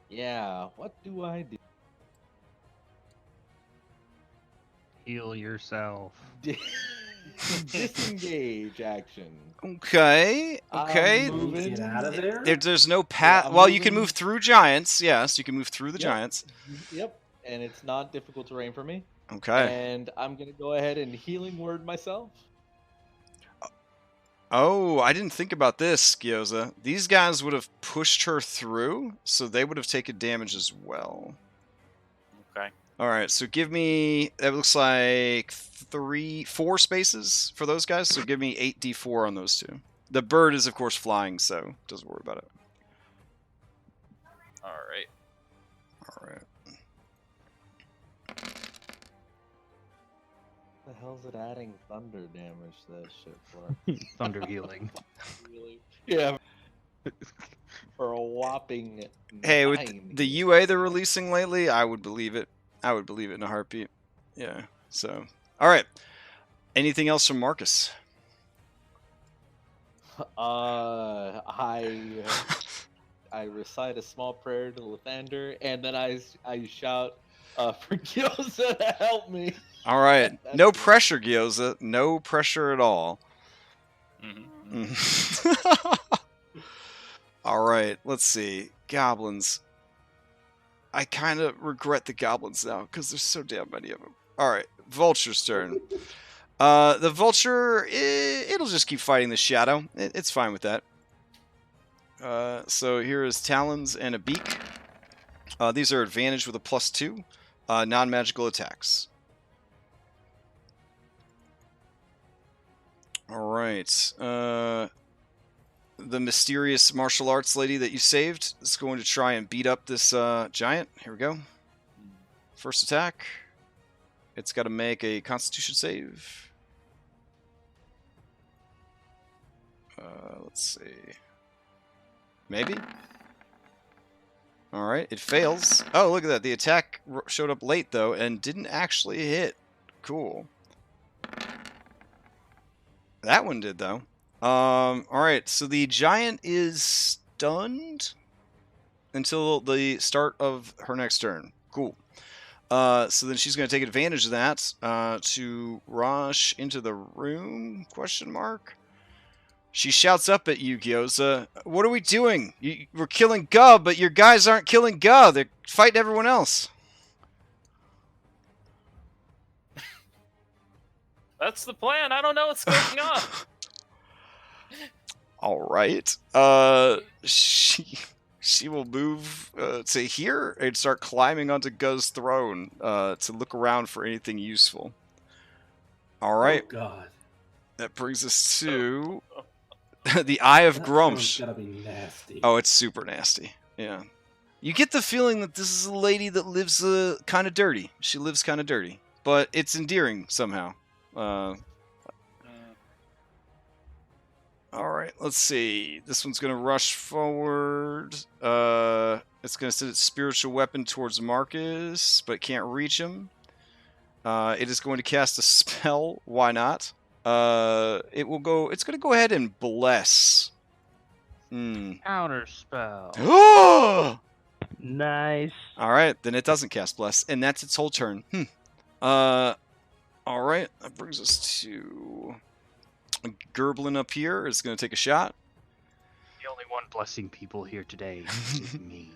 Yeah. What do I do? Heal yourself. Disengage action. Okay. Moving. Get out of there. There's no Yeah, path. I'm Well, you can moving- move through giants. Yes, you can move through the Yep. giants. Yep. And it's not difficult terrain for me. Okay. And I'm gonna go ahead and healing word myself. Oh, I didn't think about this, Gyoza. These guys would have pushed her through, so they would have taken damage as well. Okay. All right, so give me, that looks like 4 spaces for those guys, so give me 8d4 on those two. The bird is, of course, flying, so doesn't worry about it. All right. All right. The hell's it adding thunder damage to that shit for? Thunder healing. Really? Yeah. For a whopping. Hey, with 9. the UA they're releasing lately, I would believe it. I would believe it in a heartbeat. Yeah, so. All right. Anything else from Marcus? I recite a small prayer to Lathander, and then I shout for Gyoza to help me. All right. That's No it. pressure, Gyoza. No pressure at all. All right. Let's see. Goblins. I kind of regret the goblins now because there's so damn many of them. All right. Vulture's turn. The Vulture, it'll just keep fighting the shadow. It's fine with that. So here is talons and a beak. These are advantage with a +2. Non-magical attacks. All right. The mysterious martial arts lady that you saved is going to try and beat up this giant. Here we go. First attack. It's got to make a Constitution save. Let's see. Maybe? All right, it fails. Oh, look at that. The attack showed up late, though, and didn't actually hit. Cool. That one did, though. All right, so the giant is stunned until the start of her next turn. Cool. So then she's going to take advantage of that to rush into the room, question mark. She shouts up at you, Gyoza. What are we doing? We're killing Guh, but your guys aren't killing Guh. They're fighting everyone else. That's the plan. I don't know what's going on. All right. She will move to here and start climbing onto Guh's throne to look around for anything useful. All right. Oh God. That brings us to the Eye of That Grumps. sounds gotta be nasty. Oh, it's super nasty. Yeah. You get the feeling that this is a lady that lives kind of dirty. She lives kind of dirty, but it's endearing somehow. All right, let's see. This one's going to rush forward. It's going to send its spiritual weapon towards Marcus, but can't reach him. It is going to cast a spell. Why not? It's going to go ahead and bless. Counter spell. Oh! Nice. All right, then it doesn't cast bless, and that's its whole turn. All right, that brings us to Gerblin up here. Is going to take a shot. The only one blessing people here today is me.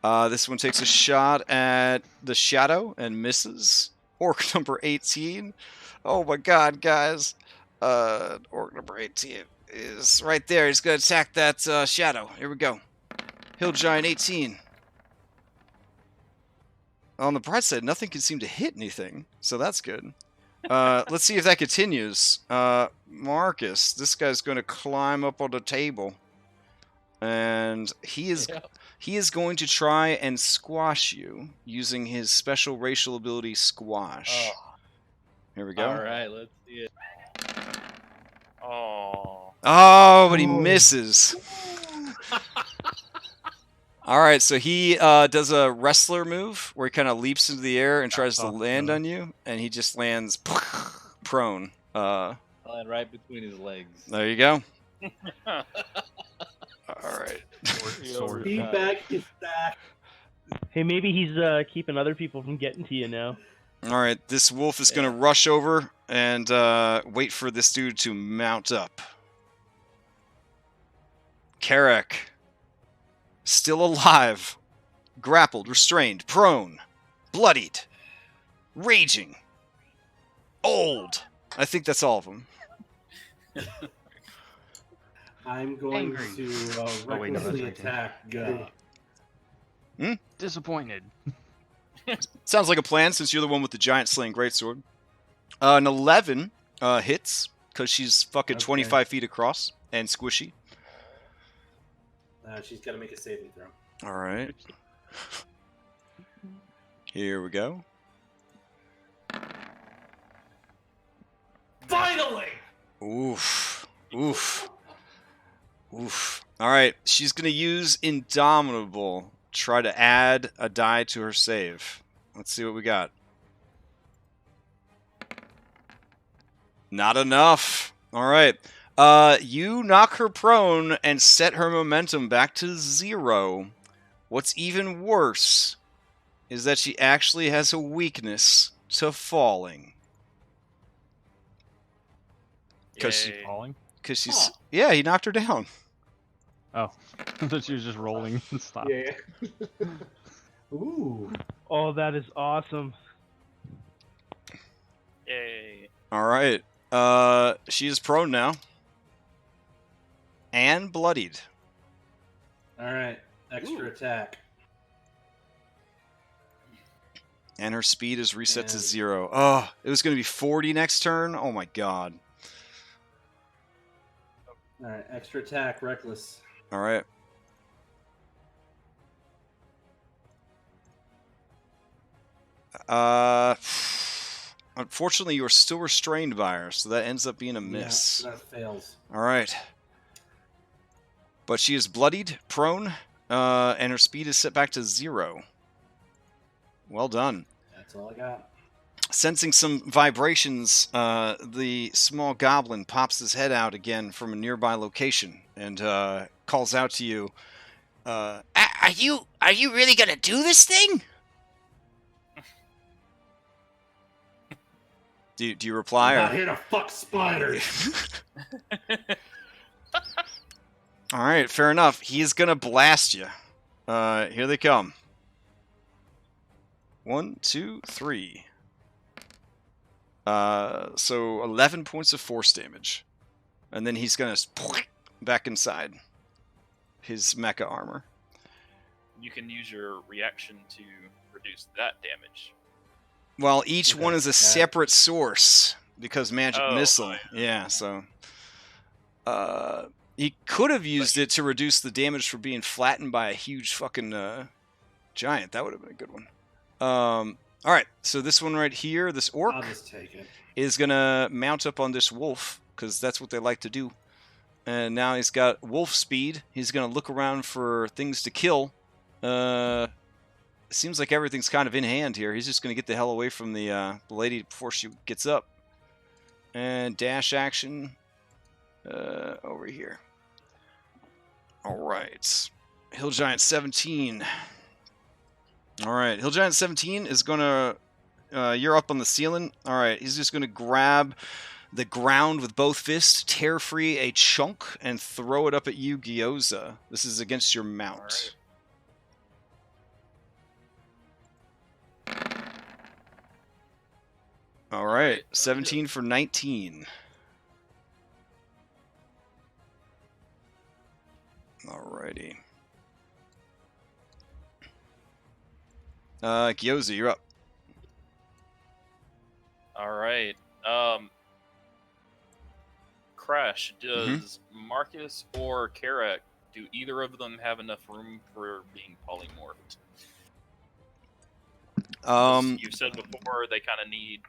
This one takes a shot at the shadow and misses. Orc number 18. Oh my god, guys. Orc number 18 is right there. He's going to attack that shadow. Here we go. Hill Giant 18. On the bright side, nothing can seem to hit anything, so that's good. Let's see if that continues. Marcus, this guy's going to climb up on the table. And he is going to try and squash you using his special racial ability, Squash. Oh. Here we go. All right, let's see it. Oh. Oh, but he misses. All right, so he does a wrestler move where he kind of leaps into the air and tries to land on you, and he just lands prone. I'll land right between his legs. There you go. All right. Sword. Feedback is back. Hey, maybe he's keeping other people from getting to you now. All right, this wolf is going to rush over and wait for this dude to mount up. Karek, still alive, grappled, restrained, prone, bloodied, raging, old. I think that's all of them. I'm going Angry. to Oh, wait, no, that's recklessly right. attack Disappointed. Sounds like a plan since you're the one with the giant slaying greatsword. An 11 hits because she's fucking Okay. 25 feet across and squishy. She's got to make a saving throw. All right. Here we go. Finally! Oof. Oof. Oof. All right. She's going to use Indomitable. Try to add a die to her save. Let's see what we got. Not enough. All right. You knock her prone and set her momentum back to 0. What's even worse is that she actually has a weakness to falling. Because she, Yay. Falling? Cause she's yeah, he knocked her down. Oh. I thought she was just rolling and stopped. Yeah. Ooh. Oh, that is awesome. Yay. All right. She is prone now. And bloodied. All right. Extra attack. And her speed is reset to And- 0. Oh, it was going to be 40 next turn? Oh my god. All right. Extra attack. Reckless. All right. Unfortunately, you are still restrained by her, so that ends up being a miss. Yeah, that fails. All right. But she is bloodied, prone, and her speed is set back to 0. Well done. That's all I got. Sensing some vibrations, the small goblin pops his head out again from a nearby location and calls out to you. Are you really gonna do this thing? Do you reply? I'm Or... not here to fuck spiders. All right, fair enough. He's gonna blast you. Here they come. 1, 2, 3. So 11 points of force damage, and then he's gonna back inside his mecha armor. You can use your reaction to reduce that damage. Well, each Okay, one is a got it. separate source because magic Oh, missile. fine. Yeah, so he could have used it to reduce the damage for being flattened by a huge fucking giant. That would have been a good one. All right, so this one right here, this orc, I'll just take it. is gonna mount up on this wolf because that's what they like to do. And now he's got wolf speed. He's gonna look around for things to kill. Seems like everything's kind of in hand here. He's just gonna get the hell away from the lady before she gets up. And dash action over here. All right, Hill Giant 17. All right, Hill Giant 17 is gonna. You're up on the ceiling. All right, he's just gonna grab the ground with both fists, tear free a chunk, and throw it up at you, Gyoza. This is against your mount. All right, 17 for 19. Alrighty. Gyoza, you're up. All right. Crash, does Marcus or Karak, do either of them have enough room for being polymorphed? You've said before they kind of need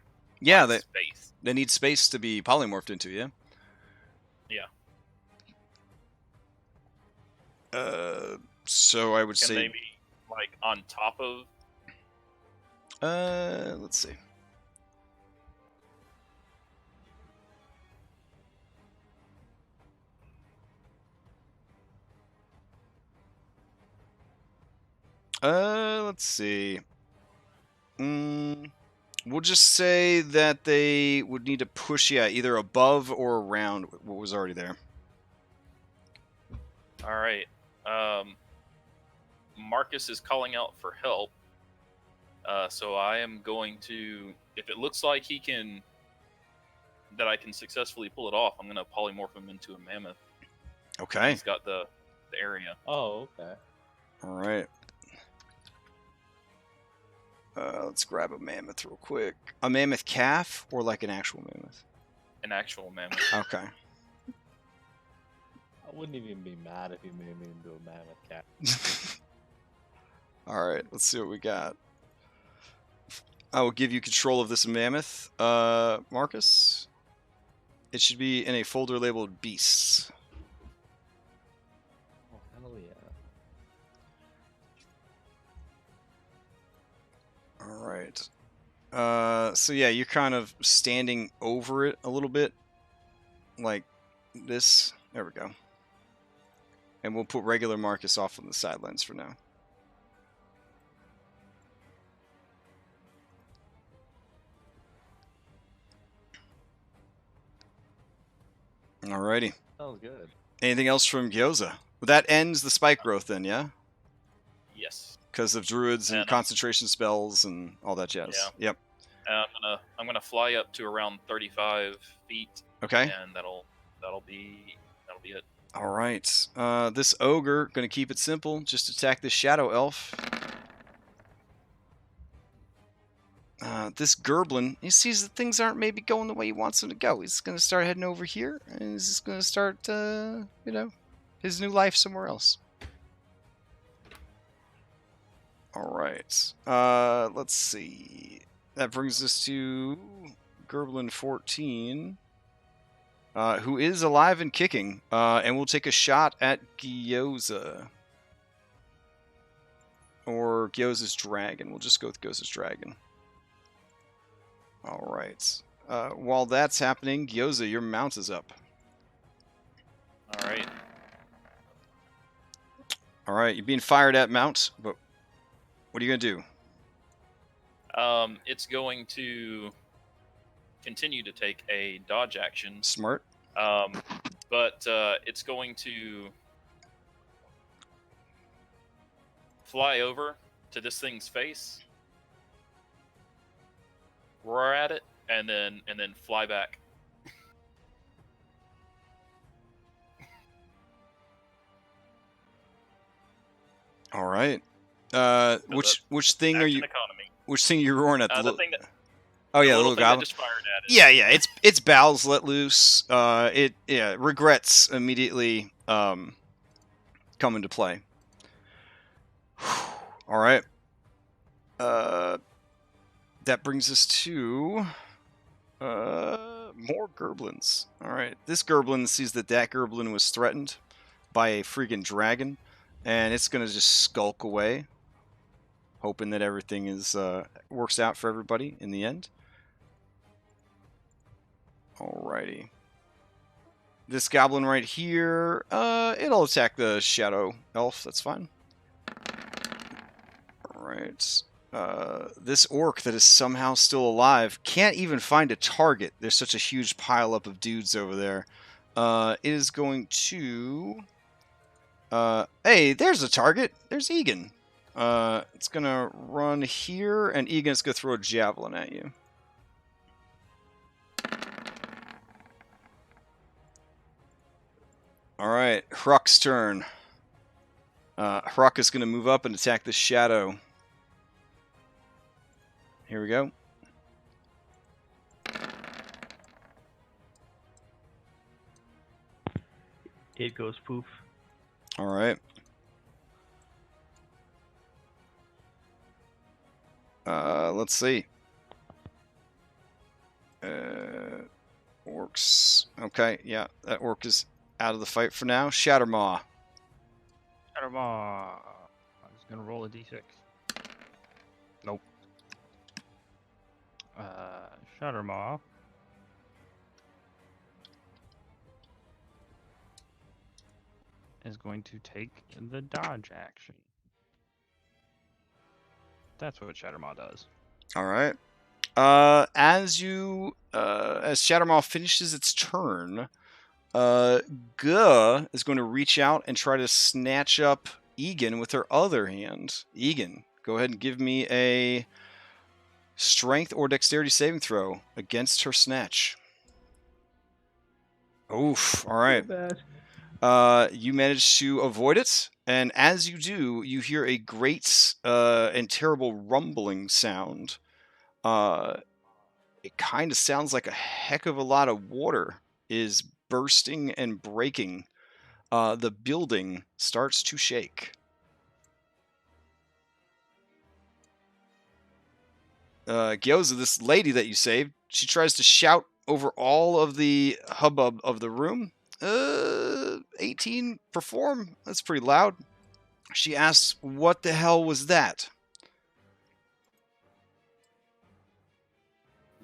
space. They need space to be polymorphed into, yeah? Yeah. So I would Can say... they be, like, on top of... let's see. Let's see. We'll just say that they would need to push, either above or around what was already there. All right. Marcus is calling out for help. So I am going to, if it looks like that I can successfully pull it off, I'm going to polymorph him into a mammoth. Okay. He's got the area. Oh, okay. All right. Let's grab a mammoth real quick. A mammoth calf or like an actual mammoth? An actual mammoth. Okay. I wouldn't even be mad if you made me into a mammoth cat. All right, let's see what we got. I will give you control of this mammoth, Marcus. It should be in a folder labeled Beasts. Oh, hell yeah. All right. So yeah, you're kind of standing over it a little bit, like this. There we go. And we'll put regular Marcus off on the sidelines for now. Alrighty. Sounds good. Anything else from Gyoza? Well, that ends the spike growth then, yeah? Yes. Because of druids and concentration spells and all that jazz. Yeah. Yep. I'm gonna fly up to around 35 feet. Okay. And that'll be it. All right. This ogre gonna keep it simple. Just attack this shadow elf. This Gerblin, he sees that things aren't maybe going the way he wants them to go. He's gonna start heading over here, and he's just gonna start, his new life somewhere else. All right. Let's see. That brings us to Gerblin 14, who is alive and kicking, and we'll take a shot at Gyoza. Or Gyoza's dragon. We'll just go with Gyoza's dragon. All right. While that's happening, Gyoza, your mount is up. All right. All right, you're being fired at, mount, but what are you going to do? It's going to continue to take a dodge action. Smart. But it's going to fly over to this thing's face, roar at it, and then fly back. All right. Which thing are you? Economy. Which thing are you roaring at? The thing that. Oh yeah, the little thing goblin. that just fired at it. Yeah. Its bowels let loose. It regrets immediately come into play. All right. That brings us to more Gerblins. All right. This Gerblin sees that Gerblin was threatened by a freaking dragon, and it's gonna just skulk away, hoping that everything is works out for everybody in the end. Alrighty. This goblin right here, it'll attack the shadow elf. That's fine. Alright. This orc that is somehow still alive can't even find a target. There's such a huge pileup of dudes over there. It is going to... hey, there's a target. There's Egan. It's going to run here, and Egan's going to throw a javelin at you. Alright, Hruk's turn. Hruk is going to move up and attack the shadow. Here we go. It goes poof. All right. Let's see. Orcs. Okay, yeah, that orc is out of the fight for now. Shattermaw. Shattermaw. I'm just gonna roll a d6. Nope. Shattermaw. Is going to take the dodge action. That's what Shattermaw does. All right. As Shattermaw finishes its turn, Guh is going to reach out and try to snatch up Egan with her other hand. Egan, go ahead and give me a strength or dexterity saving throw against her snatch. Oof. All right. You manage to avoid it, and as you do, you hear a great and terrible rumbling sound. It kind of sounds like a heck of a lot of water is bursting and breaking. The building starts to shake. Gyoza, this lady that you saved, she tries to shout over all of the hubbub of the room. 18 perform. That's pretty loud. She asks, "What the hell was that?"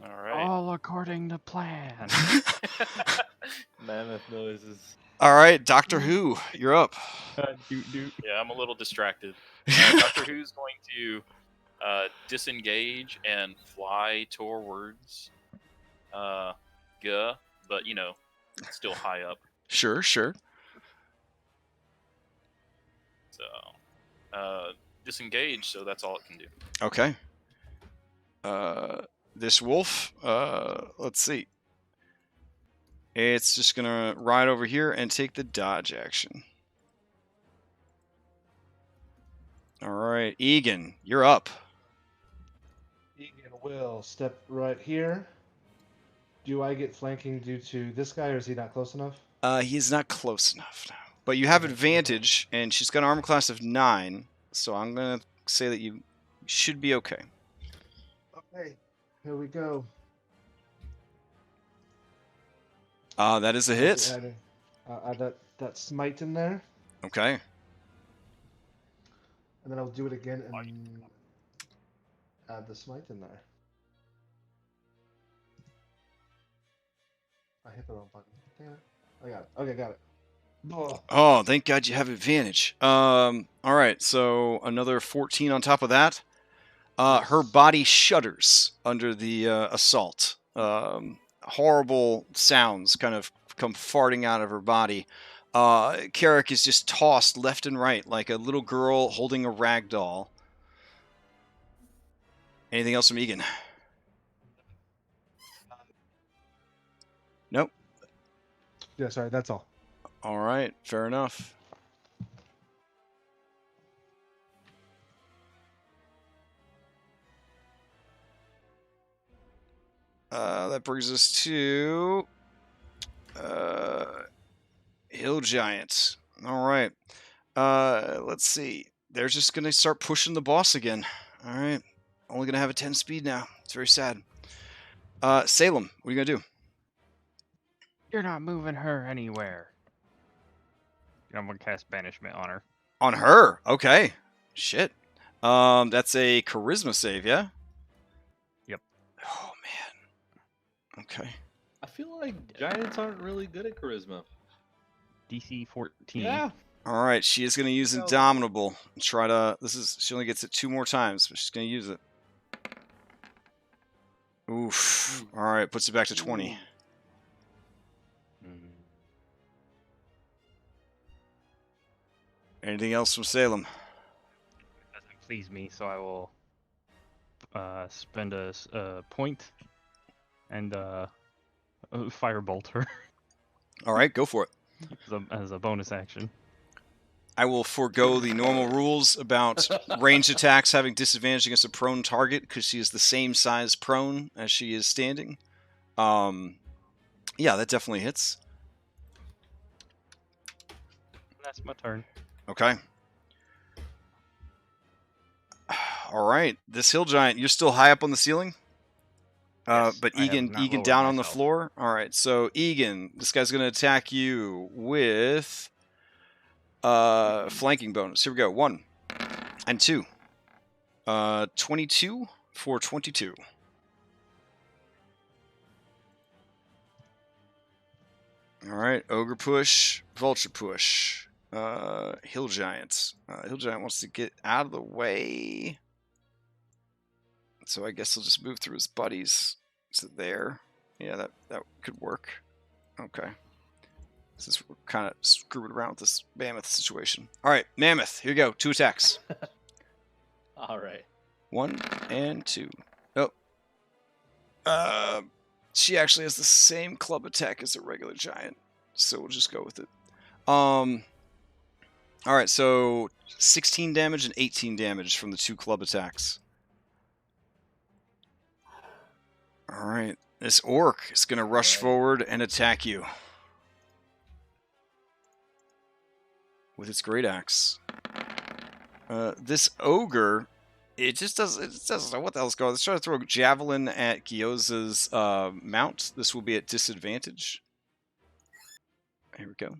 All right. All according to plan. Mammoth noises. All right, Doctor Who, you're up. Yeah, I'm a little distracted. Doctor Who's going to disengage and fly towards Guh, but still high up. Sure. So disengage, so that's all it can do. Okay. This wolf, let's see. It's just going to ride over here and take the dodge action. All right, Egan, you're up. Egan will step right here. Do I get flanking due to this guy, or is he not close enough? He's not close enough now. But you have advantage, and she's got an armor class of 9, so I'm going to say that you should be okay. Okay, here we go. That is a hit. Add that smite in there, Okay. and then I'll do it again and add the smite in there. I hit the wrong button. Damn it. I got it. Okay, got it. Oh, thank God you have advantage. All right, so another 14 on top of that. Her body shudders under the assault. Horrible sounds kind of come farting out of her body. Carrick is just tossed left and right like a little girl holding a rag doll. Anything else from Egan? Nope. Yeah, sorry, that's all. All right, fair enough. That brings us to Hill Giants. All right. Let's see. They're just going to start pushing the boss again. All right. Only going to have a 10 speed now. It's very sad. Salem, what are you going to do? You're not moving her anywhere. I'm gonna cast banishment on her. On her? Okay. Shit. That's a charisma save, yeah? Yep. Oh, man. Okay. I feel like giants aren't really good at charisma. DC 14. Yeah. All right, she is going to use Indomitable. Try to. She only gets it 2 more times, but she's going to use it. Oof. All right, puts it back to 20. Anything else from Salem? It doesn't please me, so I will spend a point and firebolt her All right, go for it. as a bonus action. I will forego the normal rules about ranged attacks having disadvantage against a prone target because she is the same size prone as she is standing. Yeah, that definitely hits. That's my turn. Okay. All right, this hill giant, you're still high up on the ceiling? Yes, but I have Egan not lowered down on the myself. floor. All right, so Egan, this guy's going to attack you with flanking bonus. Here we go. 1 and 2. 22 for 22. All right, ogre push, vulture push. Hill giant. Hill giant wants to get out of the way. So I guess he'll just move through his buddies. Is it there? Yeah, that could work. Okay. Since we're kind of screwing around with this mammoth situation. All right, mammoth. Here you go. 2 attacks. All right. 1 and 2. Oh. She actually has the same club attack as a regular giant, so we'll just go with it. All right, so 16 damage and 18 damage from the 2 club attacks. All right, this orc is going to rush forward and attack you with its great axe. This ogre, it doesn't know what the hell's going on. Let's try to throw a javelin at Gyoza's mount. This will be at disadvantage. Here we go.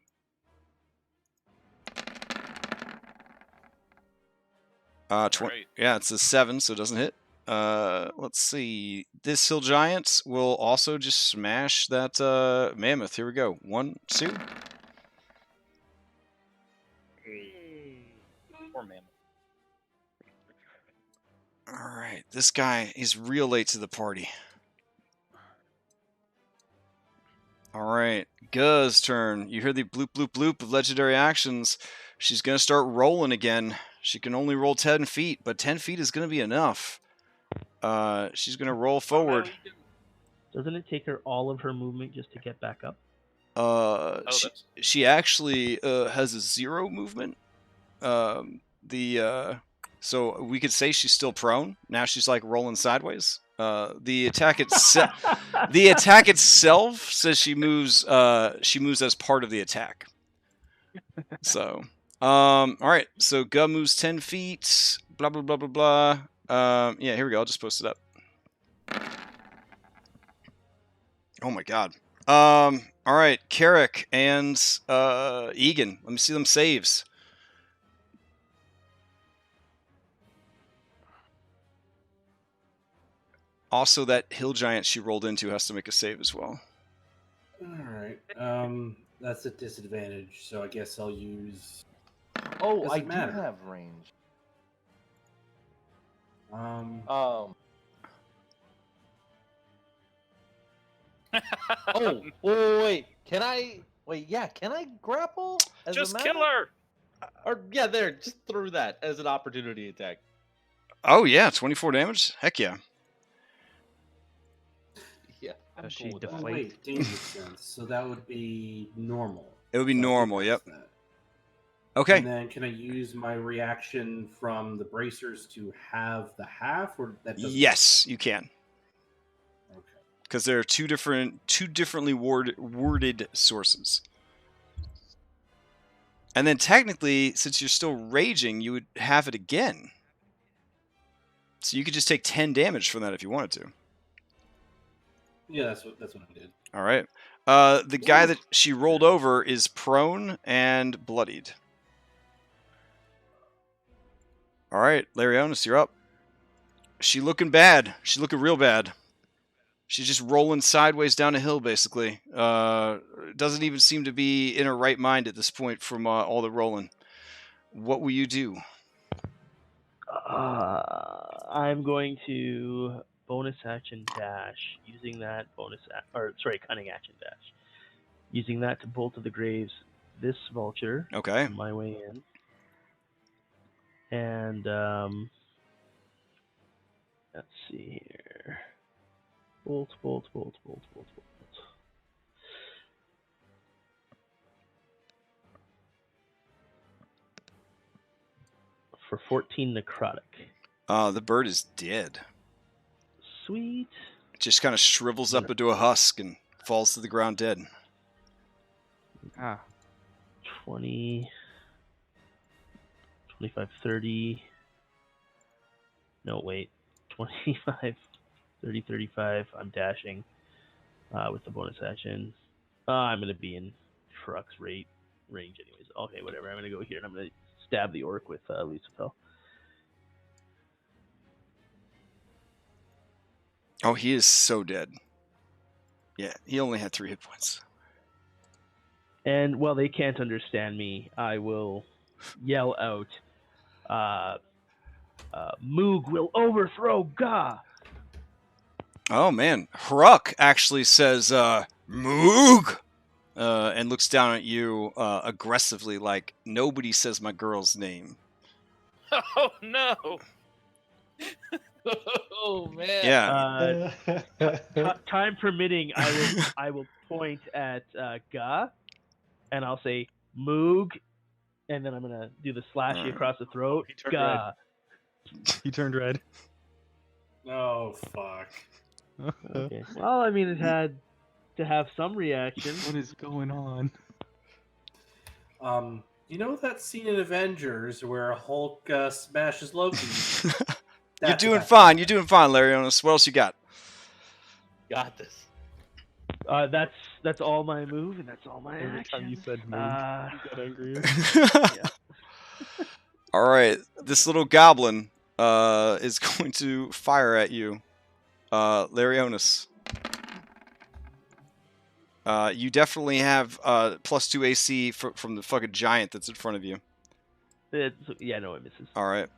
Right. Yeah, it's a 7, so it doesn't hit. Let's see. This hill giant will also just smash that mammoth. Here we go. 1, 2. Poor mammoth. All right, this guy is real late to the party. All right, Guz's turn. You hear the bloop, bloop, bloop of legendary actions. She's going to start rolling again. She can only roll 10 feet, but 10 feet is going to be enough. She's going to roll forward. Doesn't it take her all of her movement just to get back up? She actually has a 0 movement. So we could say she's still prone. Now she's like rolling sideways. The attack itself says she moves as part of the attack. So, all right. So Gu moves 10 feet. Blah blah blah blah blah. Yeah, here we go. I'll just post it up. Oh my god. All right, Carrick and Egan. Let me see them saves. Also, that hill giant she rolled into has to make a save as well. All right. That's a disadvantage, so I guess I'll use. Oh, I Doesn't matter. do have range. Um. Oh, wait. Can I? Wait, yeah. Can I grapple? As Just a kill mammoth? her! Or yeah, there. Just throw that as an opportunity attack. Oh yeah, 24 damage. Heck yeah. Yeah. I'm Does cool she with that. Oh, deflate? wait, dangerous sense. So that would be normal. It would be So I think normal. that's Yep. that. Okay. And then can I use my reaction from the bracers to have the half, or that doesn't? Yes, you can. Okay. Because there are two differently worded sources. And then technically, since you're still raging, you would have it again. So you could just take 10 damage from that if you wanted to. Yeah, that's what I did. All right. The guy that she rolled over is prone and bloodied. All right, Larionis, you're up. She looking bad. She looking real bad. She's just rolling sideways down a hill, basically. Doesn't even seem to be in her right mind at this point from all the rolling. What will you do? I'm going to bonus action dash, using that cunning action dash. Using that to bolt to the graves this vulture Okay. on my way in. And let's see here. Bolt. for 14 necrotic. The bird is dead. Sweet. It just kind of shrivels up into a husk and falls to the ground dead. Ah. 20, 25, 30. No, wait. 25, 30, 35. I'm dashing with the bonus action. I'm going to be in truck's range anyways. Okay, whatever. I'm going to go here and I'm going to stab the orc with Lucifer. Oh, he is so dead. Yeah, he only had 3 hit points. And while they can't understand me, I will yell out, Moog will overthrow Ga! Oh, man. Hruk actually says, Moog! And looks down at you aggressively like, nobody says my girl's name. Oh no! Oh man. Yeah. Time permitting, I will point at Ga, and I'll say Moog, and then I'm gonna do the slashy across the throat. He turned Ga. He turned red. Oh fuck. Okay. Well, I mean, it had to have some reaction. What is going on? You know that scene in Avengers where Hulk smashes Loki? You're That's doing about- fine. You're doing fine, Larionis. What else you got? Got this. That's all my move, and that's all my Every action. time you said move, you got angry. All right, this little goblin is going to fire at you, Larionis. You definitely have +2 AC from the fucking giant that's in front of you. No, it misses. All right,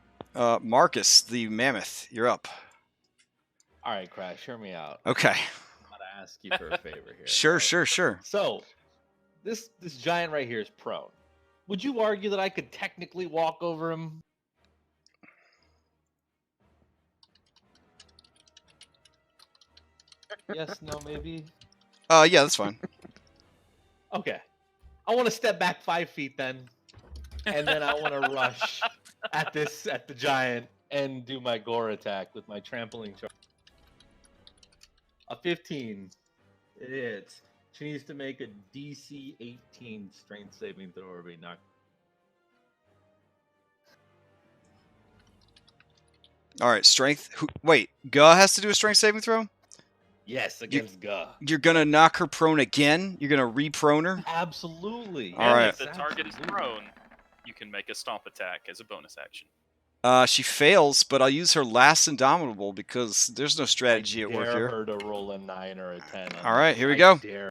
Marcus, the mammoth, you're up. All right, Crash, hear me out. Okay. I'm gonna ask you for a favor here. Sure, right? sure. So, this giant right here is prone. Would you argue that I could technically walk over him? Yes, no, maybe. Yeah, that's fine. Okay. I want to step back 5 feet then, and then I want to rush at the giant and do my gore attack with my trampling charge. A 15. It hits. She needs to make a DC 18 strength saving throw or be knocked. All right, strength. Wait, Guh has to do a strength saving throw? Yes, against Guh. You're gonna knock her prone again? You're gonna re-prone her? Absolutely. All right. If the target is prone, you can make a stomp attack as a bonus action. She fails, but I'll use her last indomitable because there's no strategy at work dare here. her to roll a 9 or a 10. All right, here we I go. Dare.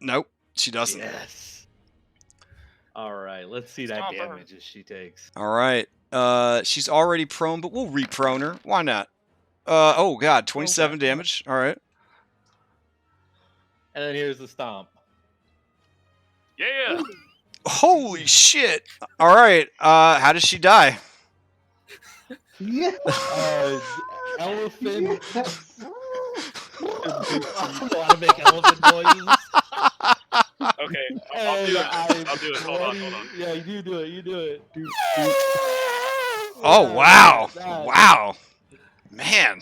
Nope, she doesn't. Yes. All right, let's see that Stomp her. damage as she takes. All right. She's already prone, but we'll re-prone her. Why not? Oh god, 27 damage. All right. And then here's the stomp. Yeah. Holy shit! All right. How does she die? Yeah. Elephant. Yes. I don't know how to make elephant noises. Okay, I'll do it. I'll do it. Hold on. Yeah, you do it. You do it. Oh wow! That. Wow, man.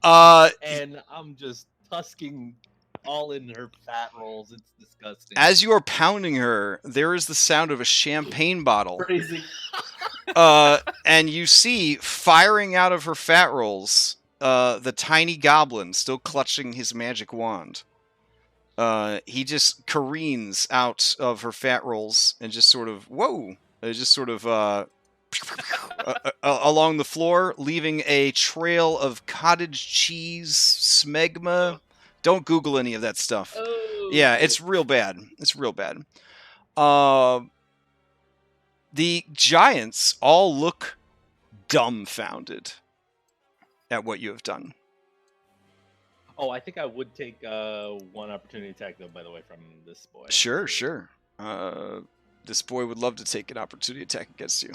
And I'm just tusking all in her fat rolls. It's disgusting. As you are pounding her, there is the sound of a champagne bottle. Crazy. And you see, firing out of her fat rolls, the tiny goblin still clutching his magic wand. He just careens out of her fat rolls and just sort of, along the floor, leaving a trail of cottage cheese smegma. Don't Google any of that stuff. Oh. Yeah, it's real bad. It's real bad. The giants all look dumbfounded at what you have done. Oh, I think I would take one opportunity attack, though, by the way, from this boy. Sure. This boy would love to take an opportunity attack against you.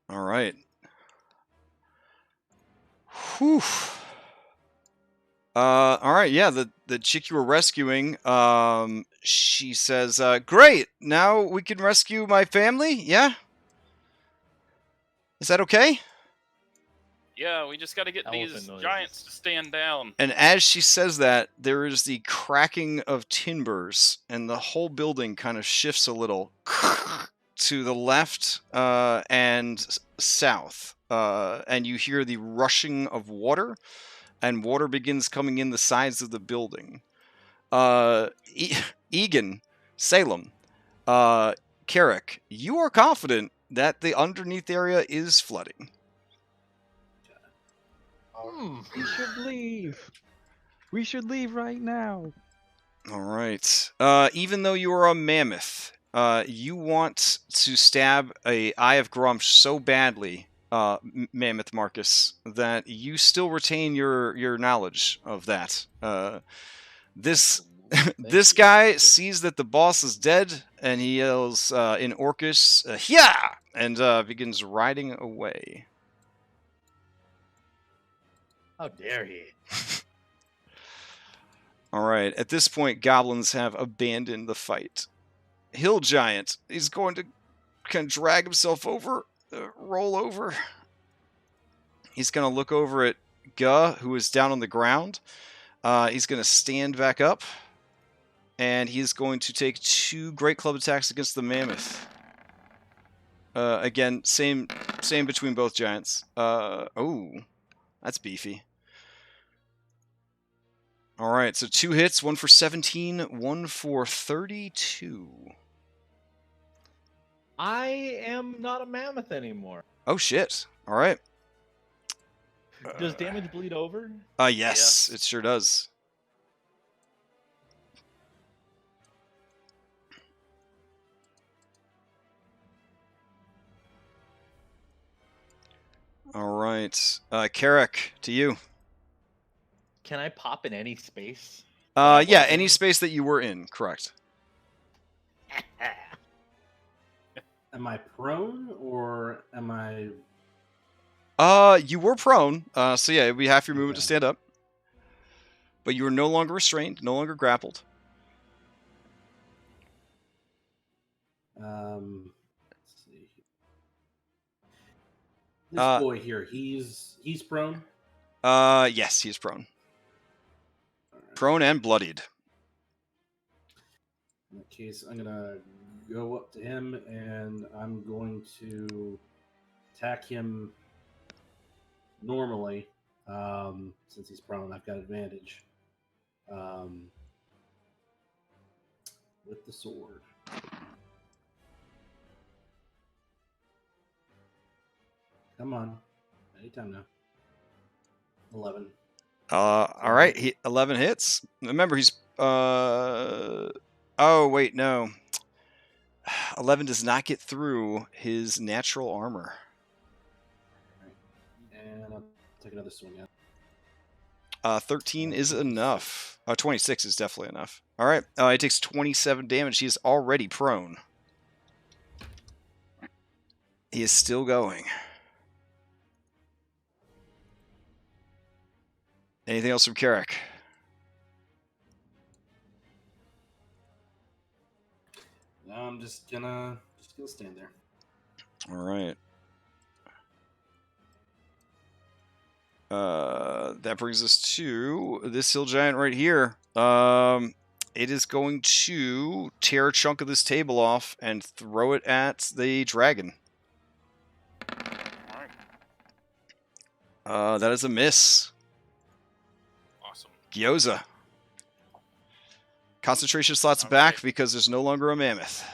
All right. Whew. All right, yeah, the chick you were rescuing, she says, great, now we can rescue my family, yeah? Is that okay? Yeah, we just got to get Elephant these noises. giants to stand down. And as she says that, there is the cracking of timbers, and the whole building kind of shifts a little to the left and south. And you hear the rushing of water, and water begins coming in the sides of the building. Egan, Salem, Carrick, you are confident that the underneath area is flooding. We should leave. We should leave right now. All right. Even though you are a mammoth, you want to stab a Eye of Grumps so badly, Mammoth Marcus, that you still retain your knowledge of that. This this guy sees that the boss is dead, and he yells in Orcish, "Yeah!" and begins riding away. How dare he? All right. At this point, goblins have abandoned the fight. Hill Giant is going to kind of drag himself over, roll over. He's going to look over at Guh, who is down on the ground. He's going to stand back up, and he's going to take 2 great club attacks against the mammoth. Again, same between both giants. Oh, that's beefy. All right, so 2 hits, 1 for 17, 1 for 32. I am not a mammoth anymore. Oh shit! All right. Does damage bleed over? Yes, Yes. it sure does. All right, Carrick, to you. Can I pop in any space? Yeah, any space that you were in, correct. Am I prone or am I? You were prone, so yeah, it'd be half your movement to Okay. stand up. But you were no longer restrained, no longer grappled. Let's see. This Uh, boy here, he's prone. Yes, he's prone. Prone and bloodied. In that case, I'm gonna go up to him and I'm going to attack him normally. Since he's prone, I've got advantage. With the sword. Come on. Anytime now. 11. All right, 11 hits. Remember, he's oh wait, no. 11 does not get through his natural armor. And I'll take another swing at 13 is enough. 26 is definitely enough. All right, he takes 27 damage. He is already prone. He is still going. Anything else from Carrick? Now I'm just gonna stand there. All right. That brings us to this hill giant right here. It is going to tear a chunk of this table off and throw it at the dragon. That is a miss. Awesome. Gyoza. Concentration slots All back right. because there's no longer a mammoth.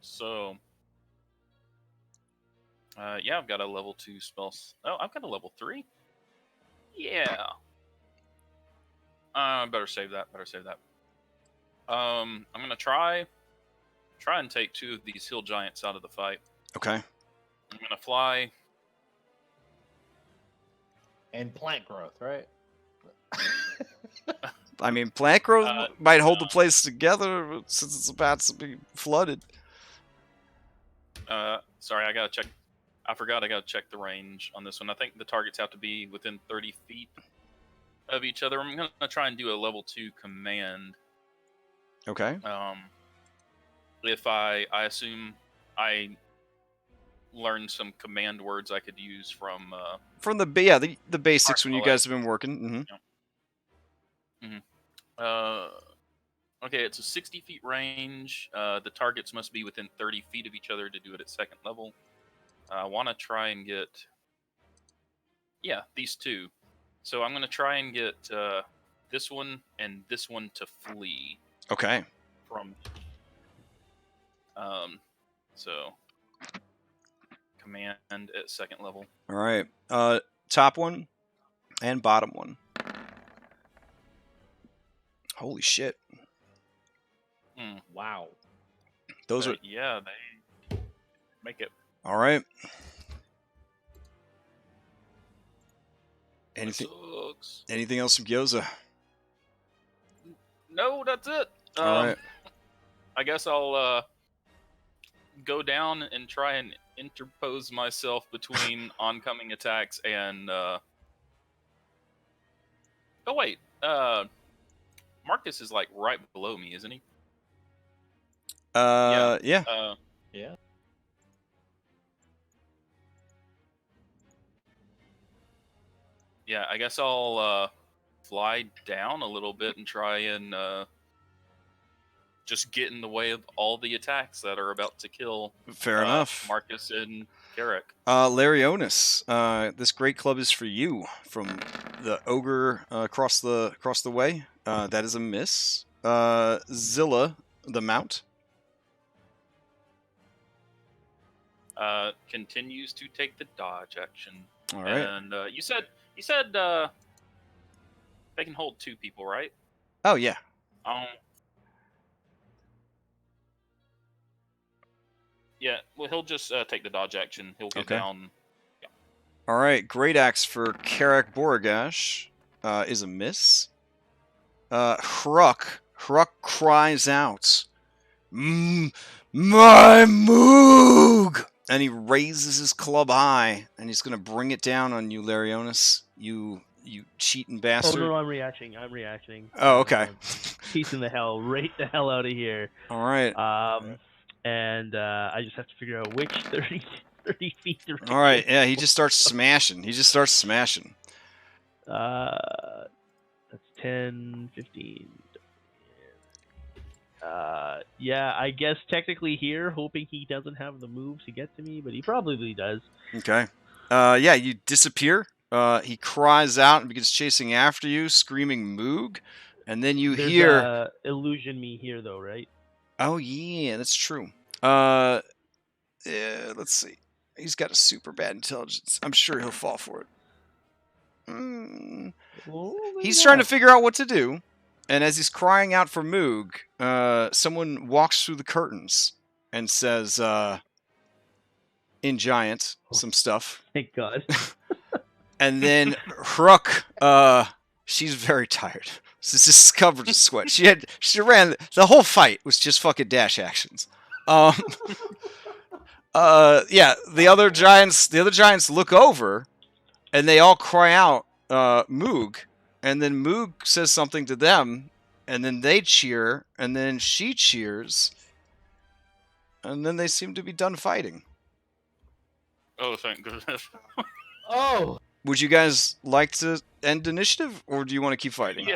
So, yeah, I've got a level 2 spell. Oh, I've got a level 3. Yeah. Better save that. I'm gonna try and take 2 of these hill giants out of the fight. Okay. I'm gonna fly. And plant growth, right? I mean, plant growth might hold the place together since it's about to be flooded. Sorry, I gotta check I forgot I got to check the range on this one. I think the targets have to be within 30 feet of each other. I'm going to try and do a level 2 command. Okay. If I assume I learned some command words I could use from the basics when you guys have been working. Okay, it's a 60 feet range. The targets must be within 30 feet of each other to do it at second level. I want to try and get these two. So I'm going to try and get this one and this one to flee. Okay. From so command at second level. All right. Top one and bottom one. Holy shit. Wow. Those are... Yeah, they make it. All right. Anything else from Gyoza? No, that's it. All right. I guess I'll go down and try and interpose myself between oncoming attacks and... Oh, wait. Marcus is, like, right below me, isn't he? Yeah. Yeah. Yeah, I guess I'll fly down a little bit and try and just get in the way of all the attacks that are about to kill Fair enough. Marcus and Garrick. Larionis, this great club is for you from the ogre across the way. That is a miss. Zilla, the mount. Continues to take the dodge action. All right. And you said they can hold 2 people, right? Oh yeah. Yeah. Well, he'll just take the dodge action. He'll get down. Yeah. All right. Great axe for Karak Boragash is a miss. Hruk cries out, my Moog! And he raises his club high, and he's going to bring it down on you, Larionis. You cheating bastard. Oh, no, I'm reacting. Oh, okay. Piecing the hell right the hell out of here. All right. And I just have to figure out which 30 feet. All right, yeah, he just starts smashing. That's 10, 15. Yeah, I guess technically here, hoping he doesn't have the move to get to me, but he probably does. Okay. Yeah, you disappear. He cries out and begins chasing after you, screaming Moog, and then you hear... illusion me here, though, right? Oh, yeah, that's true. Yeah, let's see. He's got a super bad intelligence. I'm sure he'll fall for it. He's trying to figure out what to do. And as he's crying out for Moog, someone walks through the curtains and says, in Giant, some stuff. Thank God. And then Hruk, she's very tired. She's just covered in sweat. She ran, the whole fight was just fucking dash actions. Yeah, the other giants look over, and they all cry out, Moog. And then Moog says something to them, and then they cheer, and then she cheers, and then they seem to be done fighting. Oh, thank goodness. Oh! Would you guys like to end initiative, or do you want to keep fighting? Yeah.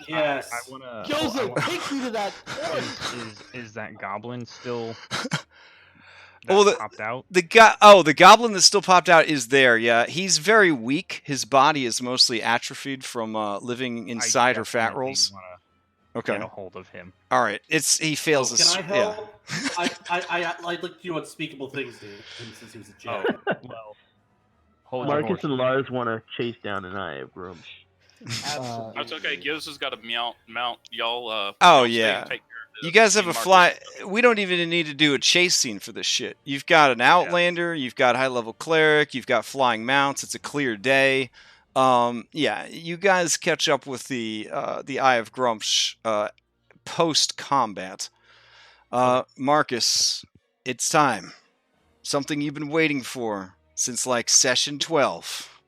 Yes. I wanna. Gyoza, take me to that point! Is that goblin still? Popped out? The goblin that still popped out is there, yeah. He's very weak. His body is mostly atrophied from living inside her fat rolls. Okay. Get a hold of him. All right. He fails. Can I help? Yeah. I like to do unspeakable things to him since he was a joke. Well, hold Marcus and Lars want to chase down an Eye of Grumps. Absolutely. That's okay. Giz has got a mount. Y'all. Oh, y'all stay yeah. and take care of this. You guys have a Marcus- fly. We don't even need to do a chase scene for this shit. You've got an Outlander. You've got high level cleric. You've got flying mounts. It's a clear day. Yeah, you guys catch up with the Eye of Grumps post combat. Marcus, it's time. Something you've been waiting for since like session 12.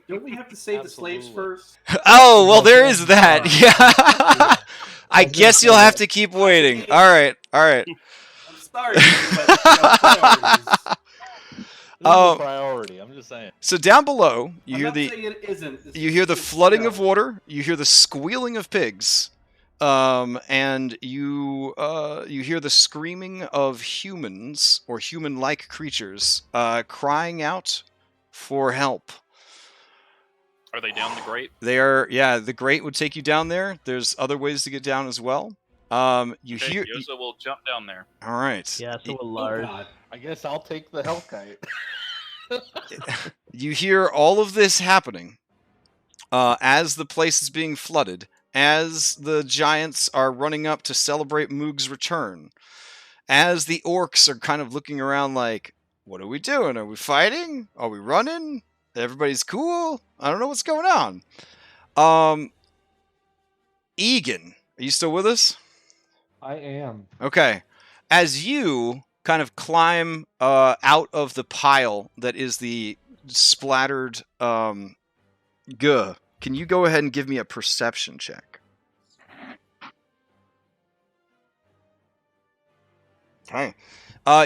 Don't we have to save the slaves Absolutely. first? Oh, well, there is that. Alright. Yeah. I was gonna guess say you'll have that. to keep waiting. All right. I'm sorry, but priorities. This is Oh. a priority. I'm just saying. So down below, you I'm hear not the saying it isn't. It's you just- hear the it's flooding of still- water. You hear the squealing of pigs, and you hear the screaming of humans or human-like creatures crying out for help. Are they down the grate? They are, yeah. The grate would take you down there. There's other ways to get down as well. You Okay, hear. Yosa will jump down there. All right. Yeah, so will Oh, Lars. God. I guess I'll take the Hellkite. You hear all of this happening as the place is being flooded, as the giants are running up to celebrate Moog's return, as the orcs are kind of looking around like, what are we doing? Are we fighting? Are we running? Everybody's cool? I don't know what's going on. Egan, are you still with us? I am. Okay. As you kind of climb out of the pile that is the splattered can you go ahead and give me a perception check? Okay.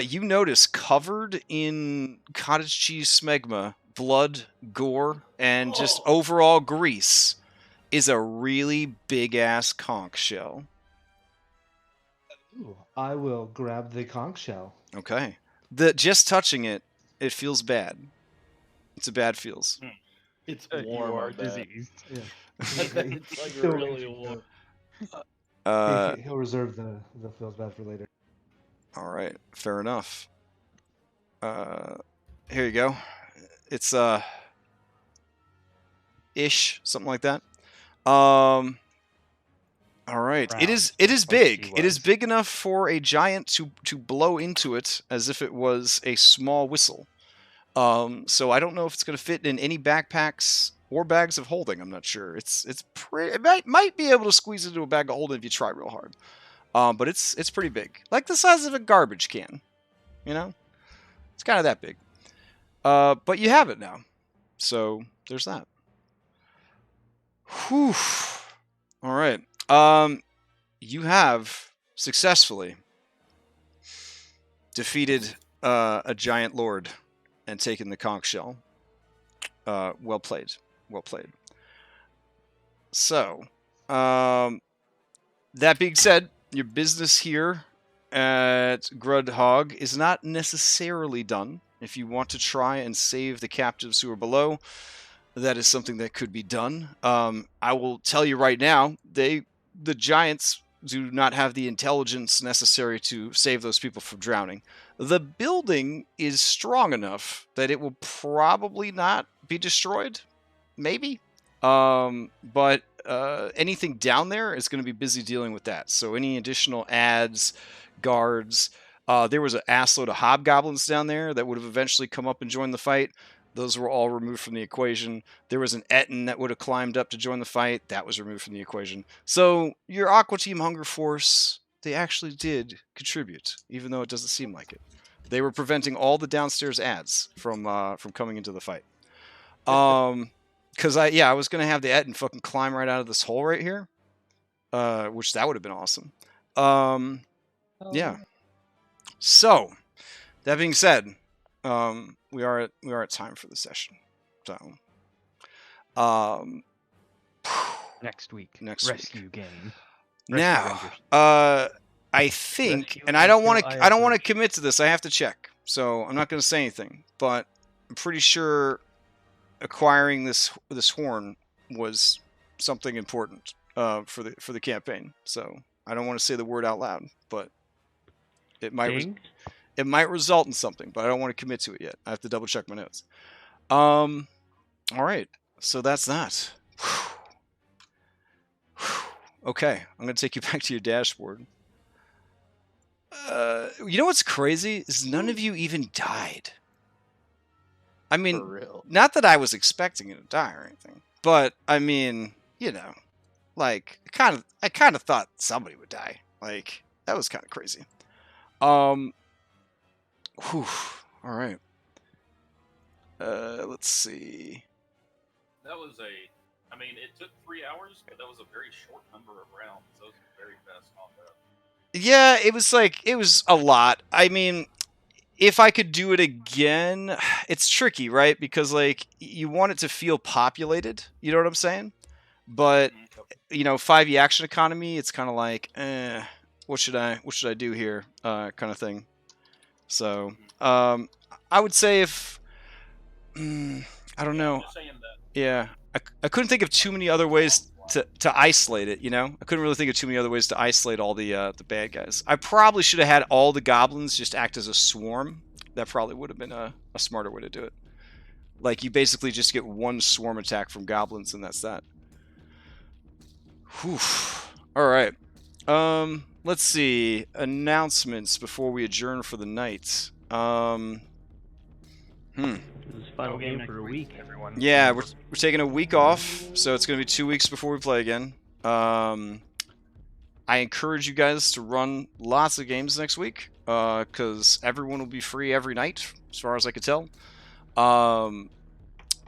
You notice covered in cottage cheese smegma, blood, gore, and just overall grease is a really big-ass conch shell. Ooh, I will grab the conch shell. Okay. Just touching it, it feels bad. It's a bad feels. It's You warm. are I bet. diseased. Yeah. It's like Still really raging, warm. He'll reserve the feels bad for later. All right, fair enough. Here you go. It's ish, something like that. All right. It is Rounds, like big. she It is was. big enough for a giant to blow into it as if it was a small whistle. So I don't know if it's going to fit in any backpacks or bags of holding. I'm not sure. It's pretty. It might be able to squeeze into a bag of holding if you try real hard. But it's pretty big, like the size of a garbage can. You know, it's kind of that big. But you have it now, so there's that. Whew. All right. You have successfully defeated a giant lord and taken the conch shell. Well played. Well played. So, that being said, your business here at Grudhog is not necessarily done. If you want to try and save the captives who are below, that is something that could be done. I will tell you right now, the giants do not have the intelligence necessary to save those people from drowning. The building is strong enough that it will probably not be destroyed. Maybe. But anything down there is going to be busy dealing with that. So any additional adds, guards. There was an assload of hobgoblins down there that would have eventually come up and joined the fight. Those were all removed from the equation. There was an Etten that would have climbed up to join the fight. That was removed from the equation. So your Aqua Team Hunger Force, they actually did contribute, even though it doesn't seem like it. They were preventing all the downstairs ads from coming into the fight. Because I was going to have the Etten fucking climb right out of this hole right here, which that would have been awesome. Yeah. So, that being said, we are at time for the session. So, Next week. Next week. Rescue game. now, Rangers. I think, Rescue and I don't want until to, I don't want to Eye of commit to this. I have to check, so I'm not going to say anything. But I'm pretty sure acquiring this horn was something important for the campaign. So I don't want to say the word out loud, but it might. Ding. It might result in something, but I don't want to commit to it yet. I have to double check my notes. All right. So that's that. Okay. I'm going to take you back to your dashboard. You know what's crazy? Is none of you even died. I For mean, real. not that I was expecting you to die or anything, but I mean, you know, like I kind of thought somebody would die. Like that was kind of crazy. Whew. All right. Let's see. That was I mean, it took 3 hours, but that was a very short number of rounds. That was very fast combat. Yeah, it was a lot. I mean, if I could do it again, it's tricky, right? Because like you want it to feel populated. You know what I'm saying? But 5e action economy, it's kind of like, what should I do here, kind of thing. So, I would say if, I don't know. I'm just saying that. Yeah, I couldn't think of too many other ways to isolate it. I couldn't really think of too many other ways to isolate all the bad guys. I probably should have had all the goblins just act as a swarm. That probably would have been a smarter way to do it. Like you basically just get one swarm attack from goblins, and that's that. Whew. All right. Let's see announcements before we adjourn for the night. This is final game for a week. Everyone. Yeah, we're taking a week off, so it's going to be 2 weeks before we play again. I encourage you guys to run lots of games next week, because everyone will be free every night, as far as I could tell.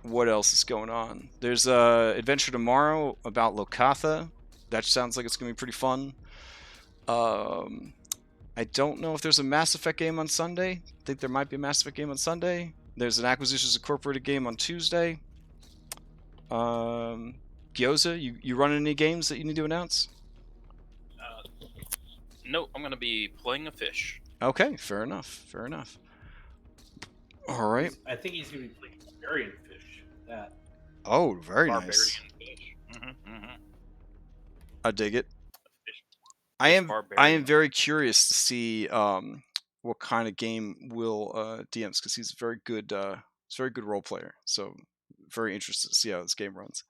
What else is going on? There's a adventure tomorrow about Lokatha. That sounds like it's going to be pretty fun. I don't know if there's a Mass Effect game on Sunday. I think there might be a Mass Effect game on Sunday. There's an Acquisitions Incorporated game on Tuesday. Gyoza, you running any games that you need to announce? No, I'm going to be playing a fish. Okay, fair enough. All right. I think he's going to be playing barbarian fish. That. Oh, very Barbarian nice. fish. I dig it. Fish I am barbarian. very curious to see what kind of game Will DMs, because he's a very good role player. So very interested to see how this game runs.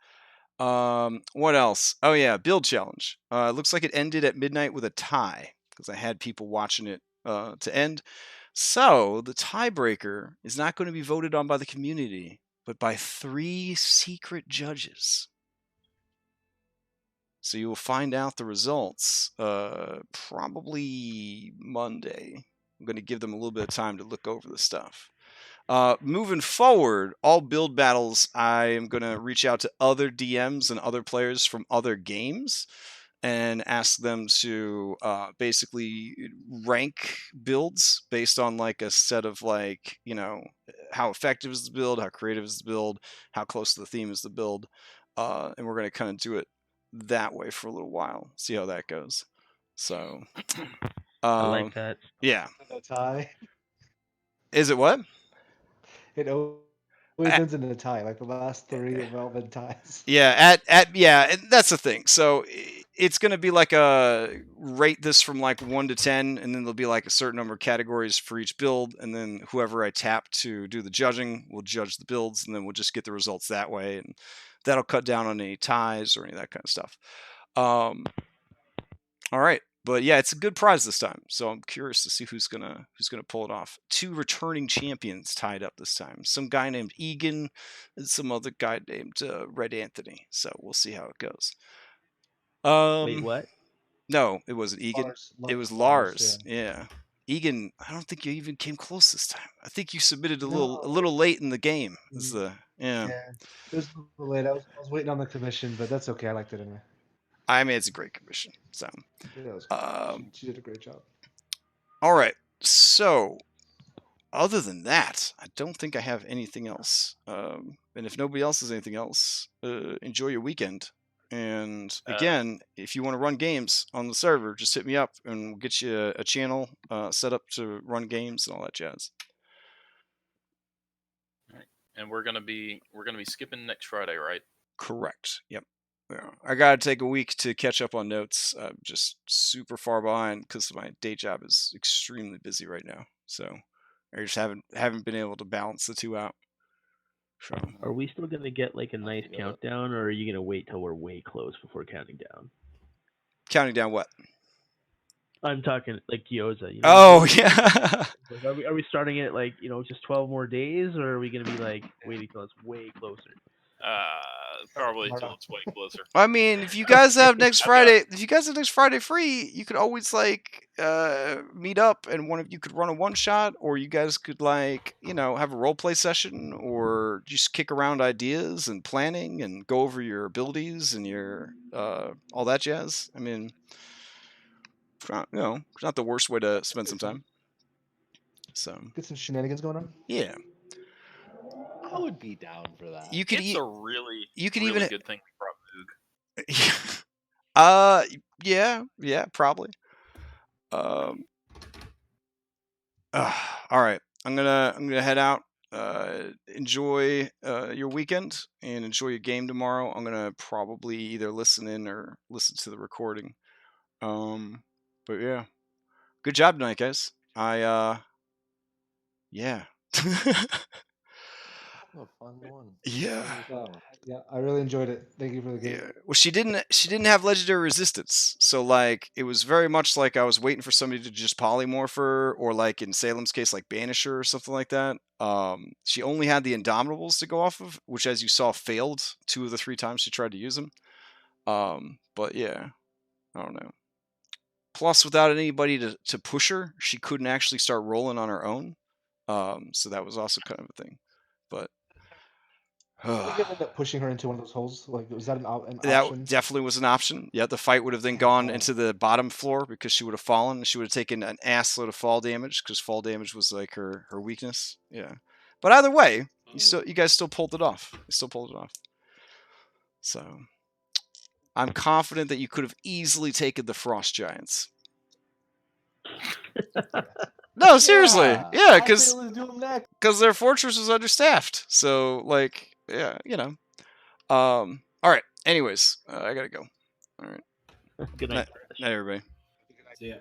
What else? Oh yeah, build challenge. It looks like it ended at midnight with a tie, because I had people watching it to end. So the tiebreaker is not going to be voted on by the community, but by 3 secret judges. So you will find out the results probably Monday. I'm going to give them a little bit of time to look over the stuff. Moving forward, all build battles, I am going to reach out to other DMs and other players from other games and ask them to basically rank builds based on like a set of like, how effective is the build, how creative is the build, how close to the theme is the build. And we're going to kind of do it that way for a little while, see how that goes. So I like that. Yeah. A tie. Is it what? It always ends in a tie. Like the last 3 have all been ties. Yeah, and that's the thing. So it's going to be like a rate this from like 1 to 10, and then there'll be like a certain number of categories for each build, and then whoever I tap to do the judging will judge the builds, and then we'll just get the results that way, and that'll cut down on any ties or any of that kind of stuff. All right. But yeah, it's a good prize this time, so I'm curious to see who's gonna pull it off. 2 returning champions tied up this time. Some guy named Egan and some other guy named Red Anthony. So we'll see how it goes. Wait, what? No, it wasn't Egan. Lars, It was Lars. Yeah. Egan, I don't think you even came close this time. I think you submitted a little late in the game. Yeah, it was a little late. I was waiting on the commission, but that's okay. I liked it anyway. I mean, it's a great commission. So, Yeah, she did a great job. All right. So, other than that, I don't think I have anything else. And if nobody else has anything else, enjoy your weekend. And again, if you want to run games on the server, just hit me up and we'll get you a channel set up to run games and all that jazz. All right. And we're gonna be skipping next Friday, right? Correct. Yep. Yeah. I gotta take a week to catch up on notes. I'm just super far behind because my day job is extremely busy right now. So I just haven't been able to balance the 2 out. So. Are we still gonna get like a nice countdown, or are you gonna wait till we're way close before counting down? Counting down what? I'm talking like Gyoza. Oh yeah. Like, are we starting it like just 12 more days, or are we gonna be like waiting till it's way closer? Probably until it's way closer. I mean, if you guys have next Friday free, you could always like meet up and one of you could run a one shot, or you guys could like have a role play session, or just kick around ideas and planning and go over your abilities and your all that jazz. I mean, it's not the worst way to spend some time. So Get some shenanigans going on. yeah, I would be down for that. you could It's a really even good thing we brought Moog. yeah, probably. All right, I'm gonna head out. Enjoy your weekend and enjoy your game tomorrow. I'm gonna probably either listen in or listen to the recording. But yeah, good job tonight, guys. Yeah. A fun one. Yeah. Yeah, I really enjoyed it. Thank you for the game. Yeah. Well, she didn't have legendary resistance, so like it was very much like I was waiting for somebody to just polymorph her, or like in Salem's case, like banish her or something like that. She only had the Indomitables to go off of, which, as you saw, failed 2 of the 3 times she tried to use them. But yeah, I don't know. Plus, without anybody to push her, she couldn't actually start rolling on her own. So that was also kind of a thing. But Did you end up pushing her into one of those holes? Like, was that an option? That definitely was an option. Yeah, the fight would have then gone into the bottom floor because she would have fallen. She would have taken an assload of fall damage because fall damage was like her weakness. Yeah, but either way, you guys still pulled it off. You still pulled it off. So I'm confident that you could have easily taken the Frost Giants. No, seriously. Yeah, because their fortress was understaffed. So like, yeah, all right. Anyways, I gotta go. All right. Good night. Night, everybody. See ya.